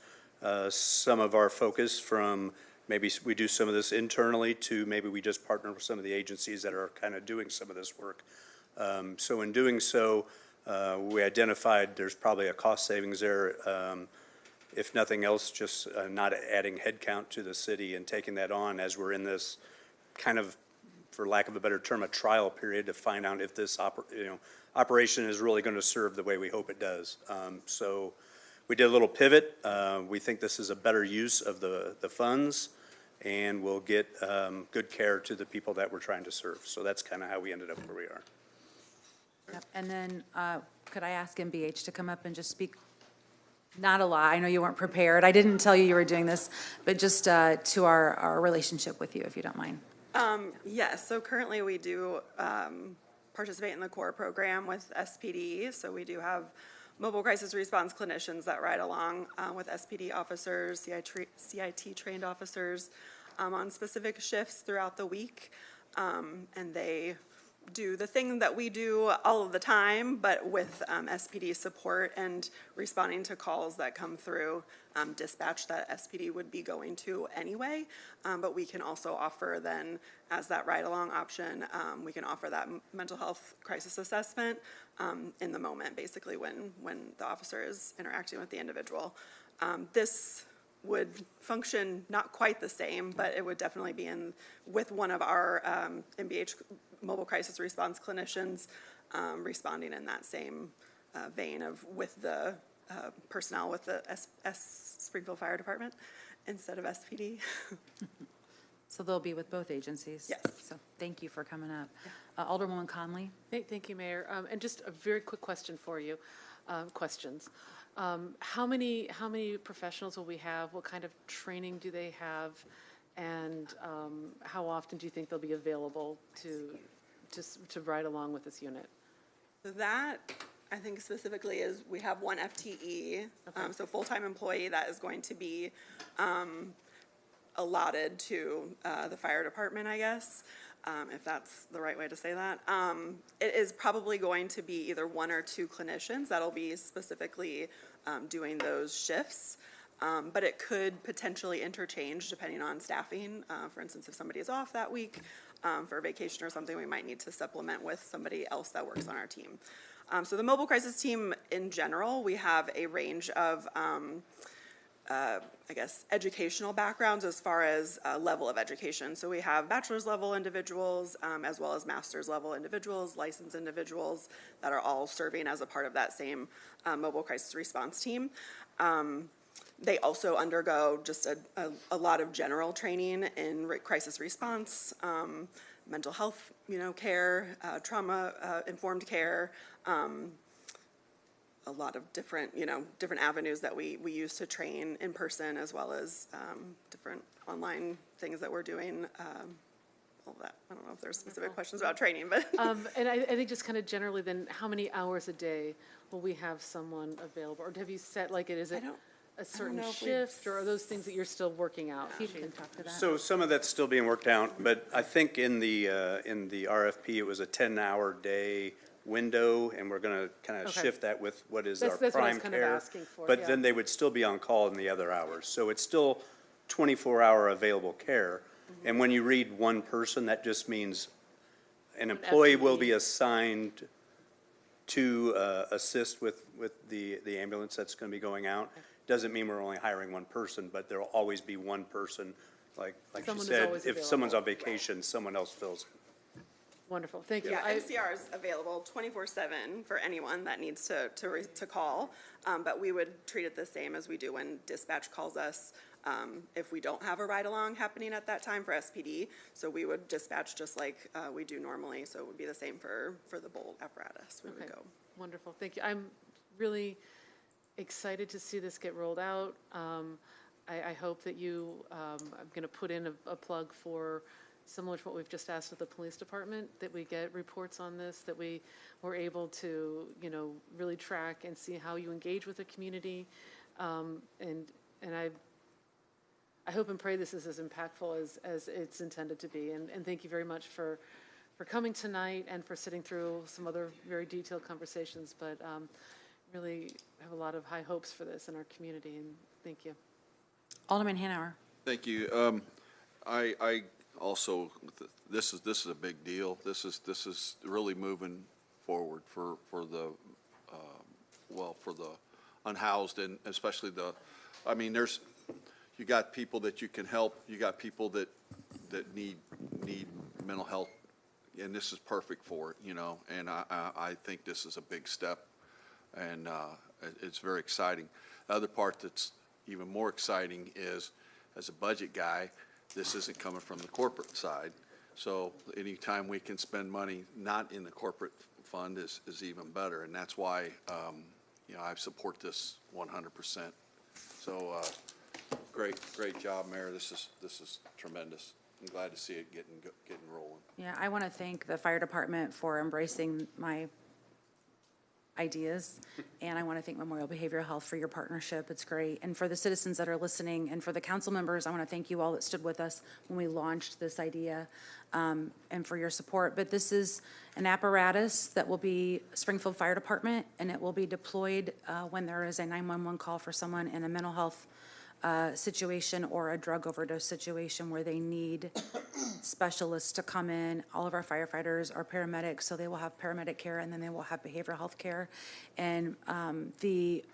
some of our focus from maybe we do some of this internally to maybe we just partner with some of the agencies that are kind of doing some of this work. So in doing so, we identified there's probably a cost savings there. If nothing else, just not adding headcount to the city and taking that on as we're in this kind of, for lack of a better term, a trial period to find out if this operation is really going to serve the way we hope it does. So we did a little pivot. We think this is a better use of the funds and we'll get good care to the people that we're trying to serve. So that's kind of how we ended up where we are. Yep. And then could I ask MBH to come up and just speak? Not a lot. I know you weren't prepared. I didn't tell you were doing this, but just to our relationship with you, if you don't mind. Yes, so currently we do participate in the CORE program with SPD. So we do have mobile crisis response clinicians that ride along with SPD officers, CIT trained officers on specific shifts throughout the week. And they do the thing that we do all of the time, but with SPD support and responding to calls that come through dispatch that SPD would be going to anyway. But we can also offer then, as that ride-along option, we can offer that mental health crisis assessment in the moment, basically when the officer is interacting with the individual. This would function not quite the same, but it would definitely be in with one of our MBH mobile crisis response clinicians responding in that same vein of with the personnel with the Springfield Fire Department instead of SPD. So they'll be with both agencies? Yes. So thank you for coming up. Alderwoman Conley? Thank you, Mayor. And just a very quick question for you, questions. How many professionals will we have? What kind of training do they have? And how often do you think they'll be available to ride along with this unit? So that, I think specifically is, we have one FTE, so full-time employee that is going to be allotted to the fire department, I guess, if that's the right way to say that. It is probably going to be either one or two clinicians that'll be specifically doing those shifts. But it could potentially interchange depending on staffing. For instance, if somebody is off that week for vacation or something, we might need to supplement with somebody else that works on our team. So the mobile crisis team in general, we have a range of, I guess, educational backgrounds as far as level of education. So we have bachelor's level individuals as well as master's level individuals, licensed individuals that are all serving as a part of that same mobile crisis response team. They also undergo just a lot of general training in crisis response, mental health, care, trauma informed care, a lot of different, different avenues that we use to train in person as well as different online things that we're doing. All that. I don't know if there's specific questions about training, but. And I think just kind of generally then, how many hours a day will we have someone available? Or have you set, like, is it a certain know if shift, or are those things that you're still working out? You can talk to that. So some of that's still being worked out, but I think in the RFP, it was a 10-hour day window, and we're going to kind of Okay. shift that with what is That's our what I was prime kind of care. asking for, But yeah. then they would still be on call in the other hours. So it's still 24-hour available care. Mm-hmm. And when you read one person, that just means an employee will FTE. be assigned to assist with the ambulance that's going to be going out. Doesn't mean we're only hiring one person, but there'll always be one person. Like she Someone is said, always if someone's on vacation, someone else fills in. Wonderful, thank you. Yeah, I- MCR is available 24/7 for anyone that needs to call. But we would treat it the same as we do when dispatch calls us if we don't have a ride-along happening at that time for SPD. So we would dispatch just like we do normally. So it would be the same for the Bolt apparatus. We would Okay, go. wonderful, thank you. I'm really excited to see this get rolled out. I hope that I'm going to put in a plug for, similar to what we've just asked of the police department, that we get reports on this, that we were able to, really track and see how you engage with the community. And I hope and pray this is as impactful as it's intended to be. And thank you very much for coming tonight and for sitting through some other very detailed conversations. But really have a lot of high hopes for this in our community, and thank you. Alderman Hanauer. Thank you. I also, this is a big deal. This is really moving forward for the unhoused, and especially you got people that you can help, you got people that need mental health, and this is perfect for it, and I think this is a big step, and it's very exciting. The other part that's even more exciting is, as a budget guy, this isn't coming from the corporate side. So anytime we can spend money not in the corporate fund is even better. And that's why, I support this 100%. So great job, Mayor. This is tremendous. I'm glad to see it getting rolling. Yeah, I want to thank the fire department for embracing my ideas, and I want to thank Memorial Behavioral Health for your partnership. It's great. And for the citizens that are listening, and for the council members, I want to thank you all that stood with us when we launched this idea, and for your support. But this is an apparatus that will be Springfield Fire Department, and it will be deployed when there is a 911 call for someone in a mental health situation or a drug overdose situation where they need specialists to come in. All of our firefighters are paramedics, so they will have paramedic care, and then they will have behavioral health care. And the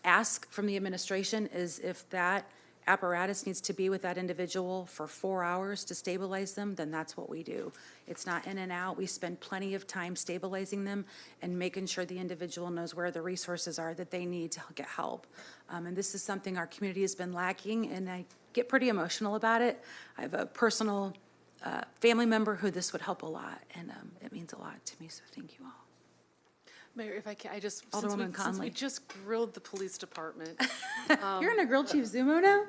ask from the administration is if that apparatus needs to be with that individual for 4 hours to stabilize them, then that's what we do. It's not in and out. We spend plenty of time stabilizing them and making sure the individual knows where the resources are that they need to get help. And this is something our community has been lacking, and I get pretty emotional about it. I have a personal family member who this would help a lot, and it means a lot to me, so thank you all. Mayor, if I can, since Alderwoman we Conley. just grilled the police department. You're in a grilled cheese Zumo now?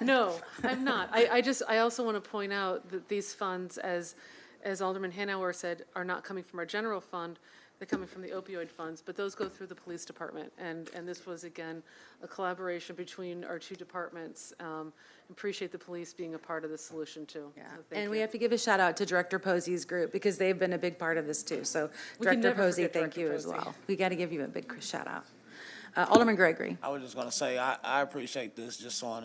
No, I'm not. I also want to point out that these funds, as Alderman Hanauer said, are not coming from our general fund. They're coming from the opioid funds, but those go through the police department. And this was, again, a collaboration between our two departments. Appreciate the police being a part of the solution, too. Yeah, So thank and we you. have to give a shout out to Director Posey's group because they've been a big part of this too. So We can Director never Posey, forget thank Director you as Posey. well. We got to give you a big shout out. Alderman Gregory. I was just gonna say, I appreciate this just on,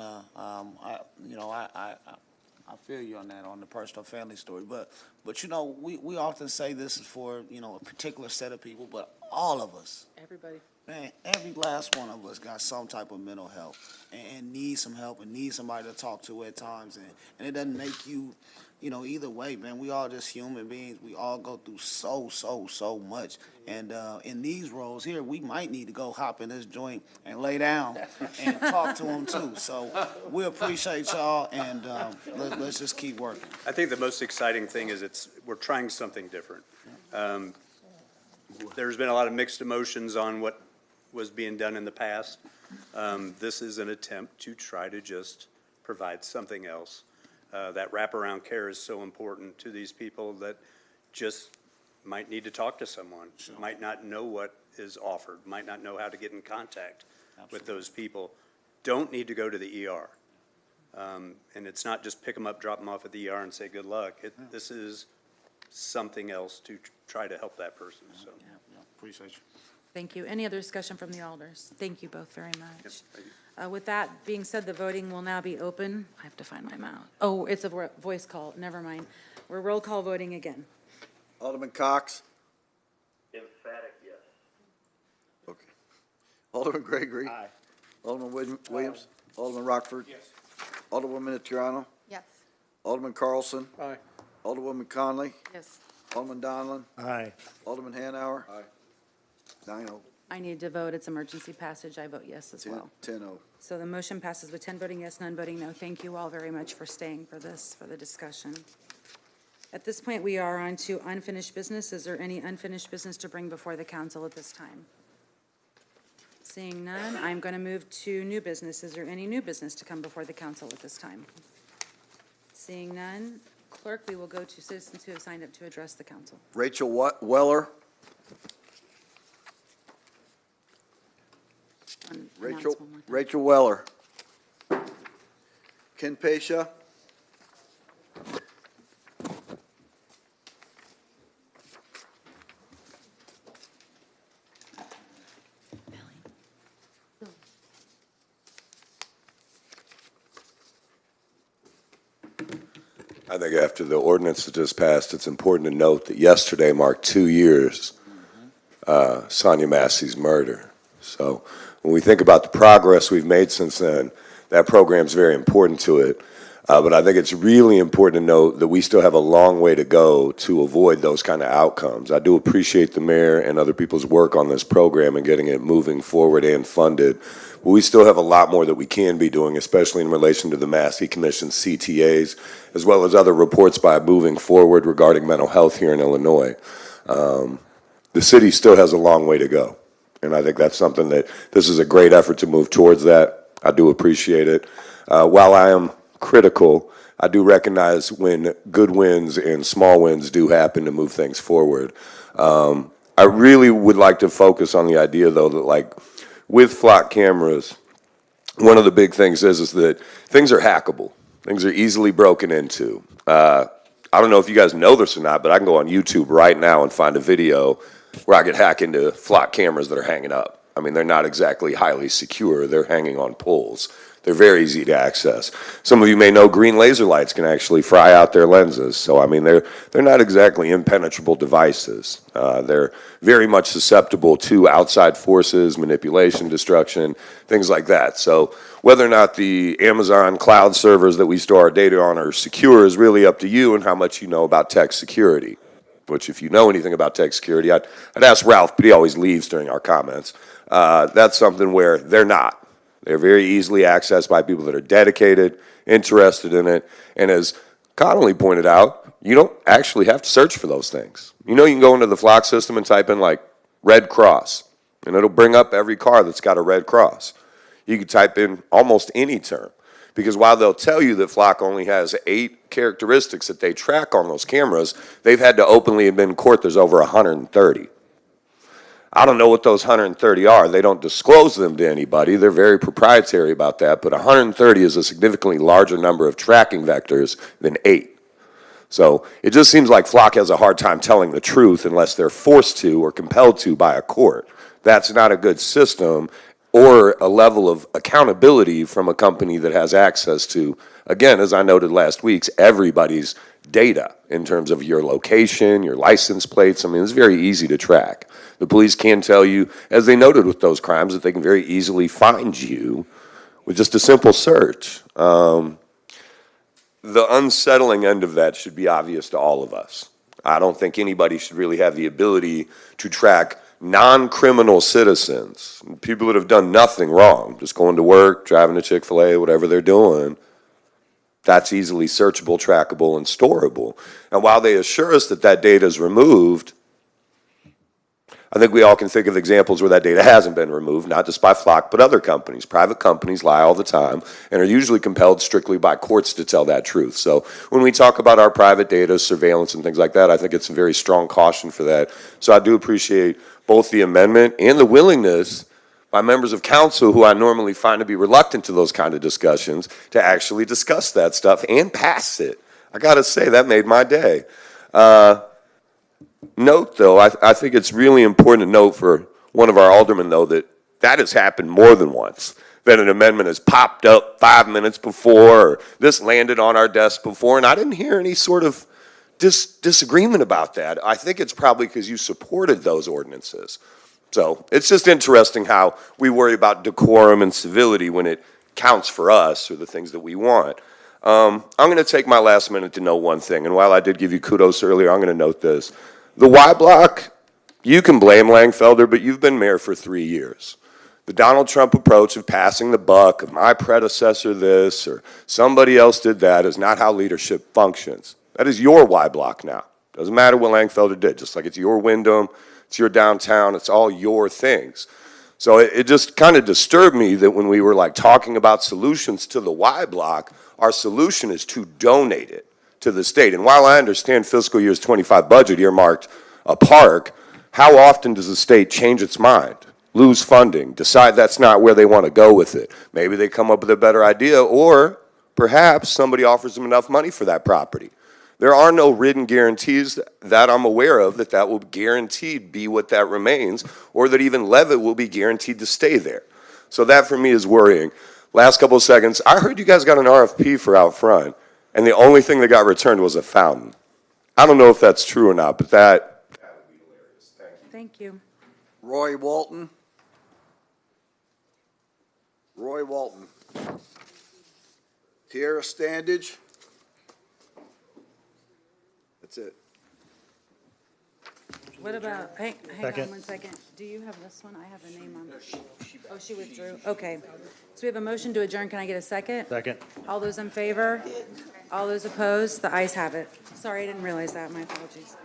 I feel you on that, on the personal family story, but we often say this is for, a particular set of people, but all of us, Everybody. man, every last one of us got some type of mental health and need some help and need somebody to talk to at times, and it doesn't make you, either way, man, we all just human beings. We all go through so much. And in these roles here, we might need to go hop in this joint and lay down and talk to them too. So we appreciate y'all, and let's just keep working. I think the most exciting thing is we're trying something different. There's been a lot of mixed emotions on what was being done in the past. This is an attempt to try to just provide something else. That wraparound care is so important to these people that just might need to talk to someone, might not know what is offered, might not know how to get in contact with those people, don't need to go to the ER. And it's not just pick them up, drop them off at the ER and say good luck. This is something else to try to help that person, so. Appreciate you. Thank you. Any other discussion from the alders? Thank you both very much. With that being said, the voting will now be open. I have to find my mouth. Oh, it's a voice call. Never mind. We're roll call voting again. Alderman Cox? Emphatic yes. Okay. Alderman Gregory? Aye. Alderman Williams? Alderman Rockford? Yes. Alderwoman Triano? Yes. Alderman Carlson? Aye. Alderwoman Conley? Yes. Alderman Donlin? Aye. Alderman Hanauer? Aye. 9-0. I need to vote. It's emergency passage. I vote yes as well. 10-0. So the motion passes with 10 voting yes, none voting no. Thank you all very much for staying for this, for the discussion. At this point, we are on to unfinished business. Is there any unfinished business to bring before the council at this time? Seeing none, I'm going to move to new business. Is there any new business to come before the council at this time? Seeing none, clerk, we will go to citizens who have signed up to address the council. Rachel Weller? Announce one more time. Rachel Weller. Ken Pesha? I think after the ordinance that just passed, it's important to note that yesterday marked 2 years, Sonia Massey's murder. So when we think about the progress we've made since then, that program's very important to it. But I think it's really important to note that we still have a long way to go to avoid those kind of outcomes. I do appreciate the mayor and other people's work on this program and getting it moving forward and funded. But we still have a lot more that we can be doing, especially in relation to the Massey Commission CTAs, as well as other reports by moving forward regarding mental health here in Illinois. The city still has a long way to go. And I think that's something that this is a great effort to move towards that. I do appreciate it. While I am critical, I do recognize when good wins and small wins do happen to move things forward. I really would like to focus on the idea, though, that like with flock cameras, one of the big things is that things are hackable. Things are easily broken into. I don't know if you guys know this or not, but I can go on YouTube right now and find a video where I could hack into flock cameras that are hanging up. I mean, they're not exactly highly secure. They're hanging on poles. They're very easy to access. Some of you may know green laser lights can actually fry out their lenses. So, I mean, they're not exactly impenetrable devices. They're very much susceptible to outside forces, manipulation, destruction, things like that. So whether or not the Amazon cloud servers that we store our data on are secure is really up to you and how much you know about tech security. Which, if you know anything about tech security, I'd ask Ralph, but he always leaves during our comments. That's something where they're not. They're very easily accessed by people that are dedicated, interested in it, and as Connolly pointed out, you don't actually have to search for those things. You know, you can go into the Flock system and type in like Red Cross, and it'll bring up every car that's got a red cross. You can type in almost any term, because while they'll tell you that Flock only has 8 characteristics that they track on those cameras, they've had to openly admit in court there's over 130. I don't know what those 130 are. They don't disclose them to anybody. They're very proprietary about that, but 130 is a significantly larger number of tracking vectors than 8. So it just seems like Flock has a hard time telling the truth unless they're forced to or compelled to by a court. That's not a good system or a level of accountability from a company that has access to, again, as I noted last week, everybody's data in terms of your location, your license plates. I mean, it's very easy to track. The police can tell you, as they noted with those crimes, that they can very easily find you with just a simple search. The unsettling end of that should be obvious to all of us. I don't think anybody should really have the ability to track non-criminal citizens, people that have done nothing wrong, just going to work, driving to Chick-fil-A, whatever they're doing. That's easily searchable, trackable, and storable. And while they assure us that that data is removed, I think we all can think of examples where that data hasn't been removed, not just by Flock, but other companies. Private companies lie all the time and are usually compelled strictly by courts to tell that truth. So when we talk about our private data, surveillance, and things like that, I think it's a very strong caution for that. So I do appreciate both the amendment and the willingness by members of council who I normally find to be reluctant to those kind of discussions to actually discuss that stuff and pass it. I got to say, that made my day. Note, though, I think it's really important to note for one of our aldermen, though, that that has happened more than once, that an amendment has popped up 5 minutes before, or this landed on our desk before, and I didn't hear any sort of disagreement about that. I think it's probably because you supported those ordinances. So it's just interesting how we worry about decorum and civility when it counts for us or the things that we want. I'm going to take my last minute to note one thing, and while I did give you kudos earlier, I'm going to note this. The Y Block, you can blame Langfelder, but you've been mayor for 3 years. The Donald Trump approach of passing the buck, of my predecessor this, or somebody else did that, is not how leadership functions. That is your Y Block now. Doesn't matter what Langfelder did, just like it's your Wyndham, it's your downtown, it's all your things. So it just kind of disturbed me that when we were like talking about solutions to the Y Block, our solution is to donate it to the state. And while I understand fiscal year's 25 budget earmarked a park, how often does the state change its mind, lose funding, decide that's not where they want to go with it? Maybe they come up with a better idea, or perhaps somebody offers them enough money for that property. There are no written guarantees that I'm aware of that will guaranteed be what that remains, or that even Levitt will be guaranteed to stay there. So that for me is worrying. Last couple of seconds, I heard you guys got an RFP for out front, and the only thing that got returned was a fountain. I don't know if that's true or not, but that would be hilarious. Thank you. Roy Walton. Roy Walton. Tierra Standage. That's it. What about, hang Second. on one second. Do you have this one? I have a name on it. Oh, she withdrew. Okay. So we have a motion to adjourn. Can I get a second? Second. All those in favor? All those opposed? The ayes have it. Sorry, I didn't realize that. My apologies.